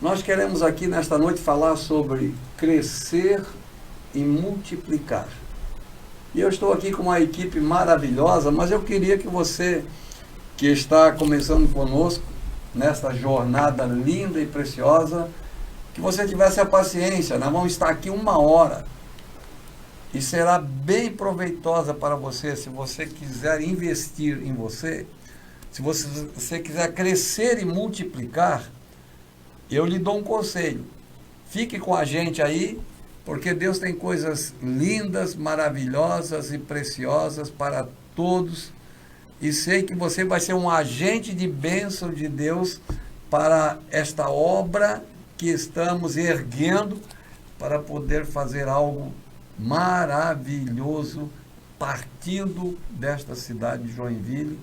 Nós queremos aqui nesta noite falar sobre crescer e multiplicar. E eu estou aqui com uma equipe maravilhosa, mas eu queria que você, que está começando conosco, nesta jornada linda e preciosa, que você tivesse a paciência. Nós vamos estar aqui 1 hora. E será bem proveitosa para você, se você quiser investir em você, se você quiser crescer e multiplicar. Eu lhe dou um conselho, fique com a gente aí, porque Deus tem coisas lindas, maravilhosas e preciosas para todos, e sei que você vai ser um agente de bênção de Deus para esta obra que estamos erguendo, para poder fazer algo maravilhoso, partindo desta cidade de Joinville.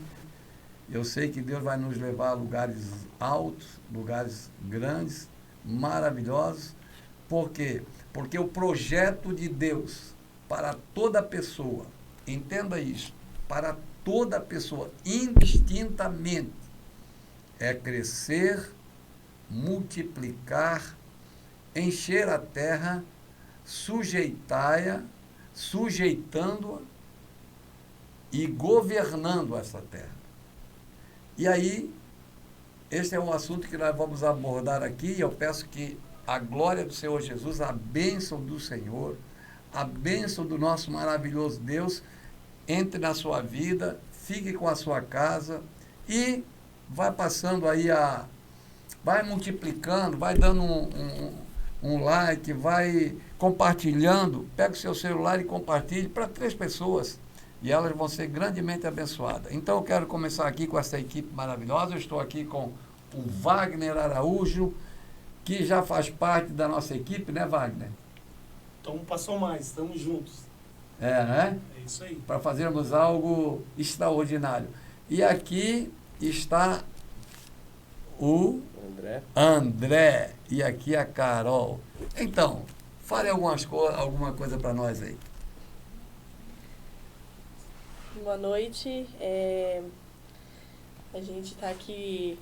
Eu sei que Deus vai nos levar a lugares altos, lugares grandes, maravilhosos. Por quê? Porque o projeto de Deus para toda pessoa, entenda isso, para toda pessoa, indistintamente, é crescer, multiplicar, encher a terra, sujeitando-a e governando essa terra. E aí, esse é um assunto que nós vamos abordar aqui. Eu peço que a glória do Senhor Jesus, a bênção do Senhor, a bênção do nosso maravilhoso Deus, entre na sua vida, fique com a sua casa e vai passando aí vai multiplicando, vai dando um like, vai compartilhando, pega o seu celular e compartilhe para 3 pessoas. E elas vão ser grandemente abençoadas. Então eu quero começar aqui com essa equipe maravilhosa. Eu estou aqui com o Wagner Araújo, que já faz parte da nossa equipe, né, Wagner? Então passou mais, estamos juntos. É, né? É isso aí. Para fazermos algo extraordinário. E aqui está o André e aqui a Carol. Então, fale alguma coisa para nós aí. Boa noite, a gente está aqui,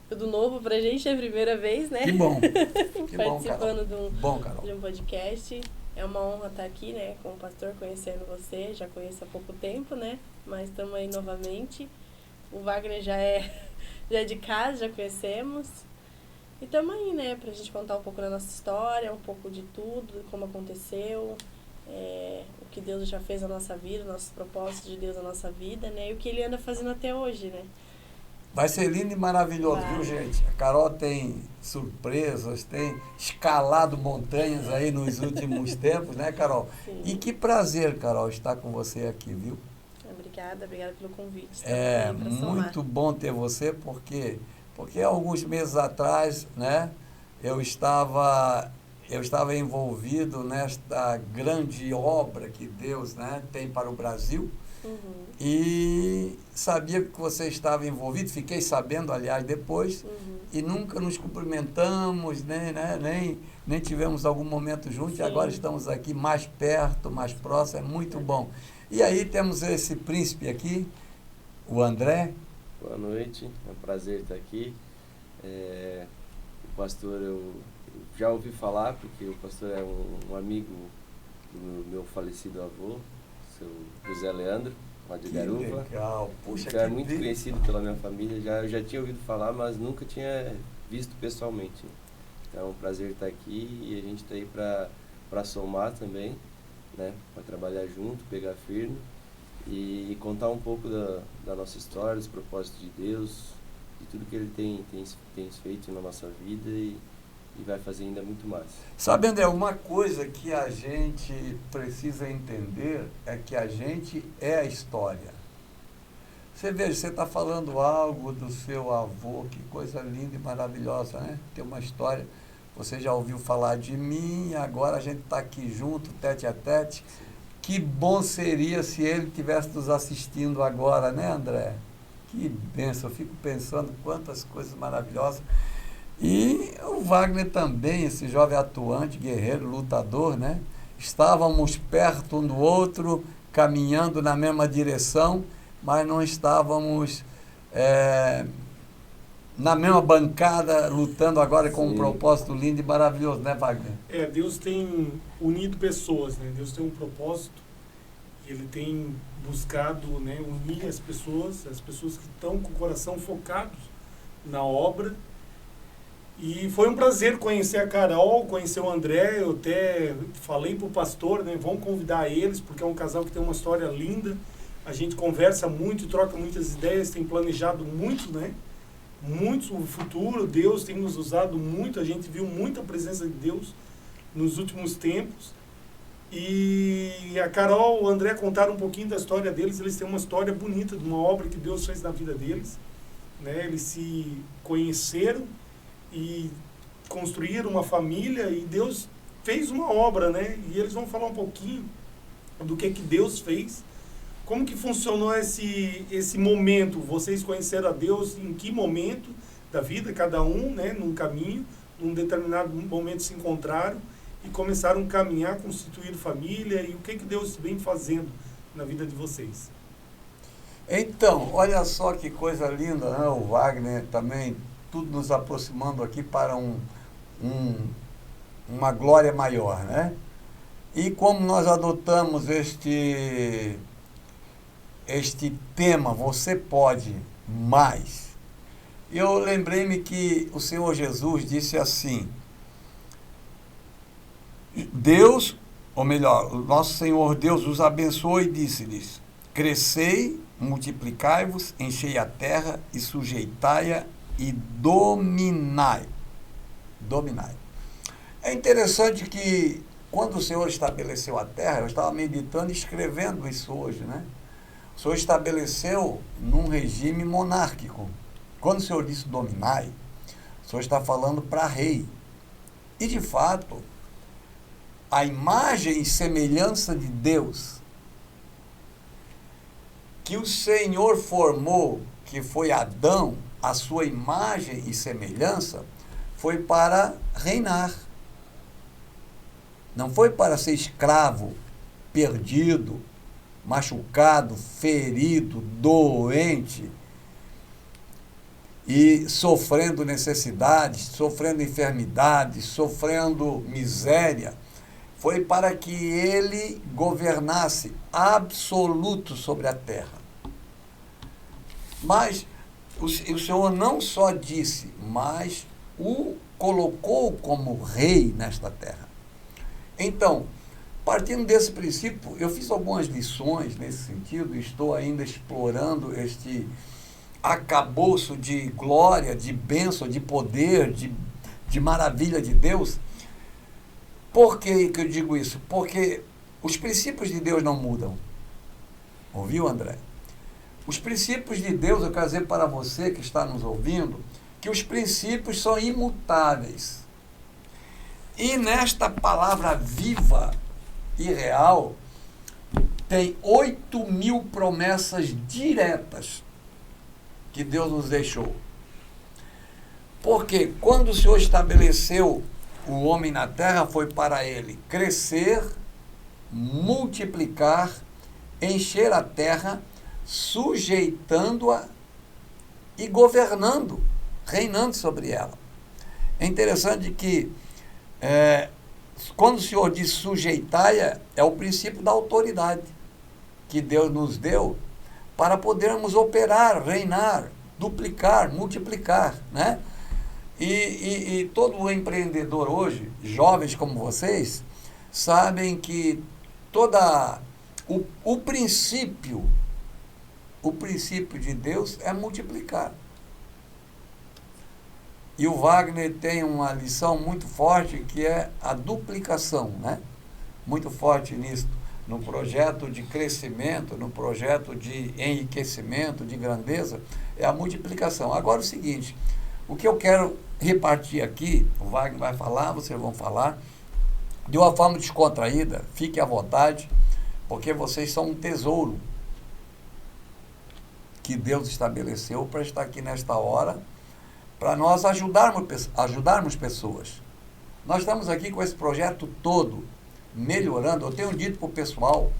tudo novo pra gente, é a primeira vez, né? Que bom, que participando bom, Carol. de um podcast. É uma honra estar aqui, né, como pastor, conhecendo você, já conheço há pouco tempo, né, mas estamos aí novamente. O Wagner já é de casa, já conhecemos. E estamos aí, né, pra gente contar um pouco da nossa história, um pouco de tudo, como aconteceu, o que Deus já fez na nossa vida, nossos propósitos de Deus na nossa vida, né? E o que Ele anda fazendo até hoje, né? Vai ser lindo e maravilhoso, viu, gente? A Carol tem surpresas, tem escalado montanhas aí nos últimos tempos, né, Carol? Sim. E que prazer, Carol, estar com você aqui, viu? Obrigada pelo convite. É muito bom ter você, porque alguns meses atrás, né, eu estava envolvido nesta grande obra que Deus, né, tem para o Brasil. Uhum. E sabia que você estava envolvido, fiquei sabendo, aliás, depois, e nunca nos cumprimentamos, nem tivemos algum momento juntos. Sim. E agora estamos aqui mais perto, mais próximo, é muito bom. E aí temos esse príncipe aqui, o André. Boa noite, é um prazer estar aqui. O pastor eu já ouvi falar, porque o pastor é um amigo do meu falecido avô, seu José Leandro, lá de Garuva. Legal, puxa, então é muito conhecido pela minha família, eu já tinha ouvido falar, mas nunca tinha visto pessoalmente. Então é um prazer estar aqui e a gente está aí para somar também, né, para trabalhar junto, pegar firme e contar um pouco da nossa história, dos propósitos de Deus, de tudo que Ele tem feito na nossa vida e vai fazer ainda muito mais. Sabe, André, uma coisa que a gente precisa entender é que a gente é a história. Você veja, você está falando algo do seu avô, que coisa linda e maravilhosa, né? Tem uma história, você já ouviu falar de mim, agora a gente está aqui junto, tete a tete. Que bom seria se ele estivesse nos assistindo agora, né, André? Que bênção, eu fico pensando quantas coisas maravilhosas. E o Wagner também, esse jovem atuante, guerreiro, lutador, né? Estávamos perto um do outro, caminhando na mesma direção, mas não estávamos na mesma bancada, lutando agora com um Sim. propósito lindo e maravilhoso, né, Wagner? Deus tem unido pessoas, né? Deus tem um propósito. Ele tem buscado, né, unir as pessoas que estão com o coração focados na obra. E foi um prazer conhecer a Carol, conhecer o André. Eu até falei para o pastor, né, vamos convidar eles, porque é um casal que tem uma história linda. A gente conversa muito, troca muitas ideias, tem planejado muito, né? Muito o futuro. Deus tem nos usado muito, a gente viu muita presença de Deus nos últimos tempos. E a Carol e o André contaram um pouquinho da história deles. Eles têm uma história bonita de uma obra que Deus fez na vida deles, né? Eles se conheceram e construíram uma família, e Deus fez uma obra, né? E eles vão falar um pouquinho do que Deus fez. Como que funcionou esse momento? Vocês conheceram a Deus em que momento da vida? Cada um, né, num caminho, num determinado momento se encontraram e começaram a caminhar, constituir família. E o que Deus vem fazendo na vida de vocês? Então, olha só que coisa linda, né? O Wagner também, tudo nos aproximando aqui para uma glória maior, né? E como nós adotamos este tema, você pode mais, eu lembrei-me que o Senhor Jesus disse assim, Deus, ou melhor, o nosso Senhor Deus os abençoou e disse-lhes, crescei, multiplicai-vos, enchei a terra e sujeitai-a e dominai. Dominai. É interessante que quando o Senhor estabeleceu a terra, eu estava meditando e escrevendo isso hoje, né? O Senhor estabeleceu num regime monárquico. Quando o Senhor disse dominai, o Senhor está falando para rei. E, de fato, a imagem e semelhança de Deus que o Senhor formou, que foi Adão, a sua imagem e semelhança, foi para reinar. Não foi para ser escravo, perdido, machucado, ferido, doente e sofrendo necessidades, sofrendo enfermidades, sofrendo miséria. Foi para que ele governasse absoluto sobre a terra. Mas o Senhor não só disse, mas o colocou como rei nesta terra. Então, partindo desse princípio, eu fiz algumas lições nesse sentido, estou ainda explorando este arcabouço de glória, de bênção, de poder, de maravilha de Deus. Por que eu digo isso? Porque os princípios de Deus não mudam. Ouviu, André? Os princípios de Deus, eu quero dizer para você que está nos ouvindo, que os princípios são imutáveis. E nesta palavra viva e real, tem 8.000 promessas diretas que Deus nos deixou. Porque quando o Senhor estabeleceu o homem na terra, foi para ele crescer, multiplicar, encher a terra, sujeitando-a e governando, reinando sobre ela. É interessante que quando o Senhor diz sujeitai-a, é o princípio da autoridade que Deus nos deu para podermos operar, reinar, duplicar, multiplicar, né? E todo empreendedor hoje, jovens como vocês, sabem que o princípio de Deus é multiplicar. E o Wagner tem uma lição muito forte que é a duplicação, né? Muito forte nisso, no projeto de crescimento, no projeto de enriquecimento, de grandeza, é a multiplicação. Agora o seguinte, o que eu quero repartir aqui, o Wagner vai falar, vocês vão falar, de uma forma descontraída, fiquem à vontade, porque vocês são um tesouro que Deus estabeleceu para estar aqui nesta hora, para nós ajudarmos pessoas. Nós estamos aqui com esse projeto todo, melhorando. Eu tenho dito para o pessoal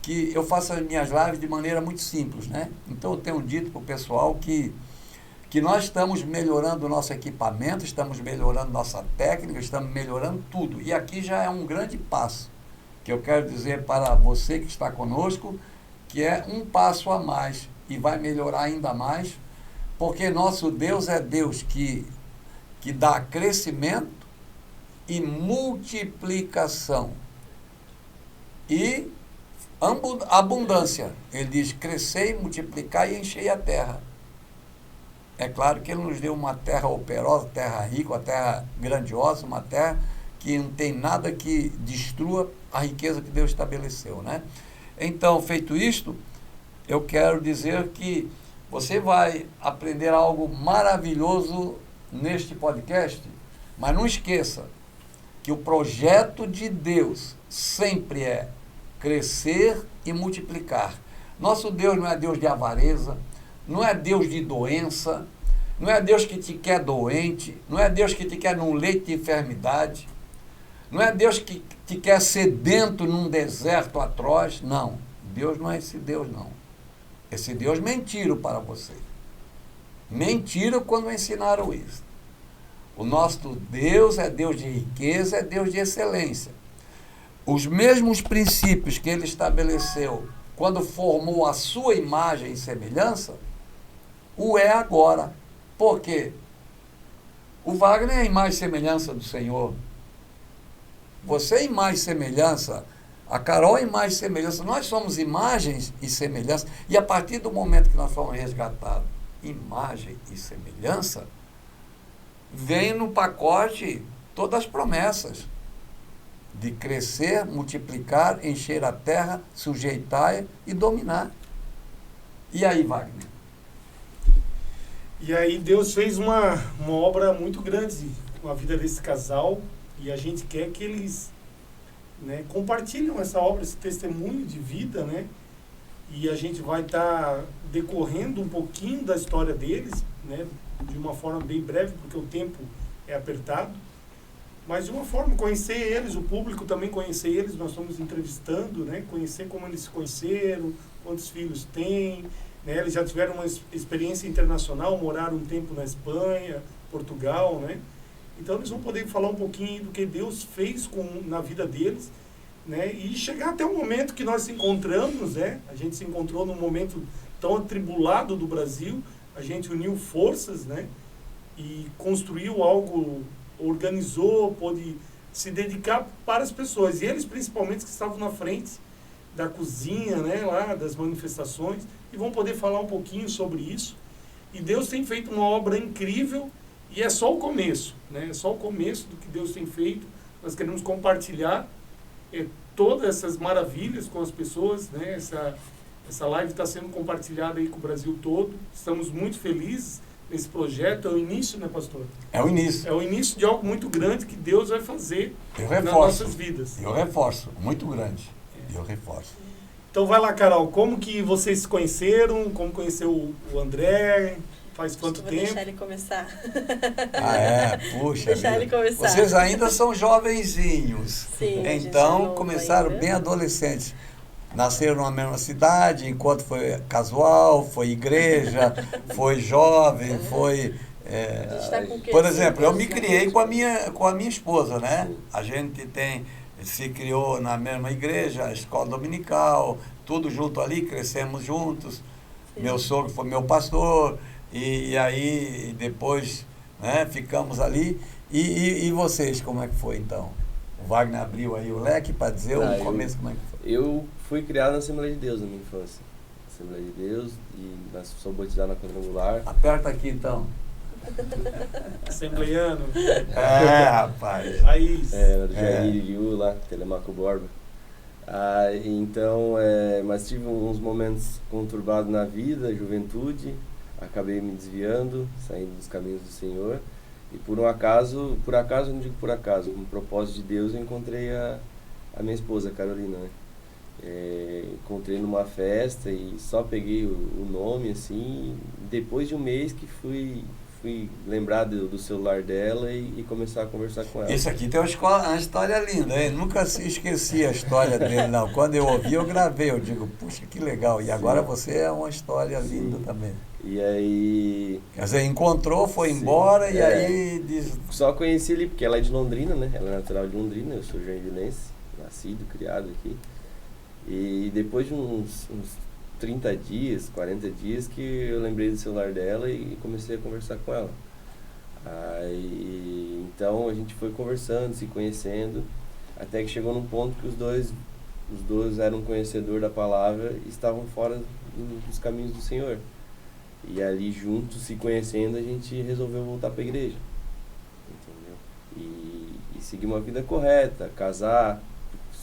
que eu faço as minhas lives de maneira muito simples, né? Então eu tenho dito para o pessoal que que nós estamos melhorando o nosso equipamento, estamos melhorando nossa técnica, estamos melhorando tudo. E aqui já é um grande passo, que eu quero dizer para você que está conosco, que é um passo a mais e vai melhorar ainda mais, porque nosso Deus é Deus que dá crescimento e multiplicação e abundância. Ele diz: crescei, multiplicar e enchei a terra. É claro que ele nos deu uma terra operosa, terra rica, uma terra grandiosa, uma terra que não tem nada que destrua a riqueza que Deus estabeleceu, né? Então, feito isto, eu quero dizer que você vai aprender algo maravilhoso neste podcast, mas não esqueça que o projeto de Deus sempre é crescer e multiplicar. Nosso Deus não é Deus de avareza, não é Deus de doença, não é Deus que te quer doente, não é Deus que te quer num leito de enfermidade, não é Deus que te quer sedento num deserto atroz. Não, Deus não é esse Deus, não. Esse Deus mentiram para você. Mentiram quando ensinaram isso. O nosso Deus é Deus de riqueza, é Deus de excelência. Os mesmos princípios que ele estabeleceu quando formou a sua imagem e semelhança, o é agora. Por quê? O Wagner é a imagem e semelhança do Senhor. Você é imagem e semelhança. A Carol é imagem e semelhança. Nós somos imagens e semelhança. E a partir do momento que nós fomos resgatados, imagem e semelhança, vem no pacote todas as promessas de crescer, multiplicar, encher a terra, sujeitar e dominar. E aí, Wagner? E aí Deus fez uma obra muito grande com a vida desse casal, e a gente quer que eles, né, compartilhem essa obra, esse testemunho de vida, né? E a gente vai estar decorrendo um pouquinho da história deles, né, de uma forma bem breve, porque o tempo é apertado, mas de uma forma, conhecer eles, o público também conhecer eles. Nós estamos entrevistando, né, conhecer como eles se conheceram, quantos filhos têm, né, eles já tiveram uma experiência internacional, moraram um tempo na Espanha, Portugal, né? Então eles vão poder falar um pouquinho do que Deus fez na vida deles, né? E chegar até o momento que nós se encontramos, né? A gente se encontrou num momento tão atribulado do Brasil, a gente uniu forças, né? E construiu algo, organizou, pôde se dedicar para as pessoas. E eles, principalmente, que estavam na frente da cozinha, né? Lá das manifestações, e vão poder falar um pouquinho sobre isso. E Deus tem feito uma obra incrível, e é só o começo, né? É só o começo do que Deus tem feito. Nós queremos compartilhar todas essas maravilhas com as pessoas, né? Essa live está sendo compartilhada aí com o Brasil todo. Estamos muito felizes nesse projeto. É o início, né, pastor? É o início. É o início de algo muito grande que Deus vai fazer nas nossas vidas. Eu reforço, muito grande. Eu reforço. Então vai lá, Carol, como que vocês se conheceram? Como conheceu o André? Faz quanto tempo? Vou deixar ele começar. Ah, é? Puxa. Deixar ele começar. Vocês ainda são jovenzinhos. Sim, então começaram bem adolescentes. Nasceram na mesma cidade, enquanto foi casual, foi igreja, foi jovem, foi... A gente tá com o quê? Por exemplo, eu me criei com a minha esposa, né? A gente se criou na mesma igreja, escola dominical, tudo junto ali, crescemos juntos. Sim. Meu sogro foi meu pastor, e aí depois, né, ficamos ali. E vocês, como é que foi então? O Wagner abriu aí o leque para dizer o começo, como é que foi? Eu fui criado na Assembleia de Deus na minha infância. Assembleia de Deus, e nós somos batizados na Quadrangular. Aperta aqui então. Assembleiano. Rapaz. Raiz. Era do Jair Liu lá, Telemaco Borba. Então, mas tive uns momentos conturbados na vida, juventude, acabei me desviando, saindo dos caminhos do Senhor, e por um acaso, não digo por acaso, com o propósito de Deus, eu encontrei a minha esposa, Carolina, né? Encontrei numa festa e só peguei o nome, assim, depois de um mês que fui lembrar do celular dela e começar a conversar com ela. Isso aqui tem uma história linda, hein? Nunca se esqueci a história dele, não. Quando eu ouvi, eu gravei, eu digo, puxa, que legal. E agora você é uma história linda também. E aí... Quer dizer, encontrou, foi Sim, embora e é. aí diz... Só conheci ele porque ela é de Londrina, né? Ela é natural de Londrina, eu sou joinvilense, nascido, criado aqui. E depois de uns 30 dias, 40 dias, que eu lembrei do celular dela e comecei a conversar com ela. Aí, então a gente foi conversando, se conhecendo, até que chegou num ponto que os dois eram conhecedor da palavra e estavam fora dos caminhos do Senhor. E ali juntos, se conhecendo, a gente resolveu voltar para a igreja, entendeu? E seguir uma vida correta, casar,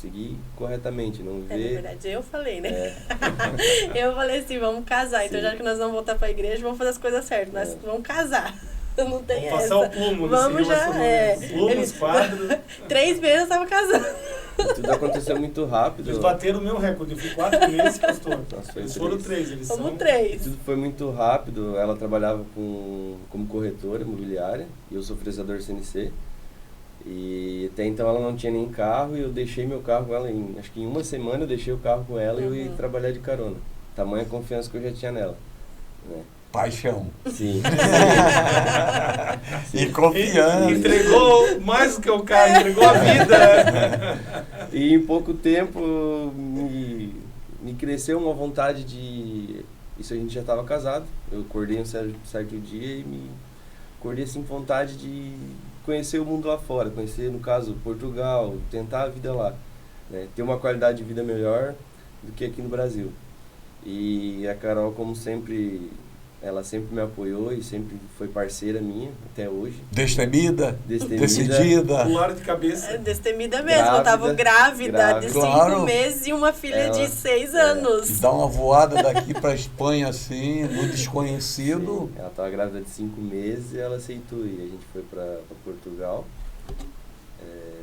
seguir corretamente, não Na ver... verdade, eu falei, né? É, Eu falei assim, vamos casar. Então, Sim. já que nós vamos voltar pra igreja, vamos fazer as coisas certas. Nós vamos casar. Não tem Vamos essa. passar o plumo Vamos nesse já, relacionamento. Plumos, Eles- quadro. 3 meses eu tava casando. tudo aconteceu muito rápido. Eles bateram o meu recorde. Eu fui 4 meses, pastor. Nossa, foi Eles foram 3. 3. Eles Somos são... 3. Tudo foi muito rápido. Ela trabalhava como corretora imobiliária e eu sou fresador CNC. E até então ela não tinha nem carro e eu deixei meu carro com ela. Acho que em uma semana eu deixei o carro com ela e eu ia trabalhar de carona. Tamanha confiança que eu já tinha nela, né? Paixão. Sim. E confiança. Entregou mais do que o carro, entregou a vida. E em pouco tempo me cresceu uma vontade de... Isso a gente já estava casado. Eu acordei um certo dia e me acordei assim vontade de conhecer o mundo lá fora. Conhecer, no caso, Portugal, tentar a vida lá, né? Ter uma qualidade de vida melhor do que aqui no Brasil. E a Carol, como sempre, ela sempre me apoiou e sempre foi parceira minha, até hoje. Destemida, Destemida. decidida. Pular de cabeça. Destemida mesmo. Eu tava grávida de 5 Claro. meses e uma filha Ela- de 6 E anos. dá uma voada daqui pra Espanha assim, no desconhecido. Sim, ela estava grávida de 5 meses e ela aceitou. E a gente foi para Portugal,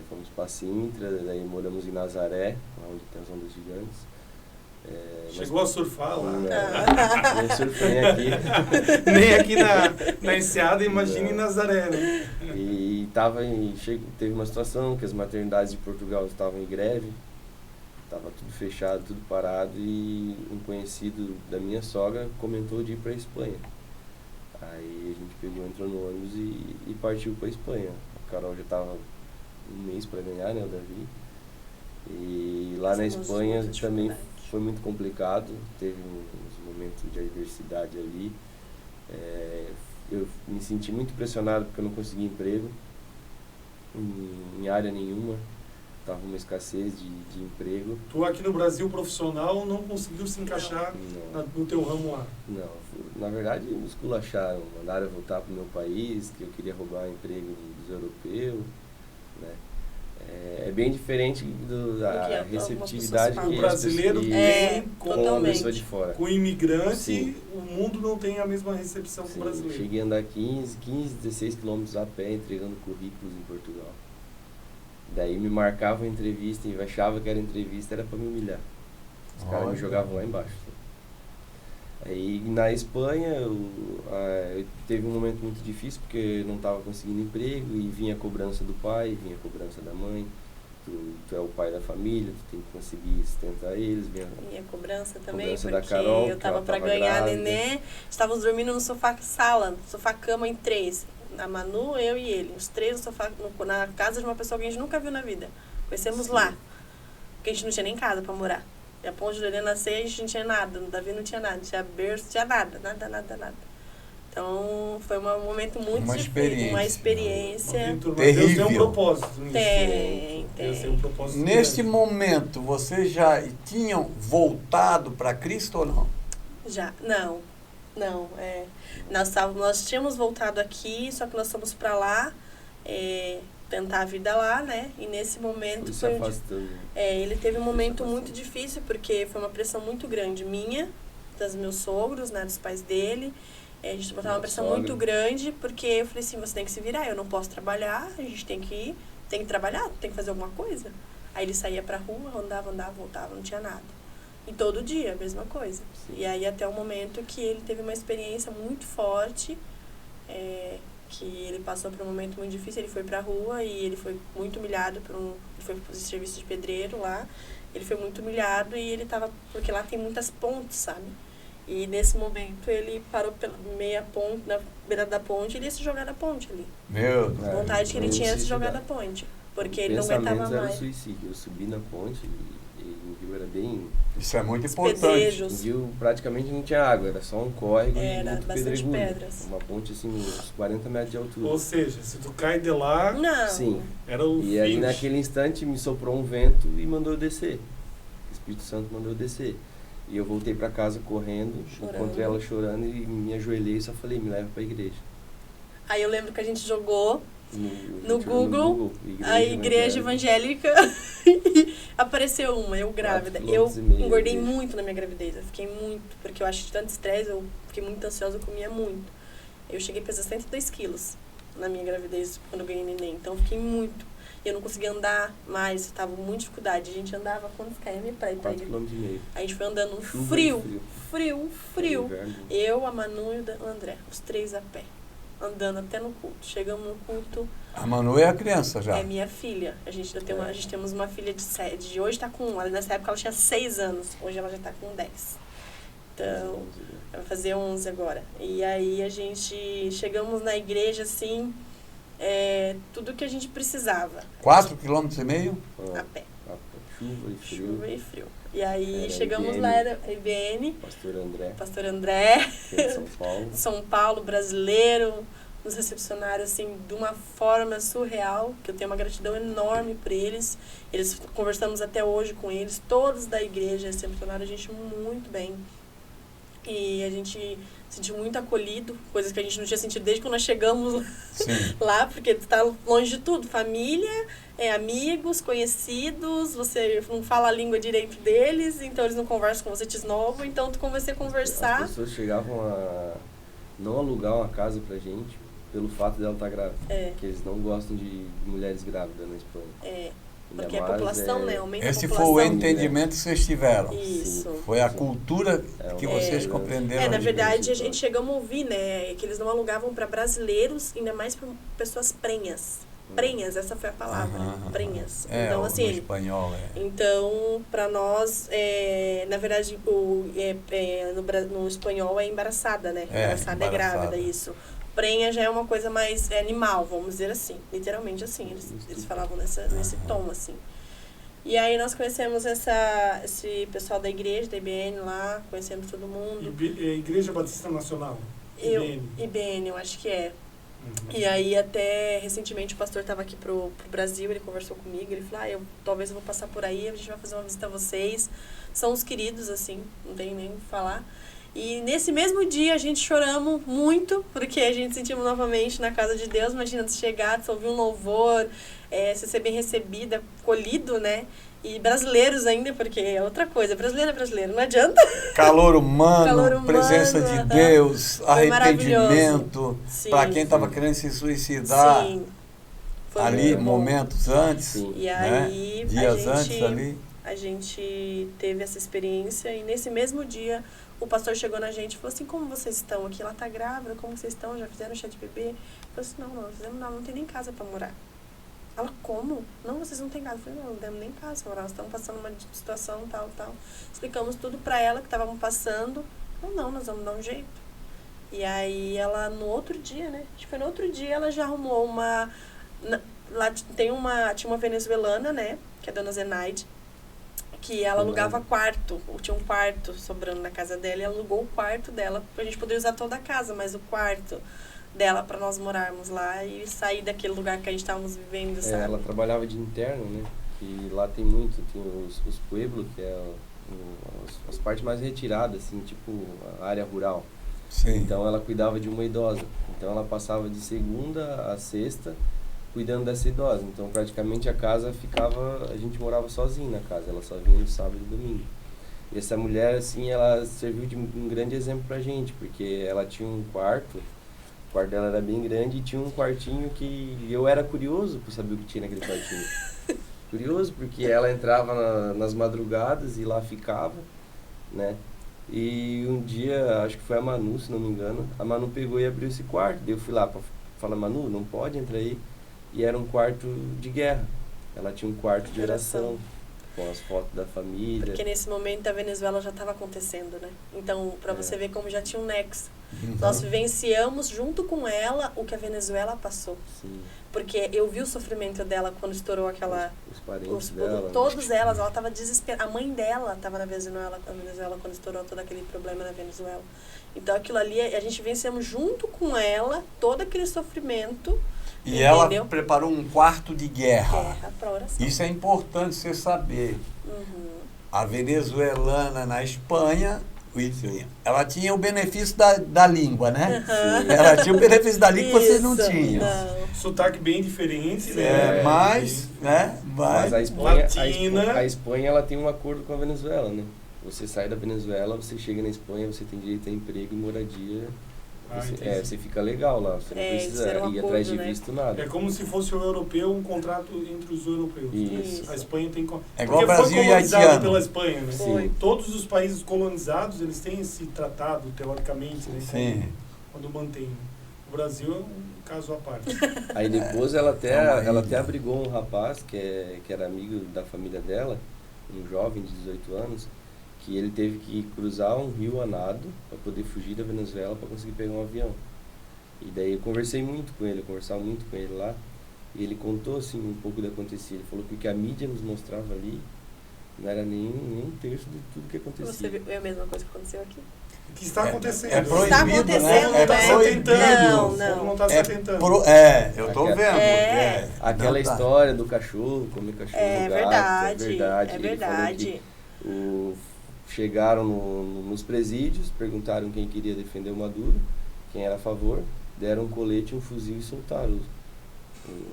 fomos para Sintra, daí moramos em Nazaré, lá onde tem as ondas gigantes. Chegou a surfar lá. Nem surfei aqui. Nem aqui na Enseada, imagine em Nazaré, né? E teve uma situação que as maternidades de Portugal estavam em greve, estava tudo fechado, tudo parado, e um conhecido da minha sogra comentou de ir para a Espanha. Aí a gente entrou no ônibus e partiu para a Espanha. A Carol já estava um mês para ganhar, né, o Davi. E lá na Passamos Espanha muita também dificuldade. foi muito complicado, teve uns momentos de adversidade ali. Eu me senti muito pressionado porque eu não consegui emprego em área nenhuma, estava uma escassez de emprego. Tu aqui no Brasil, profissional, não conseguiu se encaixar no teu ramo lá. Não, na verdade me esculacharam, mandaram eu voltar para o meu país, que eu queria roubar o emprego dos europeus, né? É bem diferente da que algumas receptividade pessoas falam. que O brasileiro as tem com totalmente. uma pessoa de fora. Com o imigrante, Sim. o mundo não tem a mesma recepção que o Sim, brasileiro. cheguei a andar 15, 16 quilômetros a pé entregando currículos em Portugal. Daí me marcavam a entrevista e achava que era entrevista, era para me humilhar. Os caras me Olha. jogavam lá embaixo. Aí na Espanha eu teve um momento muito difícil porque eu não estava conseguindo emprego e vinha a cobrança do pai, vinha a cobrança da mãe. Tu é o pai da família, tu tem que conseguir sustentar eles. Vinha E a cobrança também, Cobrança da porque Carol, eu que tava ela pra tava ganhar grávida. nenê, estávamos dormindo no sofá-sala, sofá-cama em 3. A Manu, eu e ele, os 3 no sofá, na casa de uma pessoa que a gente nunca viu na vida. Conhecemos Sim. lá, porque a gente não tinha nem casa pra morar. E a ponte de Lorena nascer, a gente não tinha nada, no Davi não tinha nada, não tinha berço, não tinha nada. Então, foi um momento muito Uma difícil, uma experiência. experiência. Mas Deus tem um Terrível. propósito nisso. Tem. Deus tem um propósito Neste grande. momento, vocês já tinham voltado para Cristo ou não? Já, não, nós tínhamos voltado aqui, só que nós fomos pra lá, tentar a vida lá, né, e nesse momento Foi se foi afastando. ele teve um momento afastando. muito difícil, porque foi uma pressão muito grande minha, dos meus sogros, né, dos pais dele, a gente botava uma Minha pressão sogra. muito grande, porque eu falei assim, você tem que se virar, eu não posso trabalhar, a gente tem que trabalhar, tem que fazer alguma coisa. Aí ele saía pra rua, andava, voltava, não tinha nada. E todo dia, a mesma coisa. Sim. E aí até o momento que ele teve uma experiência muito forte, que ele passou por um momento muito difícil, ele foi pra rua e ele foi muito humilhado ele foi pro serviço de pedreiro lá, ele foi muito humilhado e ele tava, porque lá tem muitas pontes, sabe? E nesse momento ele parou pela meia ponte, na beira da ponte, ele ia se jogar da ponte ali. Meu Deus. A vontade que ele tinha era se jogar da suicidar. ponte. Porque ele não aguentava Pensamentos era o mais. suicídio. Eu subi na ponte e o rio era bem... Isso é muito Os importante. O pedrejos. rio praticamente não tinha água, era só um córrego e Era muito bastante pedregulho. pedras. Uma ponte assim, uns 40 metros de altura. Ou seja, se tu cai de lá, Não. Sim. era o E aí fim. naquele instante me soprou um vento e mandou eu descer. O Espírito Santo mandou eu descer. E eu voltei pra casa correndo, Chorando. encontrei ela chorando e me ajoelhei e só falei, me leva pra igreja. Aí eu lembro que a gente jogou A No gente olhou Google, a igreja evangélica, apareceu uma, eu grávida. 4,5 Eu km engordei de igreja. muito na minha gravidez, eu fiquei muito, porque eu acho que de tanto estresse, eu fiquei muito ansiosa, eu comia muito. Eu cheguei a pesar 102 quilos na minha gravidez, quando eu ganhei neném, então eu fiquei muito. Eu não conseguia andar mais, eu tava com muita dificuldade. A gente andava quantos km pra ir pra 4,5 igreja? km. A gente foi andando no Chuva e frio, frio. frio. Inverno. Eu, a Manu e o André, os três a pé, andando até no culto. Chegamos no culto, A Manu é a criança já. é minha filha. A gente temos uma filha de hoje tá com, nessa época ela tinha 6 anos, hoje ela já tá com 10. Então, vai fazer 11 agora. E aí a gente chegamos na igreja assim, tudo que a gente precisava. 4,5 km? A pé, Chuva e frio. chuva e frio. E aí Era chegamos IBN. lá, era a IBN, Pastor André, Pastor André, que é de São Paulo. São Paulo, brasileiro, nos recepcionaram assim de uma forma surreal, que eu tenho uma gratidão enorme por eles. Eles conversamos até hoje com eles, todos da igreja recepcionaram a gente muito bem. E a gente se sentiu muito acolhido, coisas que a gente não tinha sentido desde quando nós chegamos Sim. lá, porque tu tá longe de tudo, família, amigos, conhecidos, você não fala a língua direito deles, então eles não conversam com você de novo, então tu comecei a conversar. As pessoas chegavam a não alugar uma casa pra gente pelo fato dela estar grávida. Porque eles não gostam de mulheres grávidas na Espanha. Ainda Porque a mais, população, né, aumenta Esse a foi população. o entendimento que vocês tiveram. Isso. Foi a Sim. cultura que vocês compreenderam. Na ali. verdade, a gente chegamos a ouvir, né, que eles não alugavam para brasileiros, ainda mais para pessoas prenhas. Prenhas, essa foi a palavra, prenhas. Então, no assim, espanhol, então, para nós, na verdade, no espanhol é embaraçada, né? Embaraçada é grávida, isso. Prenha já é uma coisa mais animal, vamos dizer assim. Literalmente assim, eles falavam nesse tom, assim. E aí nós conhecemos esse pessoal da igreja, da IBN lá, conhecemos todo mundo. Igreja Batista Nacional. IBN, eu acho que é. E aí até recentemente o pastor estava aqui pro Brasil, ele conversou comigo, ele falou, talvez eu vou passar por aí, a gente vai fazer uma visita a vocês. São os queridos, assim, não tem nem o que falar. E nesse mesmo dia a gente choramos muito, porque a gente sentiu novamente na casa de Deus. Imagina, tu chegar, tu ouvir um louvor, você ser bem recebida, acolhido, né? E brasileiros ainda, porque é outra coisa, brasileiro é brasileiro, não adianta. Calor humano, presença de Deus, arrependimento, para quem estava querendo se suicidar. Sim. Ali, momentos antes, e aí, dias antes ali. A gente teve essa experiência e nesse mesmo dia o pastor chegou na gente e falou assim, como vocês estão aqui? Ela tá grávida, como vocês estão? Já fizeram chá de bebê? Eu falei assim, não fizemos nada, não tem nem casa para morar. Ela, como? Não, vocês não têm casa. Eu falei, não temos nem casa para morar, nós estamos passando uma situação tal. Explicamos tudo para ela que estavam passando. Não, nós vamos dar um jeito. E aí ela, no outro dia, né? Acho que foi no outro dia, ela já arrumou uma... Lá tinha uma venezuelana, né? Que é a dona Zenaide, que ela alugava quarto, tinha um quarto sobrando na casa dela, e ela alugou o quarto dela pra gente poder usar toda a casa, mas o quarto dela para nós morarmos lá e sair daquele lugar que a gente estávamos vivendo, sabe? Ela trabalhava de interno, né? E lá tem os pueblos, que é as partes mais retiradas, assim, tipo a área rural. Sim. Então ela cuidava de uma idosa. Então ela passava de segunda a sexta cuidando dessa idosa. Então praticamente a gente morava sozinho na casa, ela só vinha no sábado e domingo. E essa mulher, assim, ela serviu de um grande exemplo pra gente, porque ela tinha um quarto, o quarto dela era bem grande e tinha um quartinho que eu era curioso por saber o que tinha naquele quartinho. Curioso porque ela entrava nas madrugadas e lá ficava, né? E um dia, acho que foi a Manu, se não me engano, a Manu pegou e abriu esse quarto. Daí eu fui lá pra falar, Manu, não pode entrar aí. E era um quarto de guerra. Ela tinha um quarto de oração. com as fotos da família. Porque nesse momento a Venezuela já estava acontecendo, né? Então, para você ver como já tinha um nexo. Nós vivenciamos junto com ela o que a Venezuela passou. Sim. Porque eu vi o sofrimento dela quando estourou aquela... Os parentes dela. Todas elas, ela estava desesperada. A mãe dela estava na Venezuela quando estourou todo aquele problema na Venezuela. Então aquilo ali, a gente vencemos junto com ela todo aquele sofrimento. E entendeu? ela preparou um quarto de guerra. Guerra pra oração. Isso é importante você saber. Uhum. A venezuelana na Espanha, ela tinha o benefício da língua, né? Uhum. Ela tinha o benefício da língua que vocês não Isso, tinham. não. Sotaque bem diferente, né? Mas Mas a Latina. A Espanha ela tem um acordo com a Venezuela, né? Você sai da Venezuela, você chega na Espanha, você tem direito a emprego e moradia. Você fica legal lá, você não precisa ir atrás de visto, nada. É como se fosse o europeu, um contrato entre os europeus. Isso. A Espanha tem... É igual Porque Brasil foi e colonizado haitiano. pela Espanha, né? Foi. Todos os países colonizados, eles têm esse tratado, teoricamente, né? Sim. Quando mantém. O Brasil é um caso à parte. Aí depois ela até abrigou um rapaz que era amigo da família dela, um jovem de 18 anos, que ele teve que cruzar um rio a nado para poder fugir da Venezuela para conseguir pegar um avião. E daí eu conversava muito com ele lá, e ele contou assim um pouco do acontecido. Ele falou que o que a mídia nos mostrava ali não era nem um terço de tudo que acontecia. Você viu a mesma coisa que aconteceu aqui? O que está acontecendo? É proibido, Está né? acontecendo, É né? proibido. Não, Não não. está se atentando. Eu tô vendo. Aquela Não tá. história do cachorro, comer cachorro no gato, É Ele falou verdade. que chegaram nos presídios, perguntaram quem queria defender o Maduro, quem era a favor, deram um colete, um fuzil e soltaram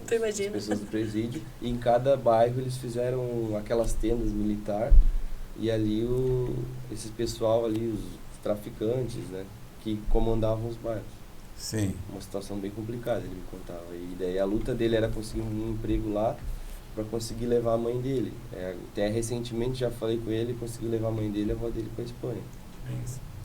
Tu imagina? as pessoas do presídio. E em cada bairro eles fizeram aquelas tendas militar e ali esse pessoal ali, os traficantes, né, que comandavam os bairros. Sim. Uma situação bem complicada, ele me contava. E daí a luta dele era conseguir um emprego lá para conseguir levar a mãe dele. Até recentemente já falei com ele, consegui levar a mãe dele e a avó dele para a Espanha.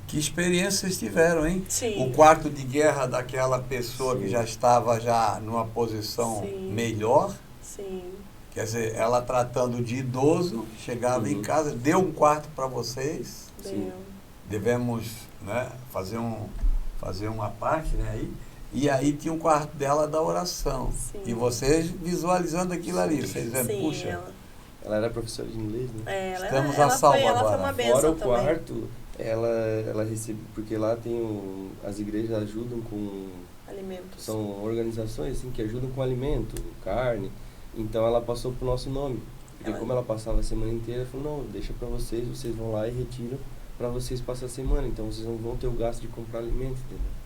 Que experiência vocês tiveram, hein? Sim. O quarto de guerra daquela pessoa Sim. que já estava numa posição Sim. melhor. Sim. Quer dizer, ela tratando de idoso, chegava em casa, deu um quarto para vocês. Sim. Devemos, né, fazer uma parte, né, aí. E aí tinha um quarto dela da oração. Sim. E vocês visualizando aquilo ali, vocês dizendo, Sim, puxa, Ela era professora de inglês, né? Estamos a salvo ela agora. foi uma Fora bênção o também. quarto, ela recebe, porque lá tem as igrejas ajudam com, Alimentos. são organizações assim que ajudam com alimento, carne. Então ela passou pro nosso nome. Porque como ela passava a semana inteira, ela falou, não, deixa para vocês vão lá e retiram para vocês passar a semana. Então vocês não vão ter o gasto de comprar alimento, entendeu?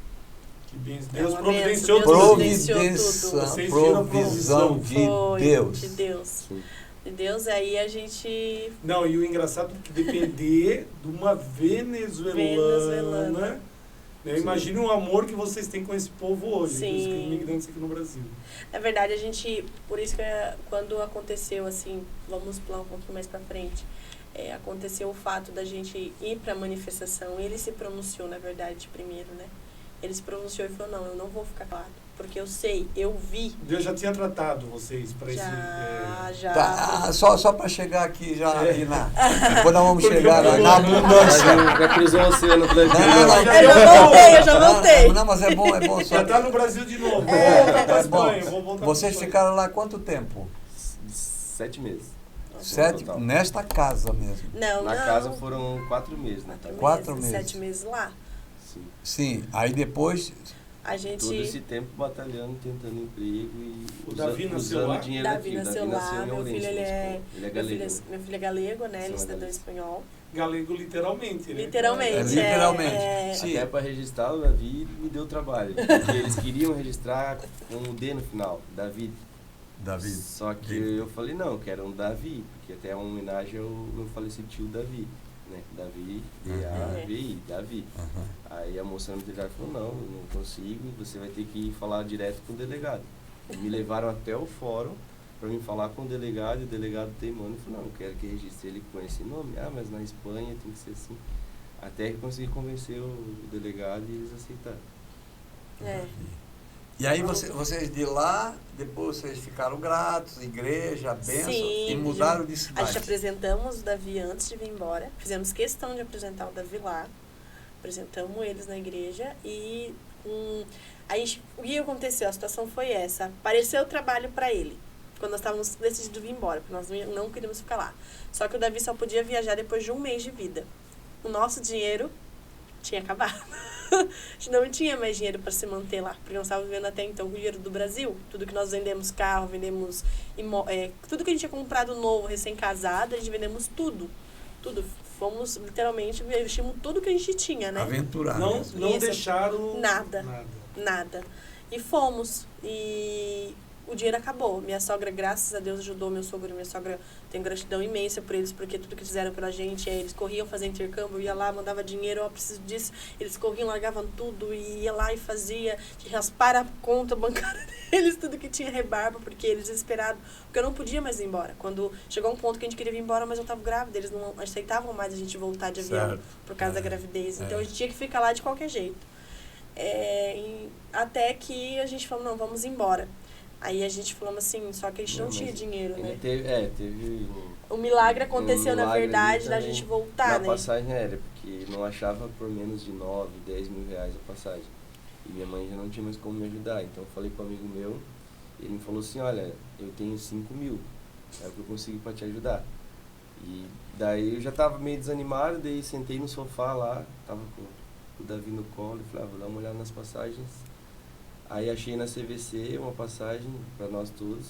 Que bem, É Deus uma providenciou bênção, tudo. Deus Vocês viram a provisão de Foi, Deus. De Deus. Sim. De Deus, aí a gente... Não, e o engraçado é que depender de uma venezuelana, né? Imagine o amor que vocês têm com esse povo hoje, Sim. os imigrantes aqui no Brasil. Na verdade, a gente... Por isso que quando aconteceu, assim, vamos pular um pouquinho mais pra frente, aconteceu o fato da gente ir pra manifestação, ele se pronunciou, na verdade, primeiro, né? Ele se pronunciou e falou, não, eu não vou ficar calado, porque eu sei, eu vi. Deus já tinha tratado vocês para esse... Já. Tá, só para chegar aqui já ali depois nós vamos chegar na abundância. Já cruzou o Oceano Atlântico. Eu já voltei. Não, mas é bom só. Já tá no Brasil de novo. Vou voltar pra Espanha. Vou voltar Vocês pra Espanha. ficaram lá quanto tempo? 7 meses. 7, total. nesta casa mesmo. Não, Na não. casa foram 4 meses, né? 4 meses. 7 meses lá. Sim. Sim, aí depois... A gente... Todo esse tempo batalhando, tentando emprego e O Davi nasceu lá? usando dinheiro Davi daqui. nasceu lá, em meu Ourense, filho, ele é galego. meu filho é galego, né? Ele é São cidadão galegos. espanhol. Galego literalmente, né? Literalmente. Literalmente. Sim. Até para registrar o Davi me deu trabalho. Porque eles queriam registrar com um D no final, Davi. Davi. Só que eu falei, não, eu quero um Davi, porque até é uma homenagem ao meu falecido tio Davi. Né? Davi, D-A-V-I, Davi. Uhum. Aí a moça na maternidade falou, não, eu não consigo, você vai ter que falar direto com o delegado. Me levaram até o fórum para me falar com o delegado, e o delegado teimando e falou, não, eu quero que registre ele com esse nome. Ah, mas na Espanha tem que ser assim. Até que consegui convencer o delegado e eles aceitaram. E aí vocês de lá, depois vocês ficaram gratos, igreja, bênção, Sim, e mudaram de a gente cidade. apresentamos o Davi antes de vir embora. Fizemos questão de apresentar o Davi lá. Apresentamos eles na igreja e o que aconteceu? A situação foi essa. Apareceu o trabalho para ele, quando nós estávamos decididos vir embora, porque nós não queríamos ficar lá. Só que o Davi só podia viajar depois de 1 mês de vida. O nosso dinheiro tinha acabado. A gente não tinha mais dinheiro para se manter lá, porque nós estávamos vivendo até então com o dinheiro do Brasil. Tudo que nós vendemos, carro, vendemos tudo que a gente tinha comprado novo, recém-casado, a gente vendemos tudo. Tudo. Fomos, literalmente, investimos tudo que a gente tinha, né? Aventurar. Não Isso. deixaram Nada. E fomos. E o dinheiro acabou. Minha sogra, graças a Deus, ajudou meu sogro e minha sogra. Tenho gratidão imensa por eles, porque tudo que fizeram pela gente, eles corriam fazer intercâmbio, eu ia lá, mandava dinheiro, eu preciso disso. Eles corriam, largavam tudo e ia lá e fazia, de raspar a conta bancária deles, tudo que tinha rebarba, porque eles desesperados, porque eu não podia mais ir embora. Quando chegou um ponto que a gente queria ir embora, mas eu estava grávida, eles não aceitavam mais a gente voltar de avião, Certo. por causa da gravidez. Então a gente tinha que ficar lá de qualquer jeito. Até que a gente falou, não, vamos embora. Aí a gente falou assim, só que a gente não tinha dinheiro, né? Teve O milagre aconteceu, na milagre verdade, ali da também gente voltar, na né? passagem aérea, porque não achava por menos de 9, 10 mil reais a passagem. E minha mãe já não tinha mais como me ajudar. Então eu falei com um amigo meu, ele me falou assim, olha, eu tenho 5 mil, é o que eu consigo para te ajudar. E daí eu já tava meio desanimado, daí sentei no sofá lá, tava com o Davi no colo, e falei, vou dar uma olhada nas passagens. Aí achei na CVC uma passagem para nós todos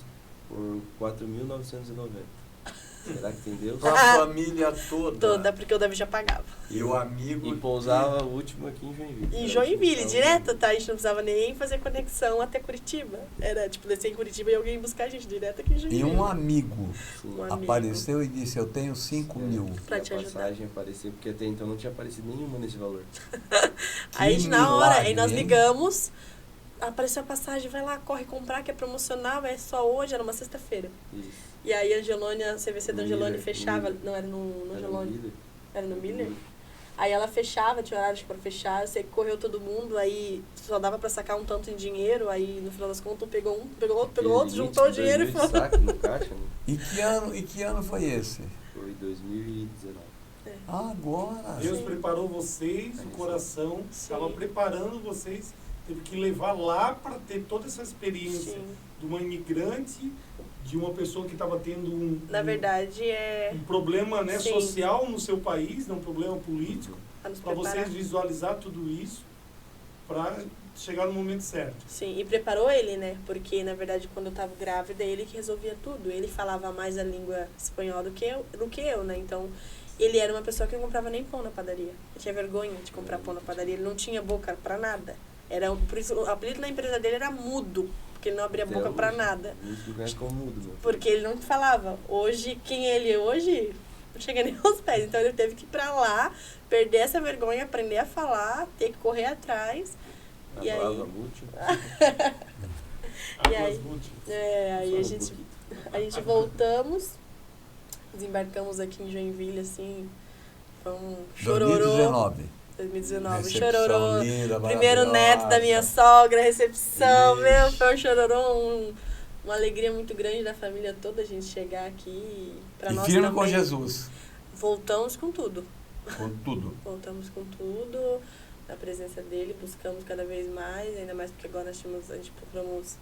por 4.990. Será que tem Deus? Para a família toda. Toda, porque o Davi já pagava. E o amigo. E pousava o último aqui em Joinville. Em Joinville, direto, tá? A gente não precisava nem fazer conexão até Curitiba. Era, tipo, descer em Curitiba e alguém buscar a gente direto aqui em Joinville. E um amigo Sim. Um amigo. apareceu e disse, eu tenho 5 mil. Pra a te ajudar. passagem apareceu, porque até então não tinha aparecido nenhuma nesse valor. Aí a gente, na hora, milagre, aí nós hein? ligamos, apareceu a passagem, vai lá, corre comprar, que é promocional, é só hoje, era uma sexta-feira. Isso. E aí a Angelone, a CVC da Angelone Miller, fechava, Miller. não, era no Era Angelone, Miller. era no Miller? Aí ela fechava, tinha horários para fechar, eu sei que correu todo mundo, aí só dava para sacar um tanto em dinheiro, aí no final das contas um pegou outro, juntou o dinheiro e foi. falou. Saque no caixa, né? E que ano foi esse? Foi 2019. Agora. Deus Sim. preparou vocês, o coração estava preparando vocês, teve que levar lá para ter toda essa experiência Sim. de uma imigrante, de uma pessoa que estava tendo Na verdade um problema, né, Sim. social no seu país, né, um problema político, para nos para preparar. vocês visualizar tudo isso, para chegar no momento certo. Sim, e preparou ele, né? Porque, na verdade, quando eu tava grávida, ele que resolvia tudo. Ele falava mais a língua espanhola do que eu, né? Então, ele era uma pessoa que não comprava nem pão na padaria. Ele tinha vergonha de comprar pão na padaria. Ele não tinha boca pra nada. Por isso, o apelido na empresa dele era mudo, porque ele não abria a Até boca pra hoje. nada. Muitos me conhecem como mudo, né? Porque ele não falava. Hoje, quem ele é hoje, não chega nem aos pés. Então, ele teve que ir pra lá, perder essa vergonha, aprender a falar, ter que correr atrás. A E aí? palavra mútil. E aí? Águas múltiplas. Aí Só a um gente, pouquinho. a gente voltamos, desembarcamos aqui em Joinville, assim, foi um chororô. 2019, Recepção chororô. linda, Primeiro maravilhosa. neto da minha sogra, recepção, Ixi. meu, foi um chororô, uma alegria muito grande da família toda a gente chegar aqui. Pra E nós firme também. com Jesus. Voltamos com tudo. Com tudo. Voltamos com tudo, na presença dele, buscamos cada vez mais, ainda mais porque agora a gente procuramos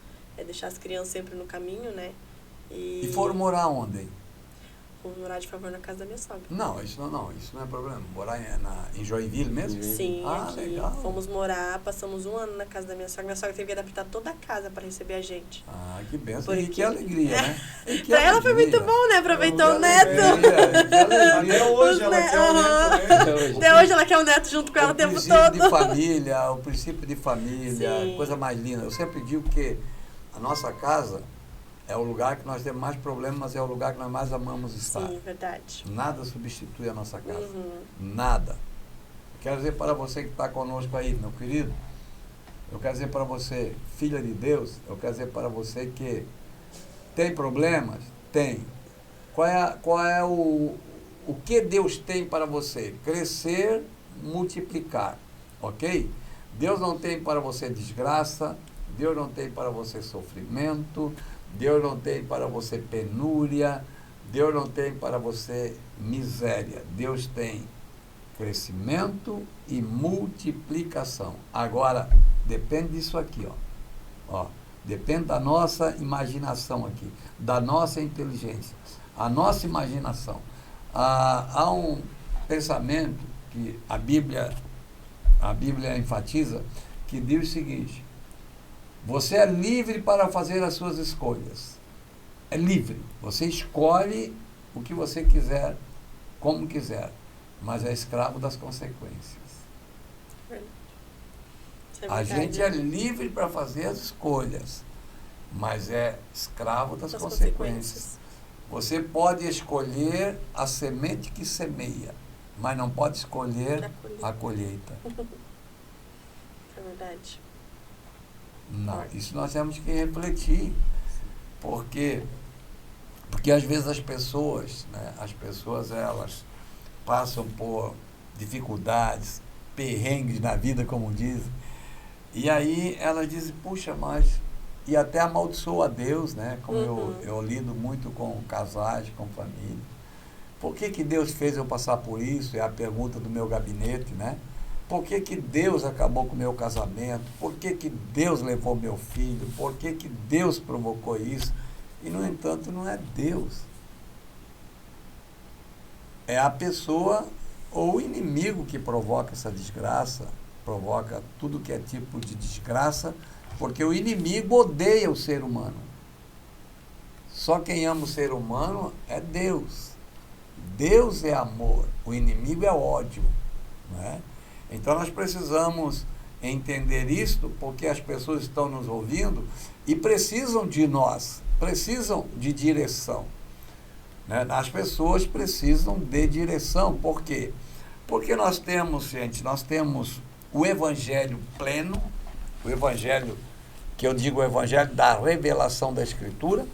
deixar as crianças sempre no caminho, né? E foram morar onde? Fomos morar de favor na casa da minha sogra. Não, isso não é problema. Morar em Joinville mesmo? Sim, aqui. Legal. Fomos morar, passamos 1 ano na casa da minha sogra. Minha sogra teve que adaptar toda a casa para receber a gente. Ah, que benção. Porque- E que alegria, né? E que Pra ela foi alegria. muito bom, né? Aproveitou Que o neto. alegria, que alegria. Até hoje Os ela ne- quer o neto, né? Até hoje. Até hoje ela quer o neto junto com ela o tempo princípio todo. de família, o princípio de família, Sim. coisa mais linda. Eu sempre digo que a nossa casa é o lugar que nós temos mais problemas, mas é o lugar que nós mais amamos estar. Sim, verdade. Nada substitui a nossa casa. Uhum. Nada. Quero dizer para você que está conosco aí, meu querido, eu quero dizer para você, filha de Deus, eu quero dizer para você que tem problemas? Tem. Qual é o que Deus tem para você? Crescer, multiplicar, ok? Deus não tem para você desgraça, Deus não tem para você sofrimento, Deus não tem para você penúria, Deus não tem para você miséria. Deus tem crescimento e multiplicação. Agora, depende disso aqui, ó. Depende da nossa imaginação aqui, da nossa inteligência, a nossa imaginação. Há um pensamento que a Bíblia enfatiza, que diz o seguinte: você é livre para fazer as suas escolhas. É livre. Você escolhe o que você quiser, como quiser, mas é escravo das consequências. A gente é livre para fazer as escolhas, mas é escravo das consequências. Você pode escolher a semente que semeia, mas não pode escolher a colheita. É verdade. Não, isso nós temos que refletir, porque às vezes as pessoas, né, elas passam por dificuldades, perrengues na vida, como dizem, e aí elas dizem, puxa, mas... E até amaldiçoa a Deus, né? Como eu lido muito com casais, com família. Por que Deus fez eu passar por isso? É a pergunta do meu gabinete, né? Por que Deus acabou com o meu casamento? Por que Deus levou meu filho? Por que Deus provocou isso? E, no entanto, não é Deus. É a pessoa ou o inimigo que provoca essa desgraça, provoca tudo que é tipo de desgraça, porque o inimigo odeia o ser humano. Só quem ama o ser humano é Deus. Deus é amor, o inimigo é ódio, né? Então nós precisamos entender isto, porque as pessoas estão nos ouvindo e precisam de nós, precisam de direção, né? As pessoas precisam de direção. Por quê? Porque nós temos, gente, o Evangelho pleno, o Evangelho, que eu digo o Evangelho da revelação da Escritura,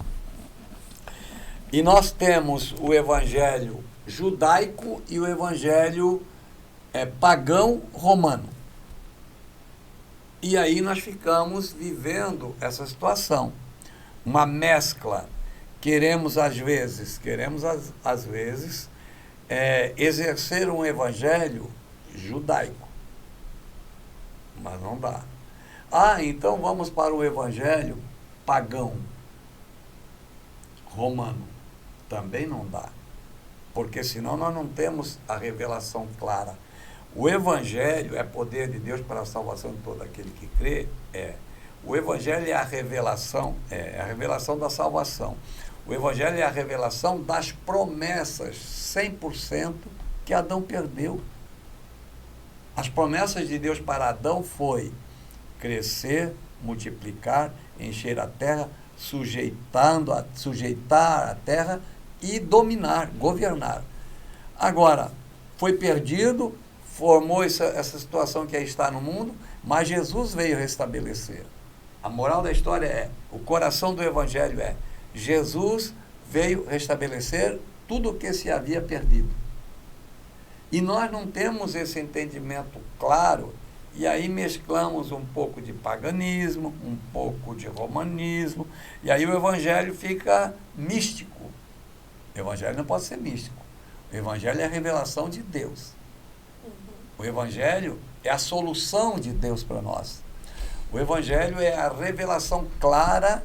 e nós temos o Evangelho judaico e o Evangelho pagão romano. E aí nós ficamos vivendo essa situação, uma mescla. Queremos às vezes exercer um Evangelho judaico, mas não dá. Então vamos para o Evangelho pagão romano. Também não dá, porque senão nós não temos a revelação clara. O Evangelho é poder de Deus para a salvação de todo aquele que crê. O Evangelho é a revelação da salvação. O Evangelho é a revelação das promessas 100% que Adão perdeu. As promessas de Deus para Adão foi crescer, multiplicar, encher a terra, sujeitar a terra e dominar, governar. Agora, foi perdido, formou essa situação que aí está no mundo, mas Jesus veio restabelecer. A moral da história o coração do Evangelho Jesus veio restabelecer tudo o que se havia perdido. E nós não temos esse entendimento claro, e aí mesclamos um pouco de paganismo, um pouco de romanismo, e aí o Evangelho fica místico. O Evangelho não pode ser místico. O Evangelho é a revelação de Deus. O Evangelho é a solução de Deus para nós. O Evangelho é a revelação clara,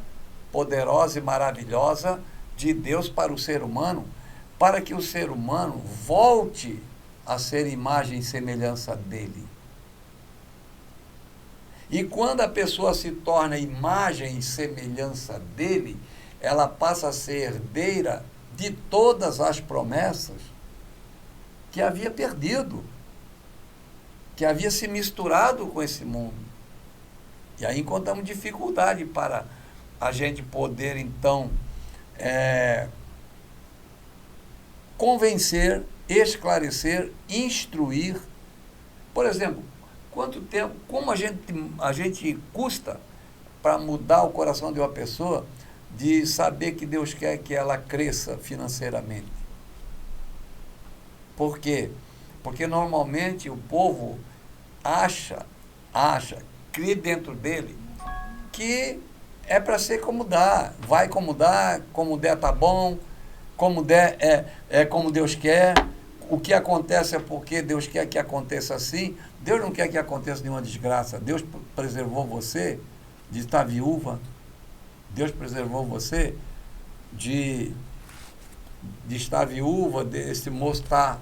poderosa e maravilhosa de Deus para o ser humano, para que o ser humano volte a ser imagem e semelhança dele. E quando a pessoa se torna imagem e semelhança dele, ela passa a ser herdeira de todas as promessas que havia perdido, que havia se misturado com esse mundo. E aí encontramos dificuldade para a gente poder, então, convencer, esclarecer, instruir. Por exemplo, quanto tempo, como a gente custa para mudar o coração de uma pessoa, de saber que Deus quer que ela cresça financeiramente? Por quê? Porque normalmente o povo crê dentro dele que é para ser como dá, vai como dá, como der tá bom, como der é como Deus quer, o que acontece é porque Deus quer que aconteça assim. Deus não quer que aconteça nenhuma desgraça. Deus preservou você de estar viúva, Deus preservou você de estar viúva, desse moço estar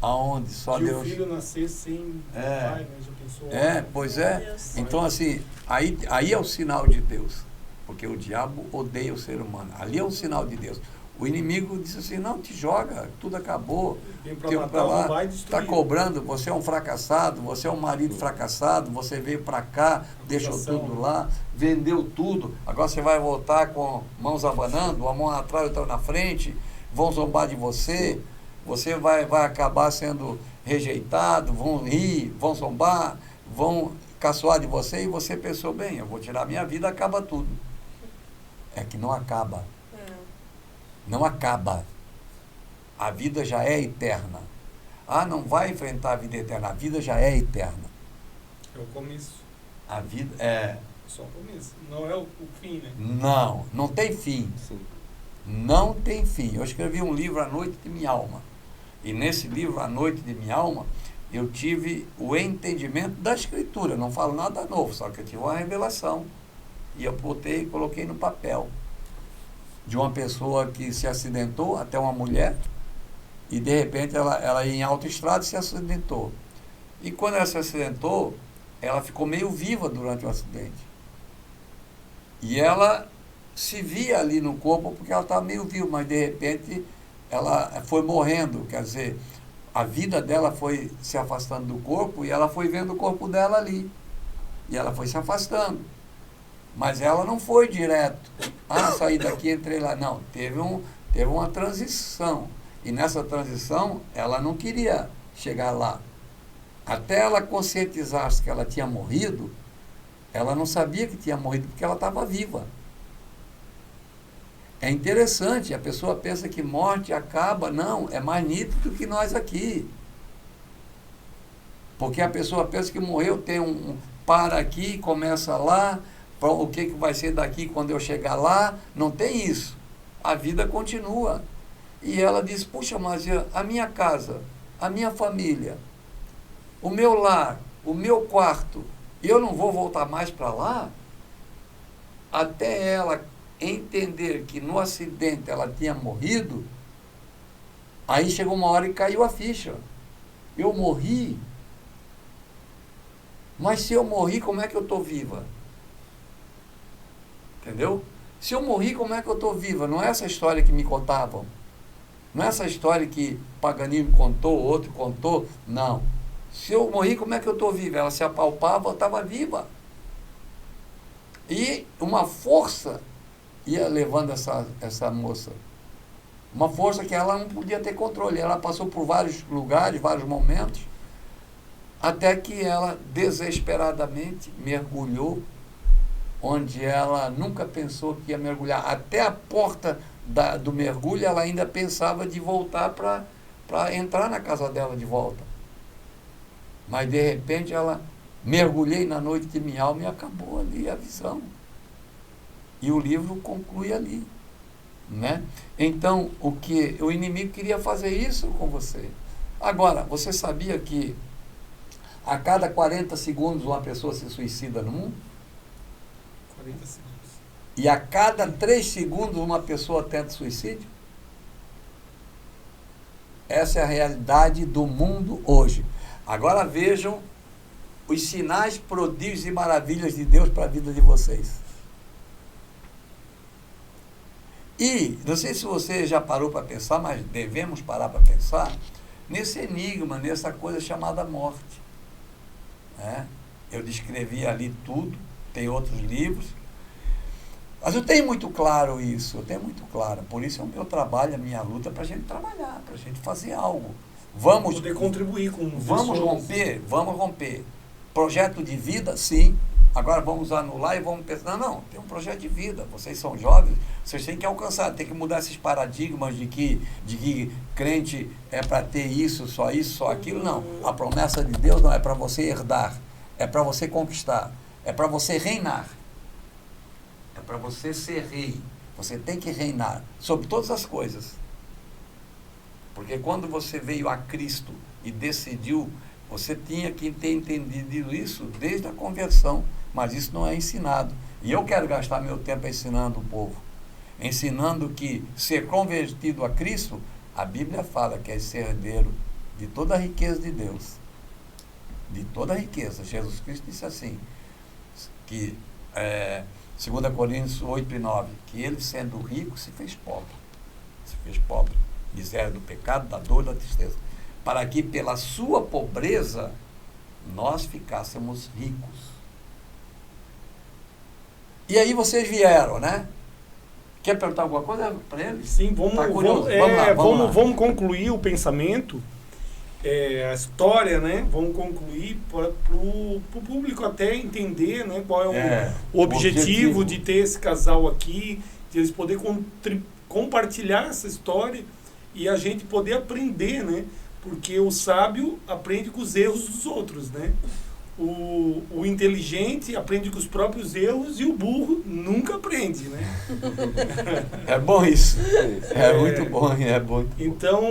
aonde só de Deus. o filho nascer sem pai, né? Já pensou? Pois é. Deus. Então, assim, aí é o sinal de Deus. Porque o diabo odeia o ser humano. Ali é um sinal de Deus. O inimigo disse assim, não, te joga, tudo acabou. Vem pra Teu matar, pra lá, roubar e está destruir. cobrando, você é um fracassado, você é um marido fracassado, você veio para cá, deixou tudo lá, vendeu tudo, agora você vai voltar com mãos abanando, uma mão atrás e outra na frente, vão zombar de você, você vai acabar sendo rejeitado, vão rir, vão zombar, vão caçoar de você, e você pensou, bem, eu vou tirar minha vida, acaba tudo. É que não acaba. Não acaba. A vida já é eterna. Ah, não vai enfrentar a vida eterna. A vida já é eterna. É o começo. A vida é... Só o começo. Não é o fim, né? Não tem fim. Sim. Não tem fim. Eu escrevi um livro, A Noite de Minha Alma. E nesse livro, A Noite de Minha Alma, eu tive o entendimento da Escritura. Eu não falo nada novo, só que eu tive uma revelação. E eu coloquei no papel. De uma pessoa que se acidentou, até uma mulher, e de repente ela ia em autoestrada e se acidentou. E quando ela se acidentou, ela ficou meio viva durante o acidente. E ela se via ali no corpo porque ela estava meio viva, mas de repente ela foi morrendo, quer dizer, a vida dela foi se afastando do corpo e ela foi vendo o corpo dela ali. E ela foi se afastando. Mas ela não foi direto. Ah, saí daqui, entrei lá. Não, teve uma transição. E nessa transição, ela não queria chegar lá. Até ela conscientizar-se que ela tinha morrido, ela não sabia que tinha morrido porque ela estava viva. É interessante, a pessoa pensa que morte acaba. Não, é mais nítido que nós aqui. Porque a pessoa pensa que morreu, tem para aqui, começa lá, o que vai ser daqui quando eu chegar lá? Não tem isso. A vida continua. E ela diz, puxa, mas a minha casa, a minha família, o meu lar, o meu quarto, eu não vou voltar mais para lá? Até ela entender que no acidente ela tinha morrido, aí chegou uma hora e caiu a ficha. Eu morri? Mas se eu morri, como é que eu estou viva? Entendeu? Se eu morri, como é que eu estou viva? Não é essa história que me contavam. Não é essa história que Paganini contou, outro contou. Não. Se eu morri, como é que eu estou viva? Ela se apalpava, eu estava viva. E uma força ia levando essa moça. Uma força que ela não podia ter controle. Ela passou por vários lugares, vários momentos, até que ela desesperadamente mergulhou onde ela nunca pensou que ia mergulhar. Até a porta do mergulho, ela ainda pensava de voltar para entrar na casa dela de volta. Mas, de repente, ela mergulhei na noite de minha alma e acabou ali a visão. E o livro conclui ali. Né? Então, o inimigo queria fazer isso com você. Agora, você sabia que a cada 40 segundos uma pessoa se suicida no mundo? 40 segundos. E a cada 3 segundos uma pessoa tenta suicídio? Essa é a realidade do mundo hoje. Agora vejam os sinais, prodígios e maravilhas de Deus para a vida de vocês. E, não sei se você já parou para pensar, mas devemos parar para pensar nesse enigma, nessa coisa chamada morte. Eu descrevi ali tudo, tem outros livros, mas eu tenho muito claro isso, por isso é o meu trabalho, a minha luta, para a gente trabalhar, para a gente fazer algo. Vamos poder contribuir com Vamos pessoas. romper. Projeto de vida, sim. Agora vamos anular e vamos pensar, não, tem um projeto de vida, vocês são jovens, vocês têm que alcançar, tem que mudar esses paradigmas de que crente é para ter isso, só aquilo, não. A promessa de Deus não é para você herdar, é para você conquistar, é para você reinar. para você ser rei, você tem que reinar sobre todas as coisas. Porque quando você veio a Cristo e decidiu, você tinha que ter entendido isso desde a conversão, mas isso não é ensinado. E eu quero gastar meu tempo ensinando o povo, ensinando que ser convertido a Cristo, a Bíblia fala que é ser herdeiro de toda a riqueza de Deus. De toda a riqueza. Jesus Cristo disse assim, que 2 Coríntios 8:9, que ele sendo rico se fez pobre. Se fez pobre. Miséria do pecado, da dor, da tristeza. Para que pela sua pobreza nós ficássemos ricos. E aí vocês vieram, né? Quer perguntar alguma coisa para eles? Sim, vamos concluir o pensamento, a história, né? Vamos concluir para o público até entender, né, qual é o objetivo de ter esse casal aqui, de eles poderem compartilhar essa história e a gente poder aprender, né? Porque o sábio aprende com os erros dos outros, né? O inteligente aprende com os próprios erros e o burro nunca aprende, né? É bom isso. É muito bom, é bom. Então,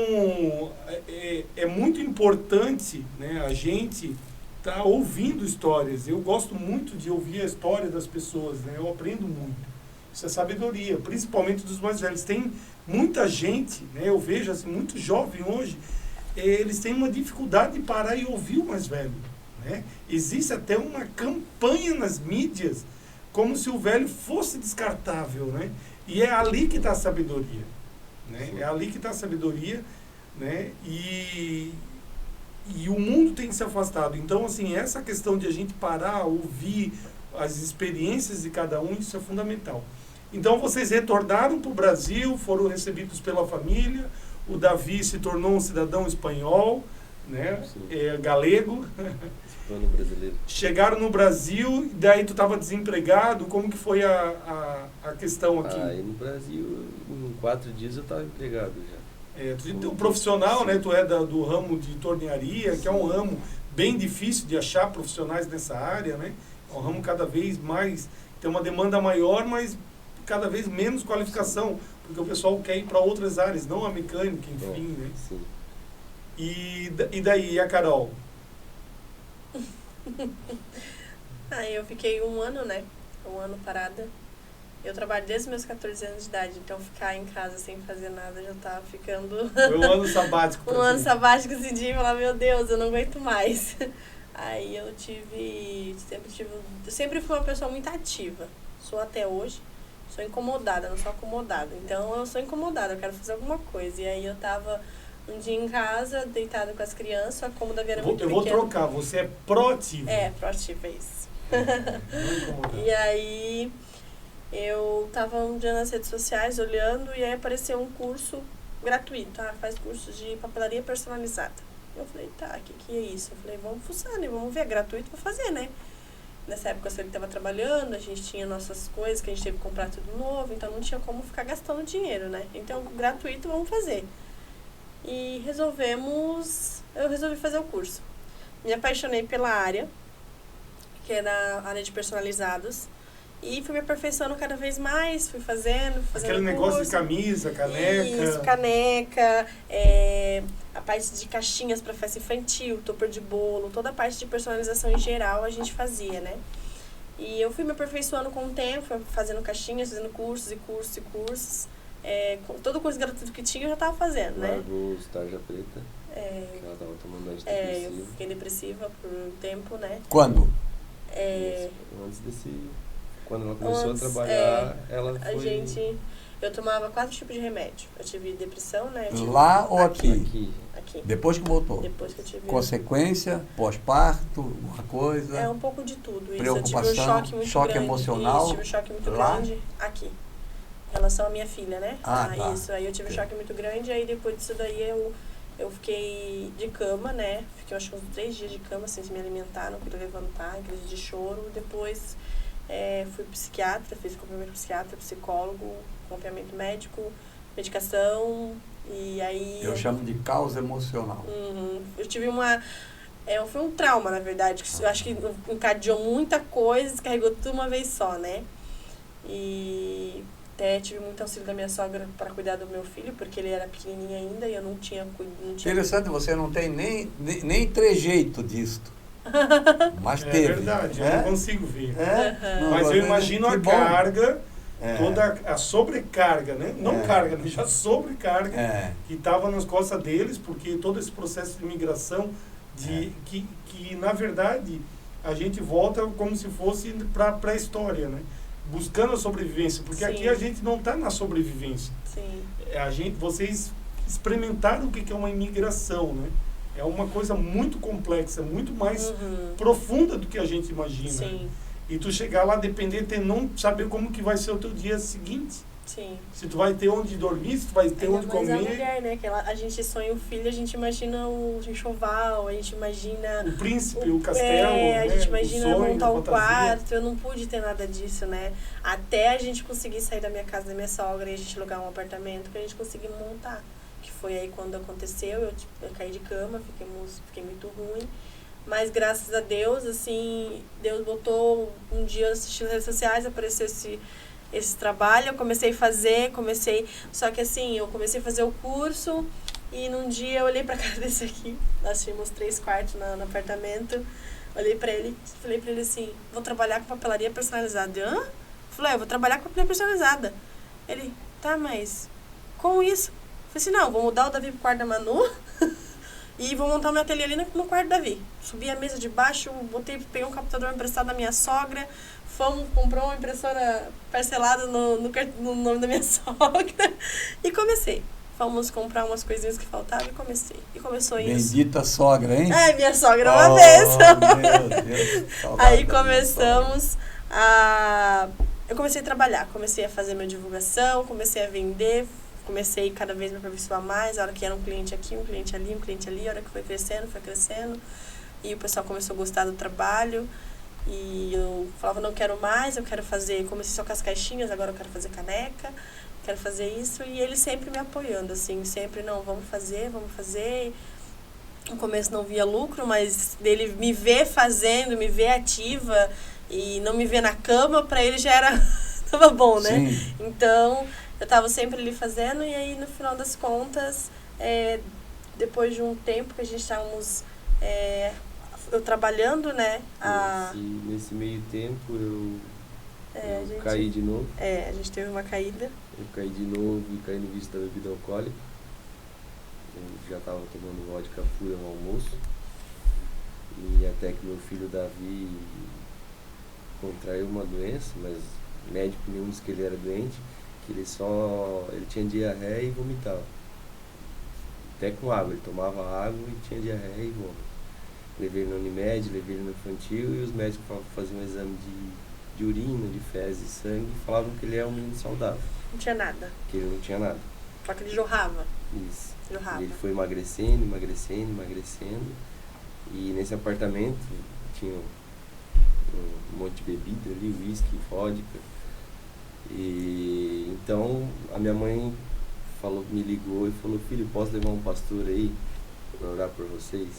é muito importante, né, a gente estar ouvindo histórias. Eu gosto muito de ouvir a história das pessoas, né? Eu aprendo muito. Isso é sabedoria, principalmente dos mais velhos. Tem muita gente, né, eu vejo assim, muito jovem hoje, eles têm uma dificuldade de parar e ouvir o mais velho. Né? Existe até uma campanha nas mídias como se o velho fosse descartável, né? E é ali que está a sabedoria, né? É ali que está a sabedoria, né? E o mundo tem que se afastado. Então, assim, essa questão de a gente parar, ouvir as experiências de cada um, isso é fundamental. Então, vocês retornaram para o Brasil, foram recebidos pela família, o Davi se tornou um cidadão espanhol, né? Galego. Brasileiro. Chegaram no Brasil, daí tu estava desempregado, como que foi a questão aqui? Aí no Brasil, em 4 dias eu estava empregado já. Tu é um profissional, né? Tu é do ramo de tornearia, que é um ramo bem difícil de achar profissionais nessa área, né? É um ramo cada vez mais, tem uma demanda maior, mas cada vez menos qualificação, porque o pessoal quer ir para outras áreas, não a mecânica, enfim, né? Sim. E daí, e a Carol? Aí eu fiquei 1 ano, né? 1 ano parada. Eu trabalho desde os meus 14 anos de idade, então ficar em casa sem fazer nada já tá ficando... Foi um ano sabático pra Um ano sabático esse dia e falar, meu Deus, eu não aguento mais. Aí eu sempre fui uma pessoa muito ativa. Sou até hoje. Sou incomodada, não sou acomodada. Então eu sou incomodada, eu quero fazer alguma coisa. E aí eu tava um dia em casa, deitada com as crianças, a cômoda era muito pequena. Eu vou trocar, você é proativa. Proativa é isso. Não incomodada. E aí eu tava um dia nas redes sociais olhando e aí apareceu um curso gratuito, faz curso de papelaria personalizada. Eu falei, o que é isso? Eu falei, vamos fuçar, né? Vamos ver, é gratuito, vou fazer, né? Nessa época eu estava trabalhando, a gente tinha nossas coisas que a gente teve que comprar tudo novo, então não tinha como ficar gastando dinheiro, né? Então, gratuito, vamos fazer. E eu resolvi fazer o curso. Me apaixonei pela área, que era a área de personalizados, e fui me aperfeiçoando cada vez mais, fui fazendo Aquele negócio de camisa, caneca. Isso, caneca, a parte de caixinhas para festa infantil, topper de bolo, toda a parte de personalização em geral a gente fazia, né? E eu fui me aperfeiçoando com o tempo, fazendo caixinhas, fazendo cursos e cursos e cursos. Todo curso gratuito que tinha eu já estava fazendo, né? Largou tarja preta, que ela estava tomando antidepressivo. Eu fiquei depressiva por um tempo, né? Quando? Antes desse... Quando ela começou a trabalhar, ela foi... Eu tomava 4 tipos de remédio. Eu tive depressão, né? Lá ou aqui? Aqui. Depois que voltou? Depois que eu tive... Consequência, pós-parto, alguma coisa? Um pouco de tudo. Isso. Preocupação, eu tive um choque muito choque grande. emocional? Isso, tive um choque muito lá? grande aqui. Em relação à minha filha, né? Tá. Isso. Aí eu tive um choque muito grande, aí depois disso daí eu fiquei de cama, né? Fiquei acho uns 3 dias de cama sem me alimentar, não queria levantar, crise de choro. Depois fui psiquiatra, fiz acompanhamento psiquiatra, psicólogo, acompanhamento médico, medicação, e aí... Eu chamo de causa emocional. Eu tive foi um trauma, na verdade, que eu acho que encadeou muita coisa, descarregou tudo uma vez só, né? E até tive muito auxílio da minha sogra para cuidar do meu filho, porque ele era pequenininho ainda e eu não tinha... Interessante, você não tem nem trejeito disto. Mas É teve. verdade, eu não consigo ver. Não, Mas eu imagino a que bom. carga, É. toda a sobrecarga, né? Não carga, mas já sobrecarga É. que estava nas costas deles, porque todo esse processo de migração, que na verdade a gente volta como se fosse para a pré-história, né? Buscando a sobrevivência, porque Sim. aqui a gente não está na sobrevivência. Sim, Vocês experimentaram o que é uma imigração, né? É uma coisa muito complexa, muito mais profunda do que a gente imagina. sim, E tu chegar lá, depender de não saber como que vai ser o teu dia seguinte. sim. Se tu vai ter onde dormir, se tu vai ter Ainda onde mais a comer. mulher, né? Que a gente sonha o filho, a gente imagina o enxoval, a gente imagina... O príncipe, o castelo, a né? gente imagina o sonho, montar a um fantasia. quarto. Eu não pude ter nada disso, né? Até a gente conseguir sair da minha casa, da minha sogra, e a gente alugar um apartamento, que a gente conseguiu montar. Que foi aí quando aconteceu, eu caí de cama, fiquei muito ruim. Mas graças a Deus, assim, Deus botou um dia assistindo as redes sociais, apareceu esse trabalho, eu comecei a fazer, só que assim, eu comecei a fazer o curso e num dia eu olhei pra cara desse aqui, nós tínhamos 3 quartos no apartamento, olhei pra ele, falei pra ele assim, vou trabalhar com papelaria personalizada. Hã? Falei, eu vou trabalhar com papelaria personalizada. Ele, tá, mas com isso? Eu falei assim, não, vou mudar o Davi pro quarto da Manu e vou montar meu ateliê ali no quarto do Davi. Subi a mesa de baixo, peguei um computador emprestado da minha sogra, comprou uma impressora parcelada no nome da minha sogra e comecei. Fomos comprar umas coisinhas que faltavam e comecei. E começou isso. Bendita sogra, hein? Ai, minha sogra é uma bênção. Meu Deus, saudade Aí da minha começamos eu comecei a trabalhar, comecei a fazer minha divulgação, comecei a vender, comecei cada vez me aperfeiçoar mais, a hora que era um cliente aqui, um cliente ali, a hora que foi crescendo, e o pessoal começou a gostar do trabalho, e eu falava, não quero mais, eu quero fazer, comecei só com as caixinhas, agora eu quero fazer caneca, quero fazer isso, e ele sempre me apoiando, assim, sempre, não, vamos fazer, no começo não via lucro, mas dele me ver fazendo, me ver ativa, e não me ver na cama, pra ele já era, tava bom, né? Sim. Então, eu tava sempre ali fazendo, e aí no final das contas, depois de um tempo que a gente estávamos eu trabalhando, né? Nesse meio tempo eu gente, caí de novo. A gente teve uma caída. Eu caí de novo e caí no vício da bebida alcoólica. Eu já estava tomando vodka pura no almoço. E até que meu filho Davi contraiu uma doença, mas médico nenhum disse que ele era doente, que ele tinha diarreia e vomitava. Até com água, ele tomava água e tinha diarreia e vômito. Levei ele no Unimed, levei ele no infantil e os médicos faziam um exame de urina, de fezes e sangue e falavam que ele é um menino saudável. Não tinha nada. Que ele não tinha nada. Só que ele jorrava. Isso. Jorrava. E ele foi emagrecendo. E nesse apartamento tinha um monte de bebida ali, uísque, vodka. E então a minha mãe me ligou e falou, filho, posso levar um pastor aí para orar por vocês?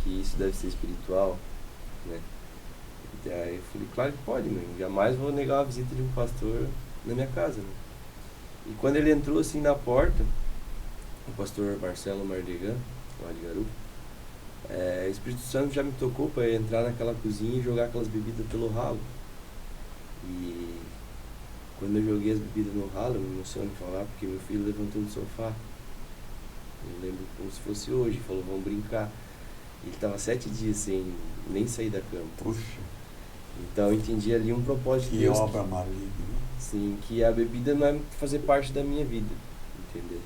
Que isso deve ser espiritual, né? E aí eu falei, claro que pode, mãe. Jamais vou negar a visita de um pastor na minha casa, né? E quando ele entrou assim na porta, o pastor Marcelo Mardegan, lá de Garupa, o Espírito Santo já me tocou para entrar naquela cozinha e jogar aquelas bebidas pelo ralo. E quando eu joguei as bebidas no ralo, eu me emociono de falar, porque meu filho levantou do sofá. Eu lembro como se fosse hoje, falou, vamos brincar. Ele estava 7 dias sem nem sair da cama. Puxa. Então eu entendi ali um propósito de Que Deus. obra maligna. Sim, que a bebida não é fazer parte da minha vida, entendeu?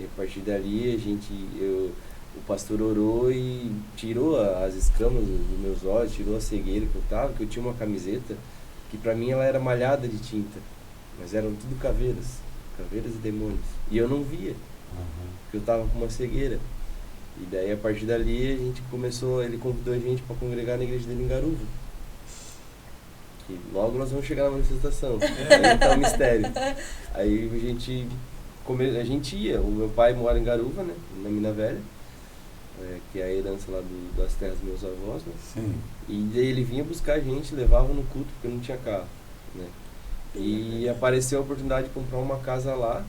E a partir dali o pastor orou e tirou as escamas dos meus olhos, tirou a cegueira que eu tava, que eu tinha uma camiseta que pra mim ela era malhada de tinta, mas eram tudo caveiras e demônios. E eu não via, porque eu tava com uma cegueira. E daí a partir dali ele convidou a gente para congregar na igreja dele em Garuva. Que logo nós vamos chegar na manifestação. Aí tá o mistério. Aí a gente ia, o meu pai mora em Garuva, né, na Mina Velha, que é a herança lá das terras dos meus avós, né? Sim. E daí ele vinha buscar a gente, levava no culto, porque não tinha carro, né? E apareceu a oportunidade de comprar uma casa lá,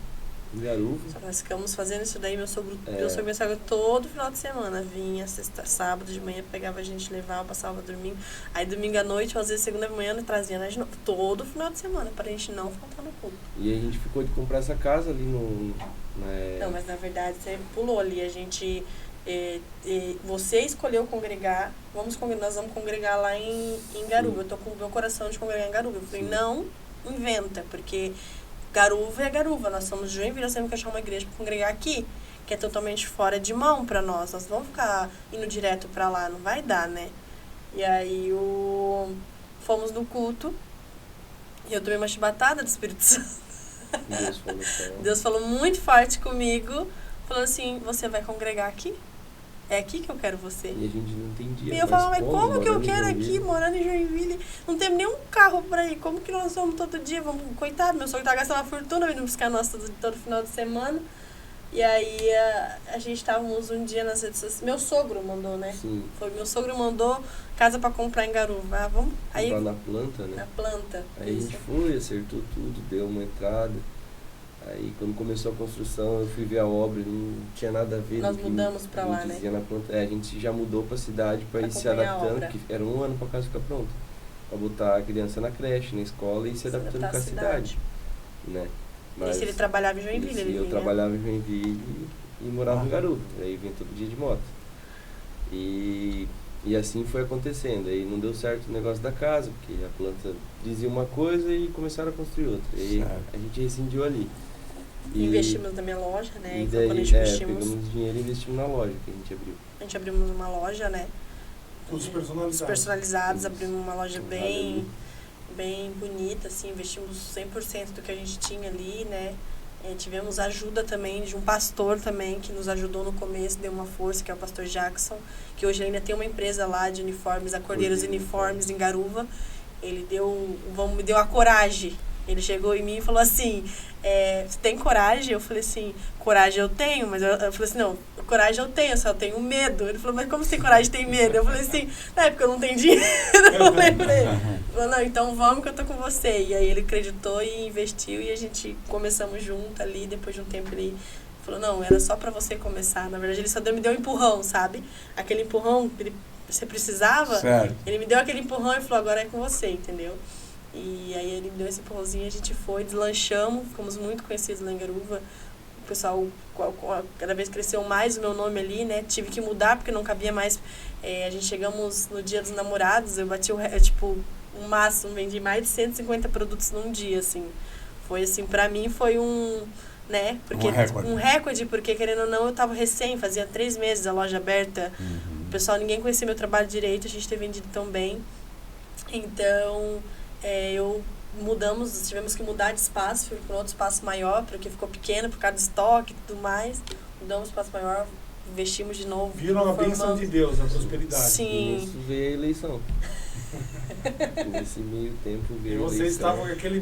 em Garuva. Só que nós ficamos fazendo isso daí, meu sogro É. e minha sogra todo final de semana. Vinha sexta, sábado de manhã, pegava a gente, levava, passava domingo. Aí domingo à noite, ou às vezes segunda de manhã, trazia nós de novo. Todo final de semana, pra gente não faltar no culto. E aí a gente ficou de comprar essa casa ali no... Não, mas na verdade você pulou ali. A gente... você escolheu congregar, nós vamos congregar lá em Garuva. Eu tô com o meu coração de congregar em Garuva. Eu falei, Sim. não inventa, porque Garuva é Garuva. Nós somos de Joinville, nós temos que achar uma igreja para congregar aqui, que é totalmente fora de mão para nós. Nós não vamos ficar indo direto para lá, não vai dar, né? E aí fomos no culto e eu tomei uma chibatada do Espírito Santo. Deus falou muito forte comigo, falou assim, você vai congregar aqui? É aqui que eu quero você. E a gente não entendia. E eu falava, mas como que eu morando em quero Joinville? aqui, morando em Joinville? Não temos nenhum carro pra ir. Como que nós vamos todo dia? Coitado, meu sogro tá gastando uma fortuna vindo buscar nós todo final de semana. E aí a gente estávamos um dia nas redes sociais. Meu sogro mandou, né? Sim. Foi meu sogro mandou casa pra comprar em Garuva. Ah, vamos? Aí, Comprar na planta, né? na planta. Aí a isso. gente foi, acertou tudo, deu uma entrada. Aí quando começou a construção, eu fui ver a obra, não tinha nada a ver. Nós do que mudamos pra lá, né? dizia na planta. A gente já mudou pra cidade pra Pra ir se acompanhar a adaptando, obra. porque era 1 ano pra casa ficar pronta. Pra botar a criança na creche, na escola e se adaptando adaptar com a à cidade. Né? E se ele trabalhava em Joinville, isso, ele eu vinha. trabalhava em Joinville e morava em Garuva. Aí vinha todo dia de moto. E assim foi acontecendo. Aí não deu certo o negócio da casa, porque a planta dizia uma coisa e começaram a construir outra. Aí Certo. a gente rescindiu ali. Investimos na minha loja, né? E E foi daí, quando a gente investimos. pegamos dinheiro e investimos na loja que a gente abriu. A gente abrimos uma loja, né? Os Os personalizados. personalizados, Isso. abrimos uma loja Um bem bonita, assim, investimos 100% do que a gente tinha ali, né? Tivemos ajuda também de um pastor também, que nos ajudou no começo, deu uma força, que é o pastor Jackson, que hoje ainda tem uma empresa lá de uniformes, a Cordeiros Uniformes, em Garuva. Ele me deu a coragem. Ele chegou em mim e falou assim, você tem coragem? Eu falei assim, coragem eu tenho, mas eu falei assim, não, coragem eu tenho, só tenho medo. Ele falou, mas como você tem coragem e tem medo? Eu falei assim, na época eu não tenho dinheiro, eu lembrei. Ele falou, não, então vamos que eu tô com você. E aí ele acreditou e investiu e a gente começamos junto ali, depois de um tempo ele falou, não, era só pra você começar. Na verdade ele só me deu um empurrão, sabe? Aquele empurrão que você precisava, Certo. ele me deu aquele empurrão e falou, agora é com você, entendeu? E aí ele me deu esse empurrãozinho, a gente foi, deslanchamos, ficamos muito conhecidos lá em Garuva. O pessoal cada vez cresceu mais o meu nome ali, né? Tive que mudar porque não cabia mais. A gente chegamos no Dia dos Namorados, eu bati o máximo, vendi mais de 150 produtos num dia, assim. Foi assim, pra mim foi né? Porque, um recorde, porque querendo ou não, eu tava fazia 3 meses a loja aberta. O pessoal, ninguém conhecia meu trabalho direito, a gente ter vendido tão bem. Então, tivemos que mudar de espaço, fui para outro espaço maior, porque ficou pequeno por causa do estoque e tudo mais. Mudamos para espaço maior, investimos de novo. Viram a bênção de Deus, a prosperidade. Sim. E nisso veio a eleição. Nesse meio tempo veio E a eleição. vocês estavam com aquele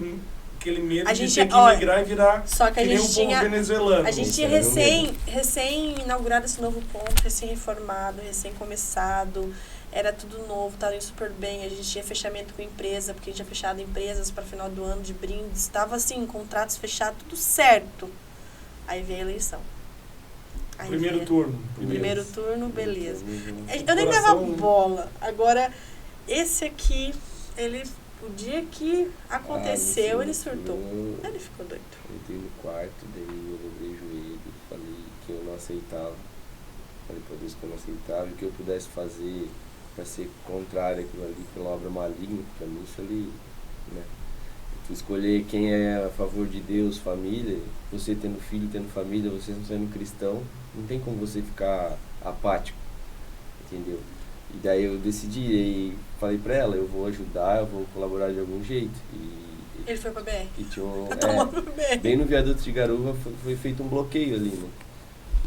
medo A de gente, ter que migrar e virar só que a nem gente o povo tinha, venezuelano. a gente tinha Isso era meu recém inaugurado esse novo ponto, recém-reformado, recém-começado. Era tudo novo, estava indo super bem. A gente tinha fechamento com empresa, porque a gente tinha fechado empresas para final do ano de brindes. Estava assim, contratos fechados, tudo certo. Aí veio a eleição. Aí Primeiro veio- turno. Primeiro turno, beleza. Coração- Eu nem dava bola. Agora, esse aqui, o dia que aconteceu, ele surtou. Ele ficou doido. Eu entrei no quarto, daí eu dobrei o joelho, falei que eu não aceitava. Falei pra Deus que eu não aceitava e que eu pudesse fazer para ser contrário àquilo ali, que é uma obra maligna, para mim isso ali, né? Tu escolher quem é a favor de Deus, família, você tendo filho, tendo família, você não sendo cristão, não tem como você ficar apático, entendeu? E daí eu decidi e falei pra ela, eu vou ajudar, eu vou colaborar de algum jeito. Ele foi pra BR. E tinha um, Tomou pro BR. bem no viaduto de Garuva foi feito um bloqueio ali, né?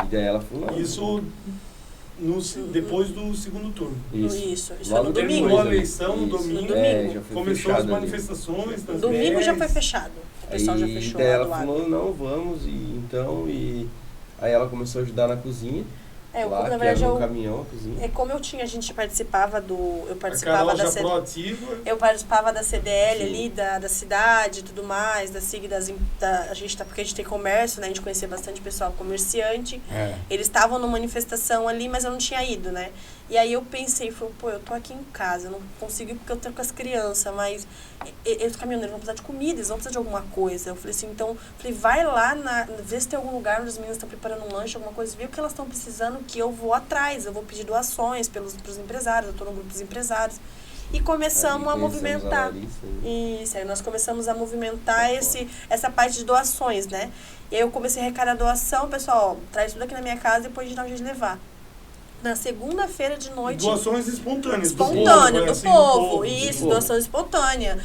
E daí ela falou, não, Isso depois do segundo turno. Isso foi Logo no depois, domingo. Terminou a ali. eleição no Isso. domingo. Já foi Começou fechado as ali. manifestações. nas Domingo já BRs. foi fechado. O pessoal já Aí, fechou daí lá ela do lado. falou, não, vamos, e aí ela começou a ajudar na cozinha. lá, na que verdade, era no caminhão, a cozinha. como a gente participava eu A participava Carol da já CDL. proativa. Eu participava da CDL Sim. ali, da cidade e tudo mais, da SIG, a gente porque a gente tem comércio, né? A gente conhecia bastante pessoal comerciante. Eles estavam numa manifestação ali, mas eu não tinha ido, né? E aí eu pensei, falei, pô, eu tô aqui em casa, eu não consigo ir porque eu tô com as crianças, mas os caminhoneiros vão precisar de comida, eles vão precisar de alguma coisa. Eu falei assim, então, vai lá, vê se tem algum lugar onde as meninas estão preparando um lanche, alguma coisa, vê o que elas estão precisando, que eu vou atrás, eu vou pedir doações pros empresários, eu tô no grupo dos empresários. E começamos a movimentar. Isso, aí nós começamos a movimentar essa parte de doações, né? E aí eu comecei a arrecadar doação, pessoal, traz tudo aqui na minha casa e depois a gente dá um jeito de levar. Na segunda-feira de noite... Doações espontâneas. Espontânea, do assim, povo. Isso, doação espontânea.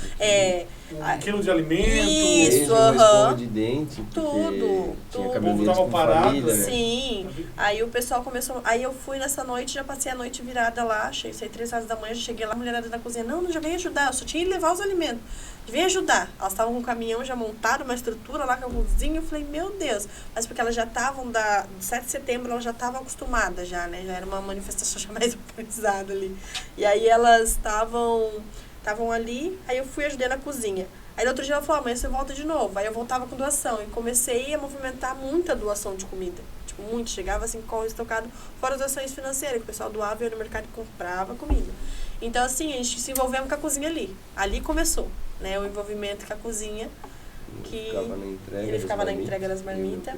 1 quilo de alimento. Isso, escova de dente. Tudo. Tinha O povo caminhoneiros tava com parado, família, né? Sim. Aí o pessoal começou... Aí eu fui nessa noite, já passei a noite virada lá, saí 3 horas da manhã, já cheguei lá, a mulherada da cozinha, não, já veio ajudar, eu só tinha que levar os alimentos. Vem ajudar. Elas estavam com um caminhão já montado, uma estrutura lá com a cozinha. Eu falei, meu Deus. Mas porque elas já estavam, do 7 de setembro, elas já estavam acostumadas já, né? Já era uma manifestação já mais organizada ali. E aí elas estavam ali, aí eu fui ajudar na cozinha. Aí no outro dia ela falou, amanhã você volta de novo. Aí eu voltava com doação. E comecei a movimentar muita doação de comida. Tipo, muito. Chegava assim com o estocado, fora as doações financeiras, que o pessoal doava e eu no mercado comprava comida. Então, assim, a gente se envolvemos com a cozinha ali. Ali começou, né? O envolvimento com a cozinha. Ele ficava na entrega das marmitas.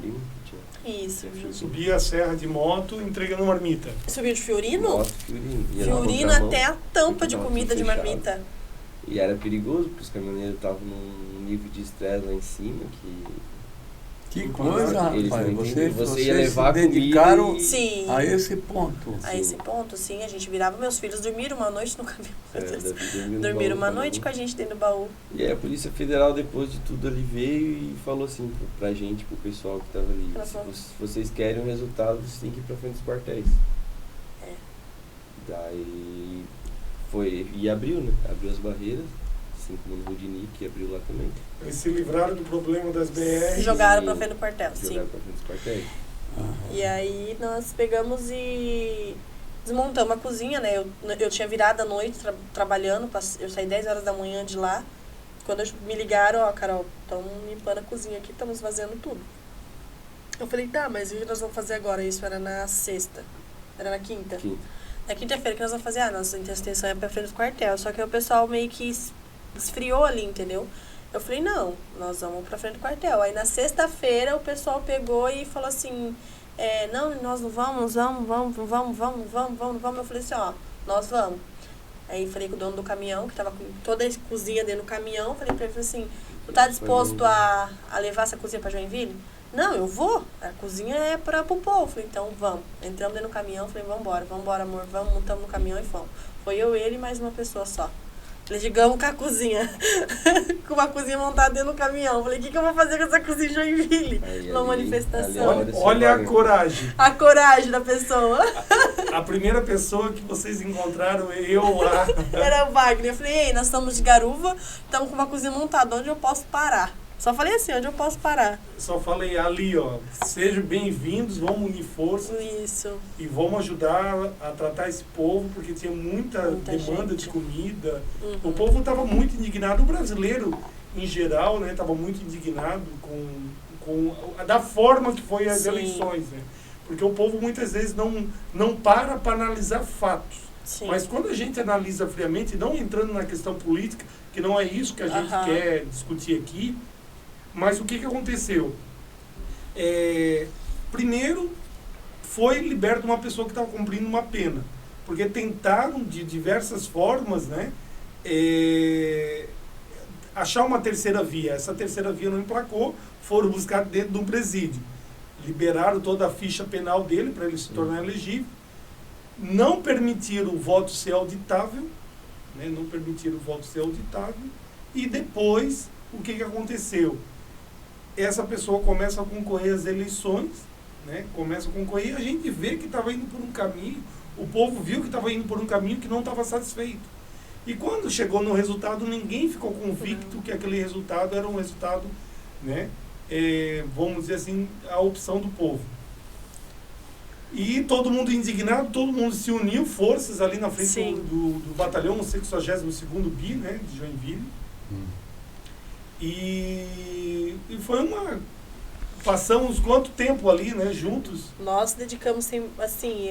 Isso. Subia a serra de moto, entregando marmita. Subiu de Fiorino? Moto, Fiorino. Fiorino até a tampa de comida de marmita. E era perigoso, porque os caminhoneiros estavam num nível de estresse lá em cima Que coisa, eles rapaz. você ia levar se dedicaram Sim. a esse ponto. A esse ponto, sim. A gente virava. Meus filhos dormiram uma noite no caminhão. Dormiram uma noite com a gente dentro do baú. E aí a Polícia Federal, depois de tudo ali, veio e falou assim pra gente, pro pessoal que tava ali, se vocês querem o resultado, vocês têm que ir pra frente dos quartéis. Daí foi, e abriu, né? Abriu as barreiras, assim como no Rudini, que abriu lá também. Eles se livraram do problema das BR. Jogaram pra frente do quartel, sim. Jogaram pra frente dos quartéis. E aí nós pegamos e desmontamos a cozinha, né? Eu tinha virado à noite trabalhando, eu saí 10 horas da manhã de lá. Quando me ligaram, ó, Carol, estamos limpando a cozinha aqui, estamos fazendo tudo. Eu falei, tá, mas o que nós vamos fazer agora? Isso era na sexta, era na quinta. Na quinta-feira que nós vamos fazer, nossa intenção é pra frente do quartel. Só que o pessoal meio que esfriou ali, entendeu? Eu falei, não, nós vamos pra frente do quartel. Aí na sexta-feira o pessoal pegou e falou assim, não, nós não vamos. Eu falei assim, ó, nós vamos. Aí falei com o dono do caminhão, que tava com toda a cozinha dentro do caminhão, falei pra ele assim, tu tá disposto a levar essa cozinha pra Joinville? Não, eu vou. A cozinha é pro povo. Falei, então vamos. Entramos dentro do caminhão, falei, vambora, amor, vamos, montamos no caminhão e fomos. Foi eu, ele e mais uma pessoa só. Falei, chegamos com a cozinha, com uma cozinha montada dentro do caminhão. Falei, o que eu vou fazer com essa cozinha em Joinville? Numa manifestação. Olha a coragem. A coragem da pessoa. A primeira pessoa que vocês encontraram, eu lá. Era o Wagner. Eu falei, ei, nós estamos de Garuva, estamos com uma cozinha montada, onde eu posso parar? Só falei assim, onde eu posso parar? Só falei ali, ó, sejam bem-vindos, vamos unir forças. Isso. E vamos ajudar a tratar esse povo, porque tinha muita demanda gente de comida. O povo estava muito indignado, o brasileiro em geral, né, estava muito indignado com da forma que foi as eleições, né? Porque o povo muitas vezes não para analisar fatos. Sim. Mas quando a gente analisa friamente, não entrando na questão política, que não é isso que a gente quer discutir aqui, mas o que aconteceu? Primeiro, foi liberta uma pessoa que estava cumprindo uma pena. Porque tentaram, de diversas formas, né, achar uma terceira via. Essa terceira via não emplacou, foram buscar dentro de um presídio. Liberaram toda a ficha penal dele para ele se tornar elegível. Não permitiram o voto ser auditável. Né, não permitiram o voto ser auditável. E depois, o que aconteceu? Essa pessoa começa a concorrer às eleições, né? Começa a concorrer e a gente vê que estava indo por um caminho, o povo viu que estava indo por um caminho que não estava satisfeito. E quando chegou no resultado, ninguém ficou convicto que aquele resultado era um resultado, né? Vamos dizer assim, a opção do povo. E todo mundo indignado, todo mundo se uniu, forças ali na frente Sim. do batalhão 62º BI, né, de Joinville. E foi uma... Passamos quanto tempo ali, né, juntos? Nós dedicamos, assim,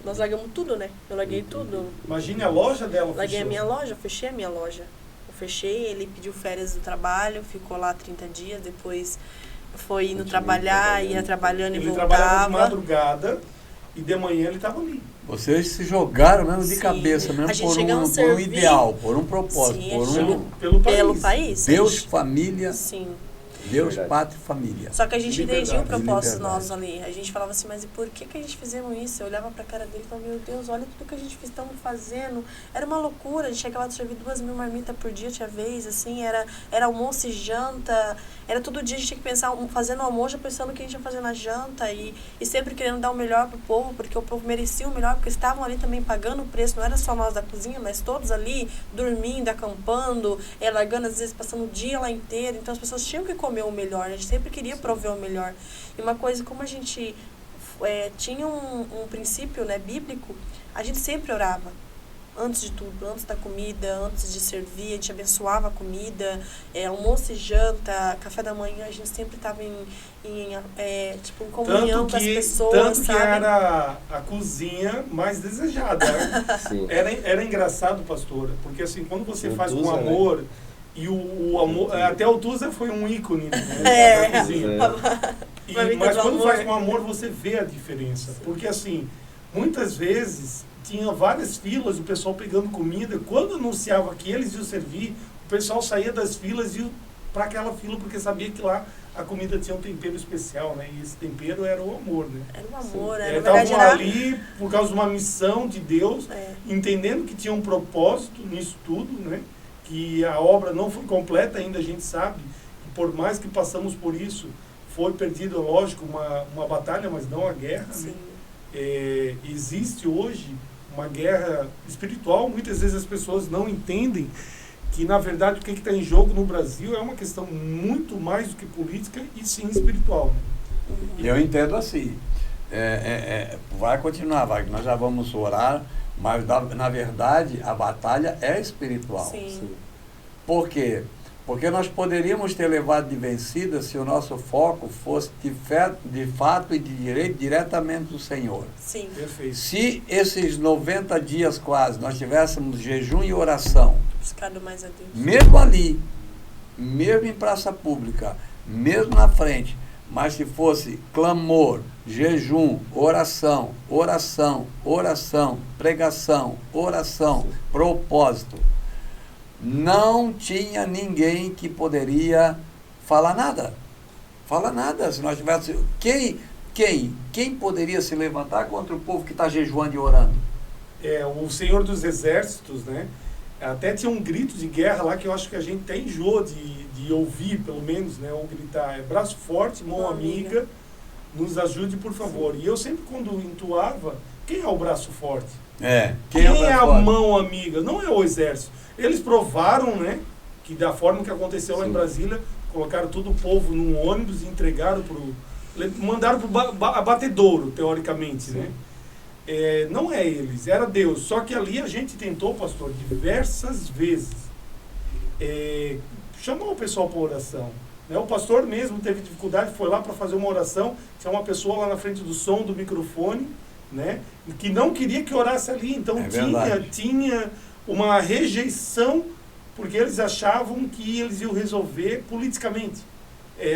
nós largamos tudo, né? Eu larguei tudo. Imagine a loja dela. Larguei a fechou. minha loja, fechei a minha loja. Eu fechei, ele pediu férias do trabalho, ficou lá 30 dias, depois foi indo trabalhar, ia trabalhando e Ele trabalhava de voltava. madrugada e de manhã ele estava ali. Vocês se jogaram mesmo de Sim. cabeça, A mesmo gente por chegava a por um servir. ideal, por um propósito, Sim, por a gente um Pelo país. Pelo país. Deus, a gente- família, Sim. Deus, Verdade. pátria e família. Só que a gente entendia o Liberdade. propósito Liberdade. nosso ali. A gente falava assim, mas e por que a gente fizemos isso? Eu olhava pra cara dele e falava, meu Deus, olha tudo que a gente estamos fazendo. Era uma loucura, a gente chegava a servir 2.000 marmitas por dia, tinha vez, assim, era almoço e janta. Era todo dia a gente tinha que pensar, fazendo almoço, já pensando o que a gente ia fazer na janta e sempre querendo dar o melhor pro povo, porque o povo merecia o melhor, porque estavam ali também pagando o preço, não era só nós da cozinha, mas todos ali, dormindo, acampando, largando, às vezes passando o dia lá inteiro, então as pessoas tinham que comer o melhor, a gente sempre queria prover o melhor. E uma coisa, como a gente tinha um princípio, né, bíblico, a gente sempre orava. Antes de tudo, antes da comida, antes de servir, a gente abençoava a comida, almoço e janta, café da manhã, a gente sempre estava em comunhão com as pessoas, tanto sabe? que era a cozinha mais desejada. Né? Sim. Era engraçado, pastora, porque assim, quando você Tinha faz o com Tusa, amor, e o amor, até o Tusa foi um ícone, né, da cozinha. Mas quando faz com amor, você vê a diferença. Porque assim, muitas vezes tinha várias filas, o pessoal pegando comida. Quando anunciava que eles iam servir, o pessoal saía das filas e ia para aquela fila, porque sabia que lá a comida tinha um tempero especial, né? E esse tempero era o amor, né? Era o amor, na Estavam verdade era... ali por causa de uma missão de Deus, É. entendendo que tinha um propósito nisso tudo, né? Que a obra não foi completa ainda, a gente sabe. E por mais que passamos por isso, foi perdida, lógico, uma batalha, mas não a guerra, Sim. né? Existe hoje uma guerra espiritual. Muitas vezes as pessoas não entendem que, na verdade, o que está em jogo no Brasil é uma questão muito mais do que política e sim espiritual. E eu entendo assim, vai continuar, Wagner, nós já vamos orar, mas na verdade a batalha é espiritual. Sim. Por quê? Porque nós poderíamos ter levado de vencida se o nosso foco fosse de fato e de direito diretamente do Senhor. Sim. Perfeito. Se esses 90 dias quase nós tivéssemos jejum e oração, Buscado mais a Deus. mesmo ali, mesmo em praça pública, mesmo na frente, mas se fosse clamor, jejum, oração, pregação, oração, propósito, não tinha ninguém que poderia falar nada. Falar nada. Se nós tivéssemos... Quem poderia se levantar contra o povo que está jejuando e orando? O Senhor dos Exércitos, né? Até tinha um grito de guerra lá que eu acho que a gente até enjoou de ouvir, pelo menos, né? Ou gritar, braço forte, mão amiga, nos ajude, por favor. E eu sempre, quando entoava, quem é o braço forte? Quem é a mão amiga? Não é o exército. Eles provaram, né, que da forma que aconteceu lá em Brasília, colocaram todo o povo num ônibus e entregaram mandaram para o abatedouro, teoricamente, né? Não é eles, era Deus. Só que ali a gente tentou, pastor, diversas vezes chamar o pessoal para oração. Né? O pastor mesmo teve dificuldade, foi lá para fazer uma oração, tinha uma pessoa lá na frente do som, do microfone, né, que não queria que orasse ali. Então tinha uma rejeição, porque eles achavam que eles iam resolver politicamente,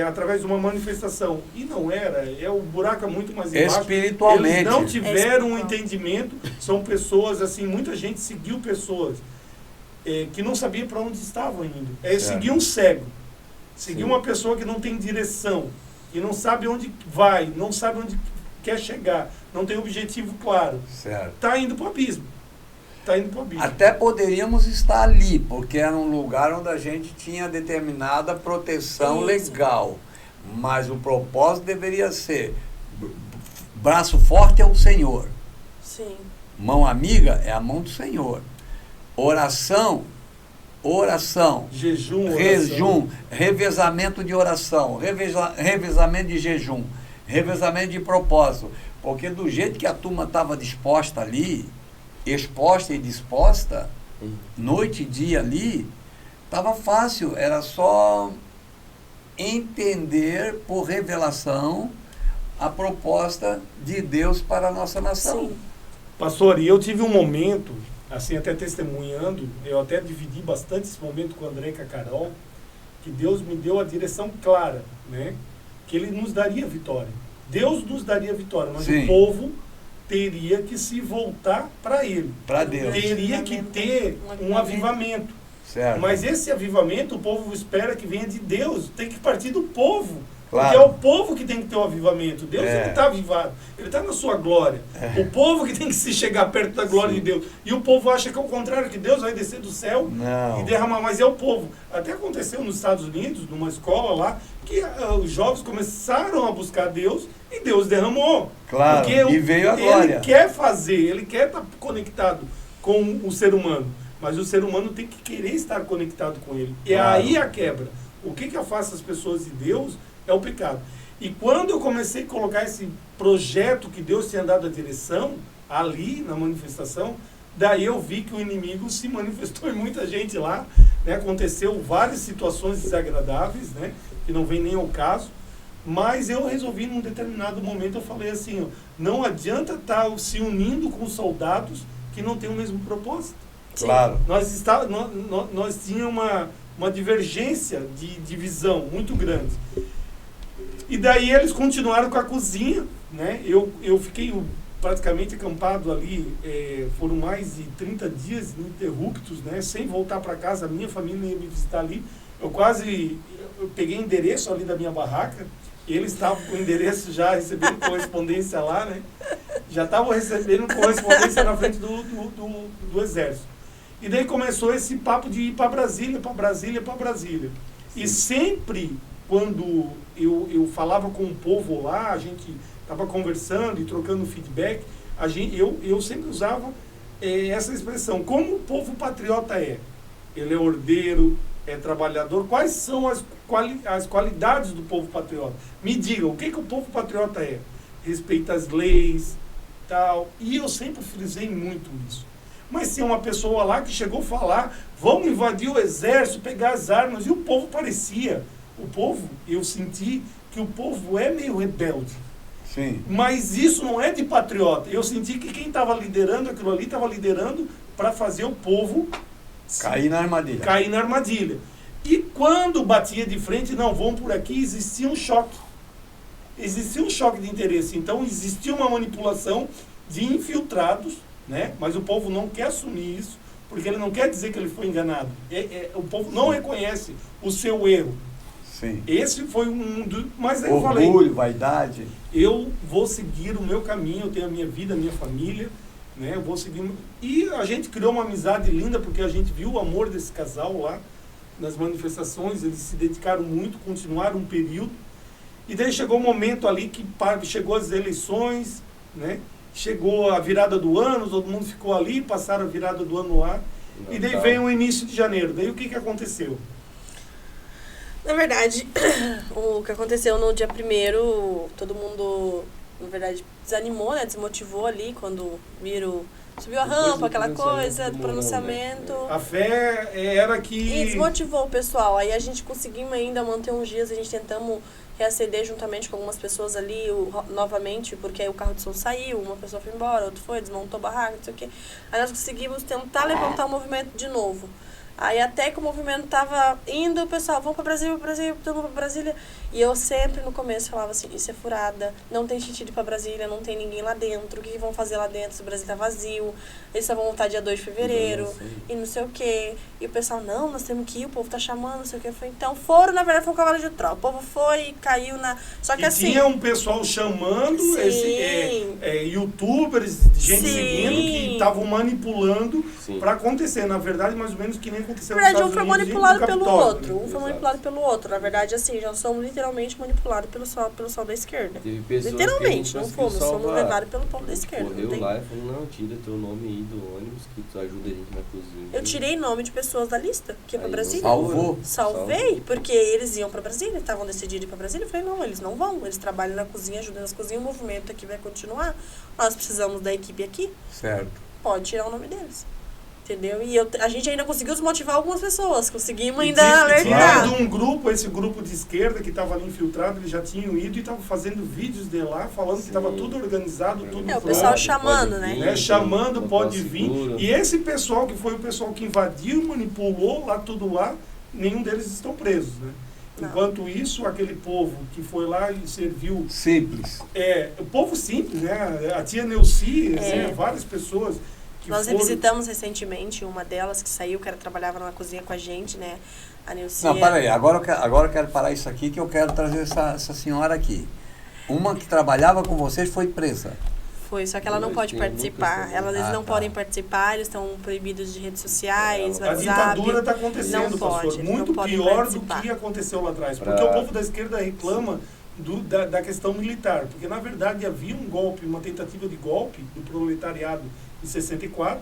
através de uma manifestação. E não era, o buraco é muito mais embaixo. Espiritualmente. Eles não tiveram um entendimento, são pessoas, assim, muita gente seguiu pessoas que não sabia para onde estavam indo. Seguir um cego, seguir uma pessoa que não tem direção, que não sabe onde vai, não sabe onde quer chegar, não tem objetivo claro. Está indo para o abismo. Até poderíamos estar ali, porque era um lugar onde a gente tinha determinada proteção legal. Mas o propósito deveria ser: braço forte é o Senhor. Sim. Mão amiga é a mão do Senhor. Oração, jejum, revezamento de oração, revezamento de jejum, Revezamento de propósito. Porque do jeito que a turma estava disposta ali, exposta e disposta, noite e dia ali, estava fácil, era só entender por revelação a proposta de Deus para a nossa nação. Sim. Pastor, e eu tive um momento, assim, até testemunhando, eu até dividi bastante esse momento com o André e com a Carol, que Deus me deu a direção clara, né? Que Ele nos daria vitória. Deus nos daria vitória, mas Sim. o povo teria que se voltar para Ele. Para Deus. Teria que ter um avivamento. Certo. Mas esse avivamento, o povo espera que venha de Deus, tem que partir do povo. Claro. Porque é o povo que tem que ter o avivamento. Deus, É. ele está avivado, ele está na sua glória. O povo que tem que se chegar perto da glória de Deus. E o povo acha que é o contrário, que Deus vai descer do céu Não. e derramar, mas é o povo. Até aconteceu nos Estados Unidos, numa escola lá, que os jovens começaram a buscar Deus e Deus derramou. Claro, Porque e veio a glória. Ele quer fazer, ele quer estar conectado com o ser humano. Mas o ser humano tem que querer estar conectado com ele. E Claro. aí a quebra. O que afasta as pessoas de Deus é o pecado. E quando eu comecei a colocar esse projeto que Deus tinha dado a direção, ali na manifestação, daí eu vi que o inimigo se manifestou em muita gente lá, né? Aconteceu várias situações desagradáveis, né? Que não vem nem ao caso, mas eu resolvi num determinado momento, eu falei assim, ó, não adianta estar se unindo com soldados que não têm o mesmo propósito. Sim. Claro. Nós tínhamos uma divergência de visão muito grande. E daí eles continuaram com a cozinha, né? Eu fiquei praticamente acampado ali, foram mais de 30 dias ininterruptos, né? Sem voltar para casa, a minha família ia me visitar ali. Eu peguei endereço ali da minha barraca, e eles estavam com o endereço já recebendo correspondência lá, né? Já estavam recebendo correspondência na frente do exército. E daí começou esse papo de ir para Brasília, para Brasília, para Brasília. E sempre, quando eu falava com o povo lá, a gente estava conversando e trocando feedback, eu sempre usava essa expressão. Como o povo patriota é? Ele é ordeiro, é trabalhador. Quais são as qualidades do povo patriota? Me diga, o que o povo patriota é? Respeita as leis, tal. E eu sempre frisei muito isso. Mas tinha uma pessoa lá que chegou a falar, vamos invadir o exército, pegar as armas, e o povo parecia. O povo, eu senti que o povo é meio rebelde. Sim. Mas isso não é de patriota. Eu senti que quem estava liderando aquilo ali, estava liderando para fazer o povo Cair na armadilha. cair na armadilha. E quando batia de frente, não, vamos por aqui, existia um choque. Existia um choque de interesse. Então, existia uma manipulação de infiltrados, né? Mas o povo não quer assumir isso, porque ele não quer dizer que ele foi enganado. O povo não reconhece o seu erro. Sim. Esse foi um dos... Mas aí eu falei, Orgulho, vaidade. eu vou seguir o meu caminho, eu tenho a minha vida, a minha família, né? Eu vou seguir... E a gente criou uma amizade linda, porque a gente viu o amor desse casal lá, nas manifestações, eles se dedicaram muito, continuaram um período. E daí chegou o momento ali que chegou as eleições, né? Chegou a virada do ano, todo mundo ficou ali, passaram a virada do ano lá. E daí veio o início de janeiro. Daí o que aconteceu? Na verdade, o que aconteceu no dia 1º, todo mundo, na verdade, desanimou, né? Desmotivou ali quando viram, subiu a rampa, aquela coisa do pronunciamento. A fé era que... E desmotivou o pessoal. Aí a gente conseguimos ainda manter uns dias, a gente tentamos reacender juntamente com algumas pessoas ali, novamente, porque aí o carro de som saiu, uma pessoa foi embora, outro foi, desmontou a barraca, não sei o quê. Aí nós conseguimos tentar levantar o movimento de novo. Aí até que o movimento tava indo, o pessoal, vamos para Brasília, todo mundo para Brasília. E eu sempre no começo falava assim, isso é furada, não tem sentido ir para Brasília, não tem ninguém lá dentro, o que vão fazer lá dentro se o Brasil tá vazio? Eles só vão voltar dia 2 de fevereiro, e não sei o quê. E o pessoal, não, nós temos que ir, o povo tá chamando, não sei o quê. Então foram, na verdade, foi um cavalo de Troia. O povo foi e caiu na... Só que e assim... tinha um pessoal chamando, youtubers, gente seguindo, que estavam manipulando para acontecer. Na verdade, mais ou menos que nem aconteceu nos Na verdade, Estados um foi Unidos, manipulado no pelo Capitólio, outro. né? Um foi manipulado pelo outro. Na verdade, assim, já somos literalmente manipulado pelo pessoal da esquerda. Teve pessoas Literalmente, que a não gente fomos, conseguiu somos salvar. levados pelo povo da esquerda. Não Correu tem... lá e falou, não, tira teu nome aí do ônibus que tu ajuda a gente na cozinha. Eu tirei nome de pessoas da lista, que ia pra Aí, Brasília. Salvou. Salvei, porque eles iam pra Brasília, estavam decididos ir pra Brasília. Eu falei, não, eles não vão, eles trabalham na cozinha, ajudam nas cozinhas, o movimento aqui vai continuar. Nós precisamos da equipe aqui, Certo. pode tirar o nome deles. Entendeu? E a gente ainda conseguiu desmotivar algumas pessoas, conseguimos E ainda tinha alertar. de um grupo, esse grupo de esquerda que estava ali infiltrado, eles já tinham ido e estavam fazendo vídeos de lá, falando que estava tudo organizado, tudo É, o pronto. pessoal chamando, né? Né, chamando, pode vir. Seguro. E esse pessoal que foi o pessoal que invadiu, manipulou lá tudo lá, nenhum deles estão presos, né? Não. Enquanto isso, aquele povo que foi lá e serviu, Simples. o povo simples, né? A tia Neuci, né? Várias pessoas que Nós foram... revisitamos recentemente uma delas que saiu, que trabalhava na cozinha com a gente, né? A Neuci. Não, peraí, agora eu quero parar isso aqui, que eu quero trazer essa senhora aqui. Uma que trabalhava com vocês foi presa. Foi, só que ela não pode participar. Eles não tá. podem participar, eles estão proibidos de redes sociais, A WhatsApp. ditadura está acontecendo, Não pastor. pode, Muito não podem pior do participar. que aconteceu lá atrás. Pra- Porque o povo da esquerda reclama da questão militar. Porque, na verdade, havia um golpe, uma tentativa de golpe do proletariado em 64.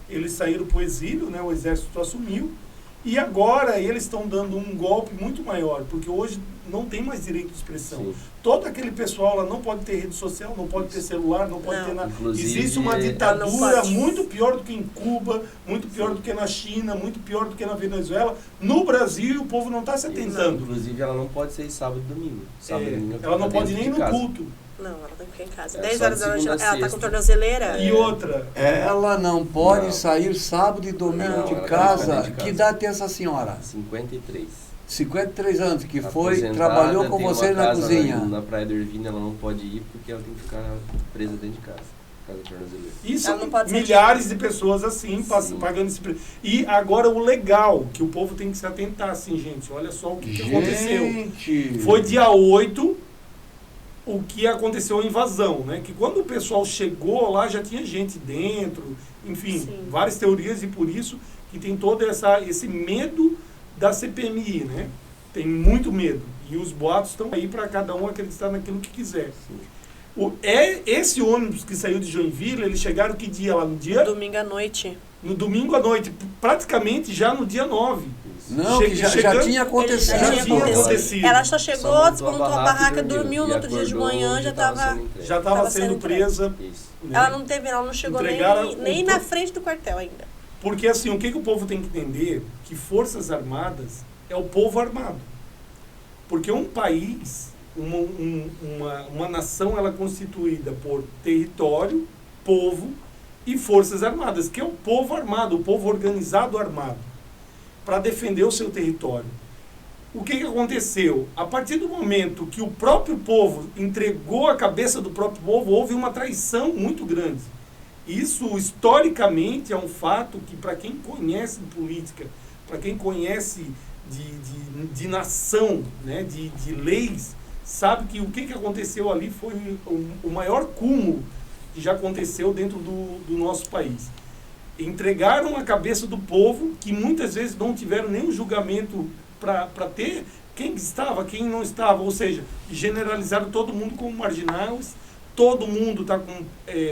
Eles saíram para o exílio, né? O exército assumiu. E agora eles estão dando um golpe muito maior, porque hoje não tem mais direito de expressão. Sim. Todo aquele pessoal lá não pode ter rede social, não pode ter celular, não pode Não. ter nada. Inclusive, Existe uma não ditadura pode. muito pior do que em Cuba, muito pior do que na China, muito pior do que na Venezuela. No Brasil, o povo não está se atentando. Inclusive, ela não pode ser sábado e domingo. Sábado e domingo Ela não tá pode dentro nem de no casa. culto. Não, ela tem que ficar em casa. É, 10 só horas de da noite, segunda a ela tá com sexta. tornozeleira. E outra, Ela não pode Não. sair sábado e domingo Não, de ela casa. tem que ficar dentro de Que casa. idade tem essa senhora? 53. 53 anos, que foi, Aposentada, trabalhou com tem você uma na casa cozinha. Na Praia do Ervine ela não pode ir porque ela tem que ficar presa dentro de casa. Casa tornozeleira. isso Ela não pode ser milhares de pessoas assim, Sim. pagando esse preço. E agora o legal, que o povo tem que se atentar assim, gente, olha só o que aconteceu. Gente! Foi dia 8 o que aconteceu a invasão, né? Que quando o pessoal chegou lá já tinha gente dentro, enfim, Sim. várias teorias e por isso que tem todo esse medo da CPMI, né? Tem muito medo. E os boatos estão aí para cada um acreditar naquilo que quiser. Esse ônibus que saiu de Joinville, eles chegaram que dia lá? Domingo à noite. No domingo à noite, praticamente já no dia 9. Isso. Não, que já Chegando- tinha acontecido. Já Já tinha acontecido. Ela só chegou, Só montou desmontou a a barraca, barraca e dormiu, no outro dia de acordou, manhã já tava tava... sendo entregue. Já estava Tava sendo sendo presa. Isso. né? Ela não chegou Entregaram nem o- na frente do quartel ainda. Porque assim, o que o povo tem que entender? Que Forças Armadas é o povo armado. Porque um país, uma nação, ela é constituída por território, povo e Forças Armadas, que é o povo armado, o povo organizado armado, para defender o seu território. O que aconteceu? A partir do momento que o próprio povo entregou a cabeça do próprio povo, houve uma traição muito grande. Isso, historicamente, é um fato que, para quem conhece de política, para quem conhece de nação, né, de leis, sabe que o que aconteceu ali foi o maior cúmulo que já aconteceu dentro do nosso país. Entregaram a cabeça do povo, que muitas vezes não tiveram nenhum julgamento para ter quem estava, quem não estava, ou seja, generalizaram todo mundo como marginais, todo mundo está com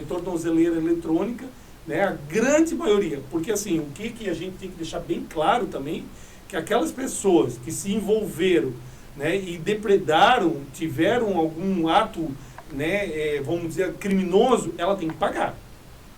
tornozeleira eletrônica, né, a grande maioria, porque assim, o que a gente tem que deixar bem claro também, que aquelas pessoas que se envolveram, né, e depredaram, tiveram algum ato, né, vamos dizer, criminoso, ela tem que pagar.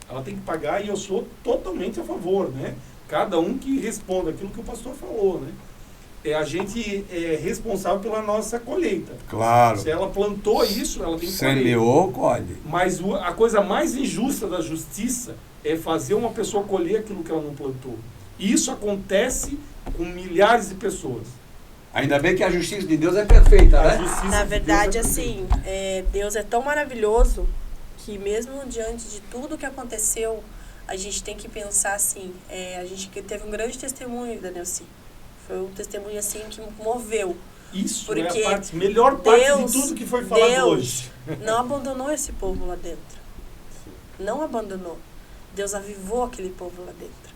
Ela tem que pagar e eu sou totalmente a favor, né? Cada um que responda aquilo que o pastor falou, né? A gente é responsável pela nossa colheita. Claro. Se ela plantou isso, ela tem que colher. Semeou, colhe. Mas a coisa mais injusta da justiça é fazer uma pessoa colher aquilo que ela não plantou. E isso acontece com milhares de pessoas. Ainda bem que a justiça de Deus é perfeita, A né? justiça Na de verdade, Deus é assim, Deus é tão maravilhoso que mesmo diante de tudo que aconteceu, a gente tem que pensar assim, a gente teve um grande testemunho da Neuci. Foi um testemunho assim que moveu. Isso Porque é a melhor parte Deus- de tudo que foi falado Deus hoje. não abandonou esse povo lá dentro. Não abandonou. Deus avivou aquele povo lá dentro.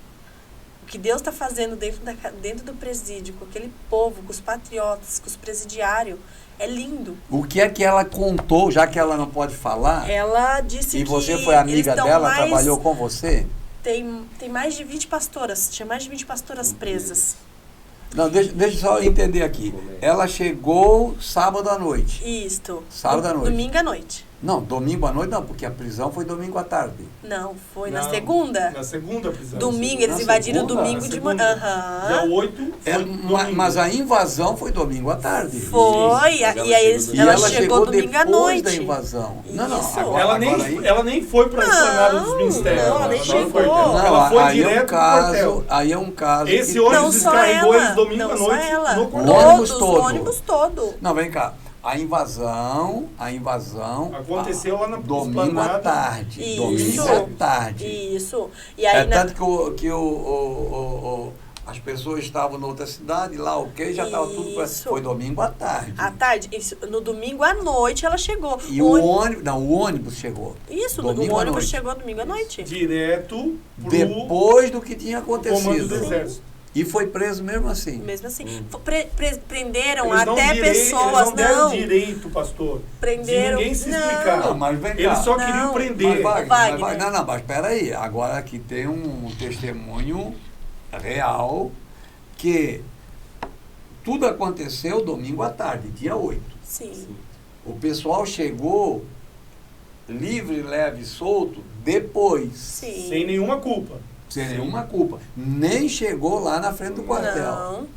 que Deus está fazendo dentro do presídio, com aquele povo, com os patriotas, com os presidiários, é lindo. O que é que ela contou, já que ela não pode falar? Ela disse E que você foi amiga dela, mais, trabalhou com você? Tem mais de 20 pastoras, tinha mais de 20 pastoras presas. Não, deixa eu só entender aqui. Ela chegou sábado à noite. Isto. Sábado à noite. Domingo à noite. Não, domingo à noite não, porque a prisão foi domingo à tarde. Não, foi Não, na segunda. Na segunda prisão. Domingo, Na eles invadiram segunda? domingo Na de segunda. manhã. Aham. Dia 8 foi domingo. Mas a invasão foi domingo à tarde. Foi, Mas e aí E ela chegou domingo à depois noite. da invasão. Não, Isso. agora, Ela nem foi para a esplanada dos ministérios. não, ela nem foi. chegou. Ela foi aí direto pro quartel. Aí é um caso. Esse que- ônibus Não só descarregou ela, eles domingo não à só noite ela. no quartel. O ônibus Todos, todo. o ônibus todo. Não, vem cá. A invasão. Aconteceu lá na domingo à esplanada. tarde. Isso. Domingo à tarde. Isso. E aí Tanto que as pessoas estavam em outra cidade, lá já estava tudo. Isso. Foi domingo à tarde. à tarde, no domingo à noite ela chegou. E o ônibus chegou. Isso, domingo o à ônibus noite. chegou domingo à noite. Direto pro Depois do que tinha comando do acontecido. exército. E foi preso mesmo assim. Mesmo assim. Prenderam Eles até eles pessoas, não deram não. direito, pastor, Prenderam. de ninguém se Não. explicar. Não, mas vem cá. Eles só Não. queriam prender. Wagner. Não, mas peraí. Agora aqui tem um testemunho real que tudo aconteceu domingo à tarde, dia 8. Sim. O pessoal chegou livre, leve, solto depois, Sim. Sem nenhuma culpa. sem nenhuma culpa. Nem chegou lá na frente do quartel. Não.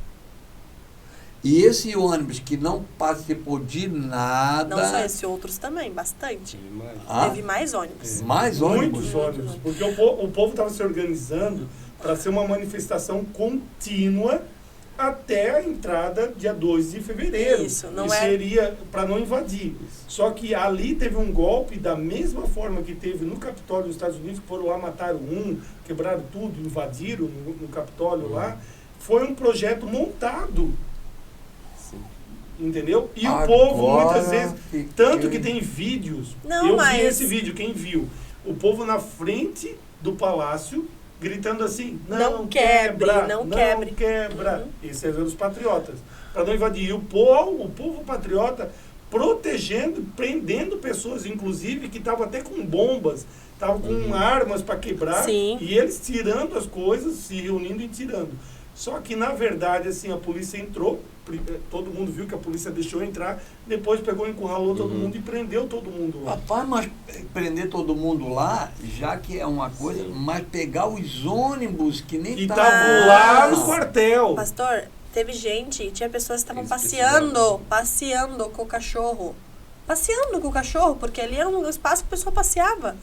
E esse ônibus que não participou de nada. Não só esse, outros também, bastante. Ah, Teve mais ônibus. mais ônibus. Muitos ônibus. Porque o povo estava se organizando para ser uma manifestação contínua até a entrada dia 2 de fevereiro. Isso, não E é- seria para não invadir. Só que ali teve um golpe da mesma forma que teve no Capitólio dos Estados Unidos, que foram lá, mataram quebraram tudo, invadiram no Capitólio lá. Foi um projeto montado. Entendeu? E o povo, muitas vezes, tanto que tem vídeos, Não, eu mas- vi esse vídeo, quem viu? O povo na frente do palácio, gritando assim, Não quebre, quebra, não não quebre. quebra. Uhum. Esses eram os patriotas. Para não invadir. E o povo patriota protegendo, prendendo pessoas, inclusive, que estavam até com bombas, estavam com armas para quebrar, Sim. e eles tirando as coisas, se reunindo e tirando. Só que, na verdade, assim, a polícia entrou, todo mundo viu que a polícia deixou entrar, depois pegou, encurralou todo mundo e prendeu todo mundo lá. Rapaz, mas prender todo mundo lá, já que é uma coisa, mas pegar os ônibus que nem E estavam estavam lá no quartel. Pastor, teve gente, tinha pessoas que estavam Eles passeando com o cachorro. Passeando com o cachorro, porque ali era um espaço que o pessoal passeava.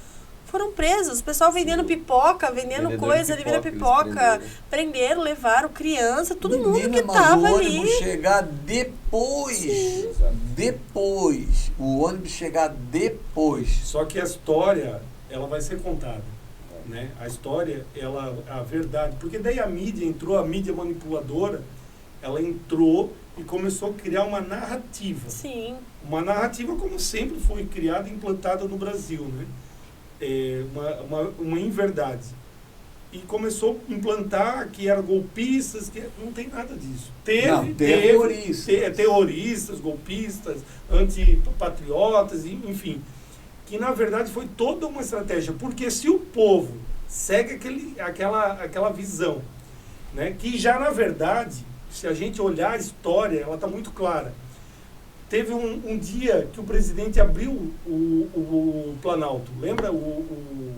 Foram presos, o pessoal vendendo pipoca, vendendo Vendedor coisa, de vendendo pipoca, pipoca. eles Prenderam, levaram criança, todo mundo Menina, que mas tava o ônibus ali. chegar depois. Exato. Depois. O ônibus chegar depois. Só que a história, ela vai ser contada. Né? A história, a verdade. Porque daí a mídia entrou, a mídia manipuladora, ela entrou e começou a criar uma narrativa. Sim, Uma narrativa como sempre foi criada e implantada no Brasil, né? Uma inverdade. E começou a implantar que eram golpistas, que não tem nada disso. Não, terroristas. Terroristas, golpistas, antipatriotas, enfim. Que na verdade foi toda uma estratégia. Porque se o povo segue aquela visão, né, que já na verdade, se a gente olhar a história, ela está muito clara. Teve um dia que o presidente abriu o Planalto. Lembra o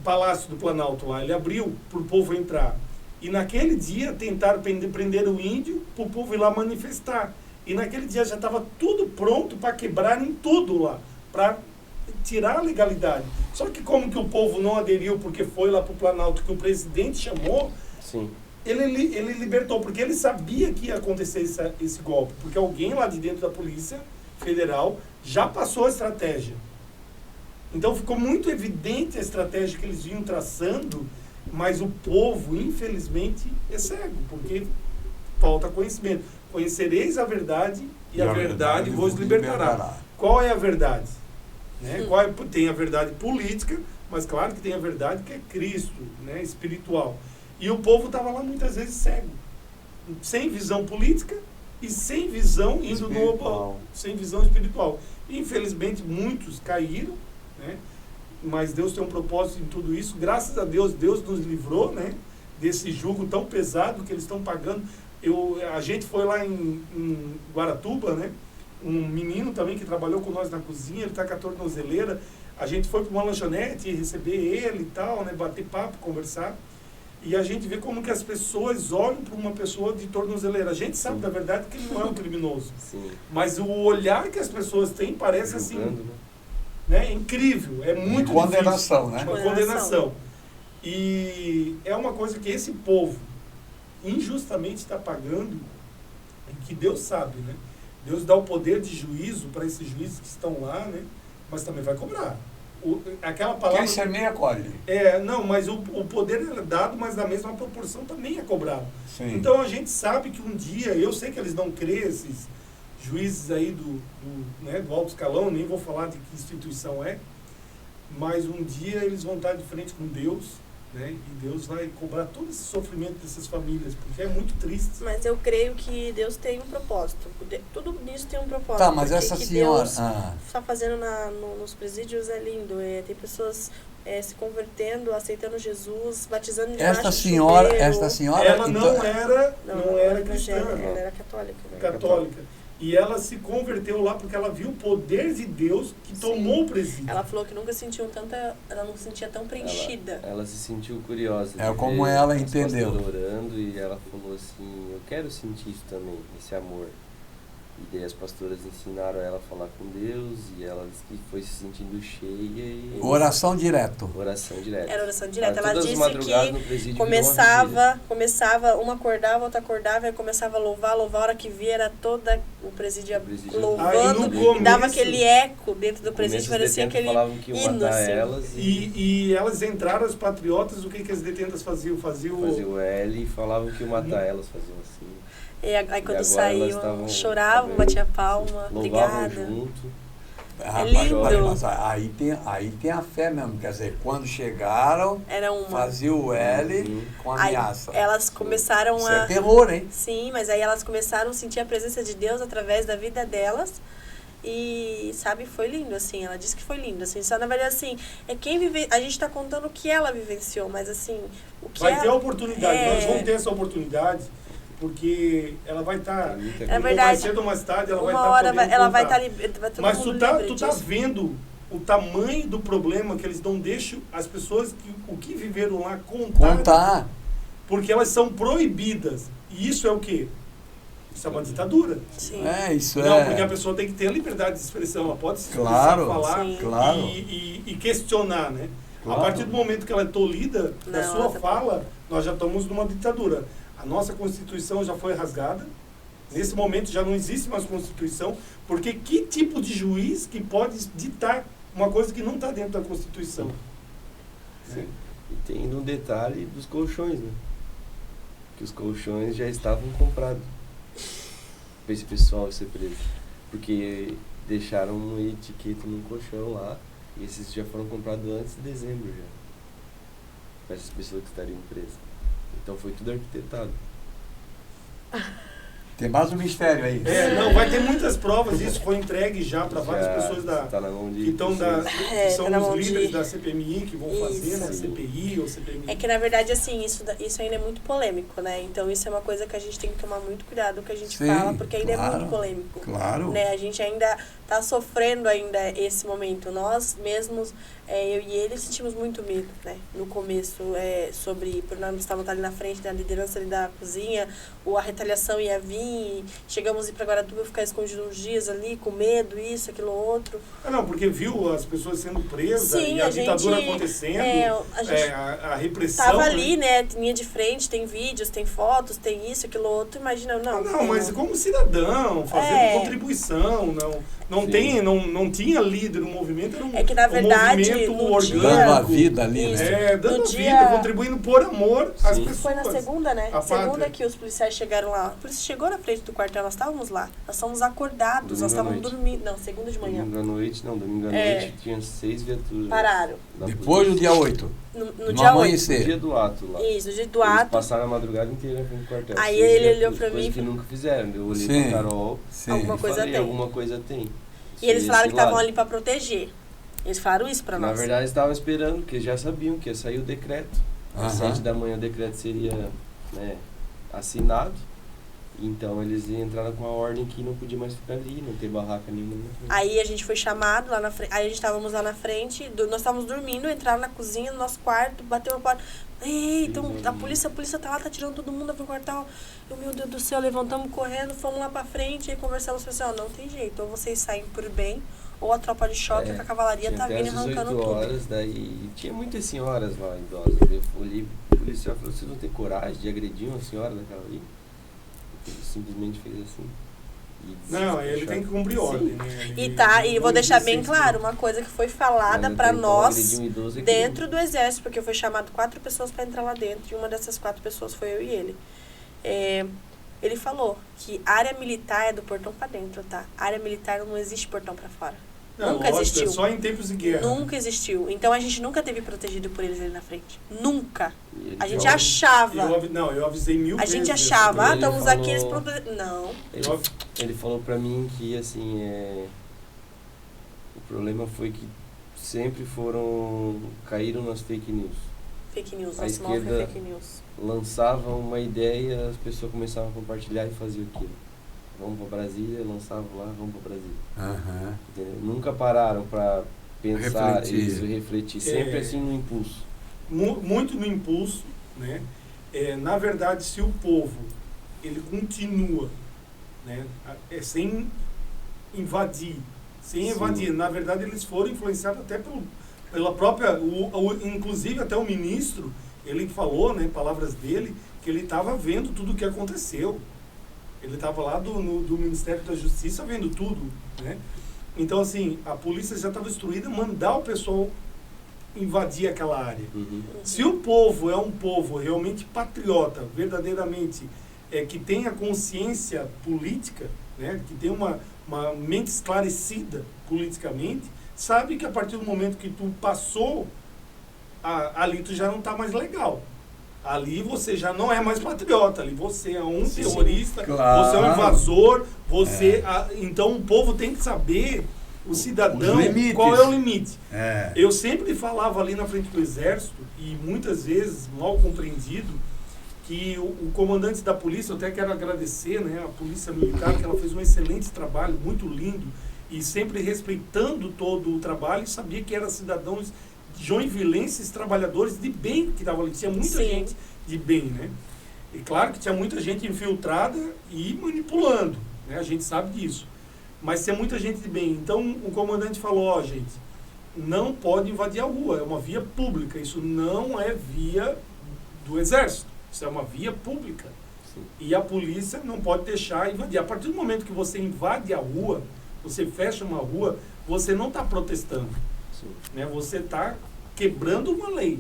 Palácio do Planalto lá? Ele abriu para o povo entrar. E naquele dia tentaram prender o índio para o povo ir lá manifestar. E naquele dia já estava tudo pronto para quebrarem tudo lá. Para tirar a legalidade. Só que como que o povo não aderiu porque foi lá para o Planalto que o presidente chamou... Sim. Ele libertou, porque ele sabia que ia acontecer esse golpe, porque alguém lá de dentro da Polícia Federal já passou a estratégia. Então ficou muito evidente a estratégia que eles vinham traçando, mas o povo, infelizmente, é cego, porque falta conhecimento. Conhecereis a verdade e a verdade vos libertará. Qual é a verdade? Né? Tem a verdade política, mas claro que tem a verdade que é Cristo, né, espiritual. E o povo estava lá muitas vezes cego, sem visão política e sem visão indo sem visão espiritual. Infelizmente muitos caíram, né, mas Deus tem um propósito em tudo isso. Graças a Deus, Deus nos livrou, né, desse jugo tão pesado que eles estão pagando. A gente foi lá em Guaratuba, né, um menino também que trabalhou com nós na cozinha, ele está com a tornozeleira. A gente foi para uma lanchonete receber ele e tal, né, bater papo, conversar. E a gente vê como que as pessoas olham para uma pessoa de tornozeleira. A gente sabe, na verdade, que ele não é um criminoso. Sim. Mas o olhar que as pessoas têm parece Julgando, assim, né, incrível. É muito condenação, difícil. né? Uma condenação. E é uma coisa que esse povo injustamente está pagando, e que Deus sabe, né? Deus dá o poder de juízo para esses juízes que estão lá, né? Mas também vai cobrar. Aquela palavra... Quem semeia, colhe. Não, mas o poder é dado, mas na mesma proporção também é cobrado. Sim. Então a gente sabe que um dia, eu sei que eles não creem, esses juízes aí do alto escalão, nem vou falar de que instituição é, mas um dia eles vão estar de frente com Deus, né? E Deus vai cobrar todo esse sofrimento dessas famílias, porque é muito triste. Mas eu creio que Deus tem um propósito. Tudo nisso tem um propósito. Tá, mas porque essa que senhora... Deus está fazendo nos presídios é lindo. Tem pessoas se convertendo, aceitando Jesus, batizando debaixo Esta do senhora, chuveiro. ela Não então, era cristã, Ela era católica. Né? católica. E ela se converteu lá porque ela viu o poder de Deus que tomou o presídio. Ela falou que nunca sentiu ela não se sentia tão preenchida. Ela se sentiu curiosa. É como ela entendeu. Orando, e ela falou assim, eu quero sentir isso também, esse amor. E daí as pastoras ensinaram ela a falar com Deus, e ela disse que foi se sentindo cheia. E oração direto. Oração direta. Era oração direta. Ela Todas as disse madrugadas no presídio que começava, uma acordava, outra acordava, e começava a louvar, a hora que via era toda o presídio louvando, começo, dava aquele eco dentro do No presídio, começo, parecia os aquele falavam que iam hino, matar assim. elas. E elas entraram, as patriotas, o que as detentas faziam? Faziam o L e falavam que iam matar elas, faziam assim. E aí quando agora saíam, choravam, batiam palma, Louvavam obrigada. junto. lindo. Mas aí tem a fé mesmo, quer dizer, quando chegaram, Era uma. fazia o L com Aí ameaça. elas começaram Isso a... é terror, hein? Sim, mas aí elas começaram a sentir a presença de Deus através da vida delas. E, sabe, foi lindo, assim, ela disse que foi lindo, assim, só na verdade, assim, a gente tá contando o que ela vivenciou, mas, assim, o que vai ter a oportunidade, nós vamos ter é... essa oportunidade, porque ela vai estar, É verdade, mais cedo ou mais tarde, ela vai estar hora podendo ela vai contar. estar vai todo Mas mundo tu livre tá disso. vendo o tamanho do problema que eles não deixam as pessoas o que viveram lá contar, porque elas são proibidas, e isso é o quê? Isso é uma ditadura. Sim. Isso Não, é. porque a pessoa tem que ter a liberdade de expressão, ela pode se Claro, falar sim. Claro. e questionar, né? Claro. A partir do momento que ela é tolhida da Não, sua ela tá- fala, nós já estamos numa ditadura. A nossa Constituição já foi rasgada. Nesse momento já não existe mais Constituição, porque que tipo de juiz que pode ditar uma coisa que não está dentro da Constituição? Sim. E tem um detalhe dos colchões, né? Que os colchões já estavam comprados para esse pessoal ser preso. Porque deixaram uma etiqueta num colchão lá, e esses já foram comprados antes de dezembro já. Para essas pessoas que estariam presas. Então foi tudo arquitetado. Tem mais um mistério aí. Não, vai ter muitas provas, isso foi entregue já para várias pessoas tá na mão de que estão que são tá na os mão líderes de- da CPMI que vão fazer, né? Isso. CPI ou CPMI. É que, na verdade, assim, isso ainda é muito polêmico, né? Então, isso é uma coisa que a gente tem que tomar muito cuidado com o que a gente Sim, fala, porque ainda é claro, muito polêmico. Claro. Né? A gente ainda está sofrendo ainda esse momento. Nós mesmos, eu e ele, sentimos muito medo, né? No começo, por nós estávamos ali na frente da liderança ali da cozinha, a retaliação ia vir, chegamos a ir para Guaratuba e ficar escondido uns dias ali, com medo, isso, aquilo, outro. Não, porque viu as pessoas sendo presas Sim, e a a ditadura gente- acontecendo, a gente a repressão. Tava né? ali, né? Linha de frente, tem vídeos, tem fotos, tem isso, aquilo, outro. Imagina, não. Não, mas como cidadão, fazendo É. contribuição, não. não tinha líder no movimento, era É que, na verdade, movimento no orgânico. Dando a vida ali, Isso. né? Dando No a dia- vida, contribuindo por amor às Sim. pessoas. Foi na segunda, né? A Segunda pátria. que os policiais chegaram lá. A polícia chegou na frente do quartel, nós estávamos lá. Nós estávamos acordados, nós Domingo à estávamos noite. dormindo. Não, segunda de manhã. Domingo à noite, É. noite tinha 6 viaturas. Pararam. da Depois do polícia. dia 8. No No dia 8. amanhecer. No dia do ato lá. Isso, no dia do Eles ato. passaram a madrugada inteira na frente do quartel. Aí 6 ele olhou viaturas, pra coisa mim- que nunca fizeram. Eu olhei Sim. pra Carol Sim. Alguma e coisa falei, tem. alguma coisa tem. E eles falaram que Esse lado. estavam ali pra proteger. Eles falaram isso pra Na nós. verdade, eles estavam esperando, porque já sabiam que ia sair o decreto. Às Aham. 7 da manhã o decreto seria, né, assinado. Então eles entraram com a ordem que não podia mais ficar ali, não ter barraca nenhuma. Aí a gente foi chamado lá na frente. Aí a gente estávamos lá na frente, nós estávamos dormindo, entraram na cozinha, no nosso quarto, bateu a porta. Ei, então a polícia tá lá, tá tirando todo mundo do quartel. Eu, meu Deus do céu, levantamos correndo, fomos lá pra frente e conversamos com o pessoal, não tem jeito, ou vocês saem por bem, ou a tropa de choque com a cavalaria Tinha tá até vindo às arrancando 18 tudo. horas, daí tinha muitas senhoras lá idosas. Eu olhei, o policial falou, vocês não têm coragem de agredir uma senhora daquela ali? Ele simplesmente fez assim. E Não, ele deixou- tem que cumprir Sim. ordem, né? E tá, e Não vou deixar existe bem isso, claro, né? uma coisa que foi falada Mas pra então, nós agredir um idoso é que dentro do exército, porque foi chamado 4 pessoas pra entrar lá dentro, e uma dessas 4 pessoas foi eu e ele. Ele falou que área militar é do portão pra dentro, tá? Área militar não existe portão pra fora. Não, Nunca lógico, existiu. É só em tempos de guerra. Nunca existiu. Então a gente nunca teve protegido por eles ali na frente. Nunca. E ele A gente falou- achava. Eu avisei 1000 A vezes. gente isso. achava, Ele estamos falou- aqui, eles não. Ele falou pra mim que, assim, o problema foi que sempre caíram nas fake news. Fake news, A nosso mal foi esquerda- fake news. Lançavam uma ideia, as pessoas começavam a compartilhar e faziam aquilo. Vamos pra Brasília, lançavam lá, vamos pra Brasília. Aham. Entendeu? Nunca pararam pra pensar Refletir. isso, refletir. Sempre É. assim no impulso. Muito no impulso, né? Na verdade, se o povo ele continua, né, sem invadir, Sim. na verdade eles foram influenciados até pela própria, inclusive até o ministro, ele falou, né, palavras dele, que ele estava vendo tudo o que aconteceu. Ele estava lá do Ministério da Justiça vendo tudo, né? Então, assim, a polícia já estava instruída a mandar o pessoal invadir aquela área. Uhum. Se o povo é um povo realmente patriota, verdadeiramente, que tem a consciência política, né, que tem uma mente esclarecida politicamente, sabe que a partir do momento que tu passou, ali tu já não está mais legal. Ali você já não é mais patriota, ali você é um Sim. terrorista, Claro. você é um invasor, então o povo tem que saber, o cidadão, Os limites. qual é o limite. É. Eu sempre falava ali na frente do exército, e muitas vezes mal compreendido, que o comandante da polícia, eu até quero agradecer, né, a polícia militar, que ela fez um excelente trabalho, muito lindo, e sempre respeitando todo o trabalho, e sabia que eram cidadãos joinvilenses, trabalhadores de bem que estavam ali. Tinha muita Sim. gente de bem, né? E claro que tinha muita gente infiltrada e manipulando, né? A gente sabe disso. Mas tinha muita gente de bem. Então o comandante falou, ó, gente, não pode invadir a rua, é uma via pública, isso não é via do exército, isso é uma via pública. Sim. E a polícia não pode deixar invadir. A partir do momento que você invade a rua, você fecha uma rua, você não está protestando, Sim. né? Você está quebrando uma lei.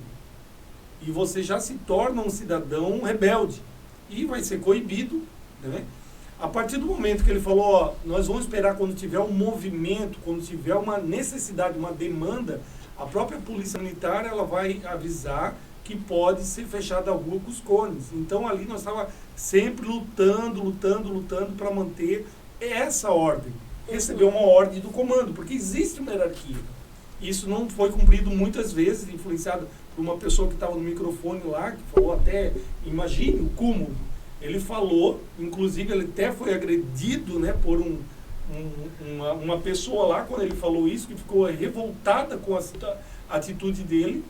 E você já se torna um cidadão rebelde. E vai ser coibido, né? A partir do momento que ele falou, ó, nós vamos esperar quando tiver um movimento, quando tiver uma necessidade, uma demanda, a própria polícia militar ela vai avisar que pode ser fechada a rua com os cones. Então ali nós estávamos sempre lutando para manter essa ordem. Receber uma ordem do comando, porque existe uma hierarquia. Isso não foi cumprido muitas vezes, influenciado por uma pessoa que estava no microfone lá, que falou até, imagine o cúmulo. Ele falou, inclusive ele até foi agredido, né, por uma pessoa lá, quando ele falou isso, que ficou revoltada com a atitude dele,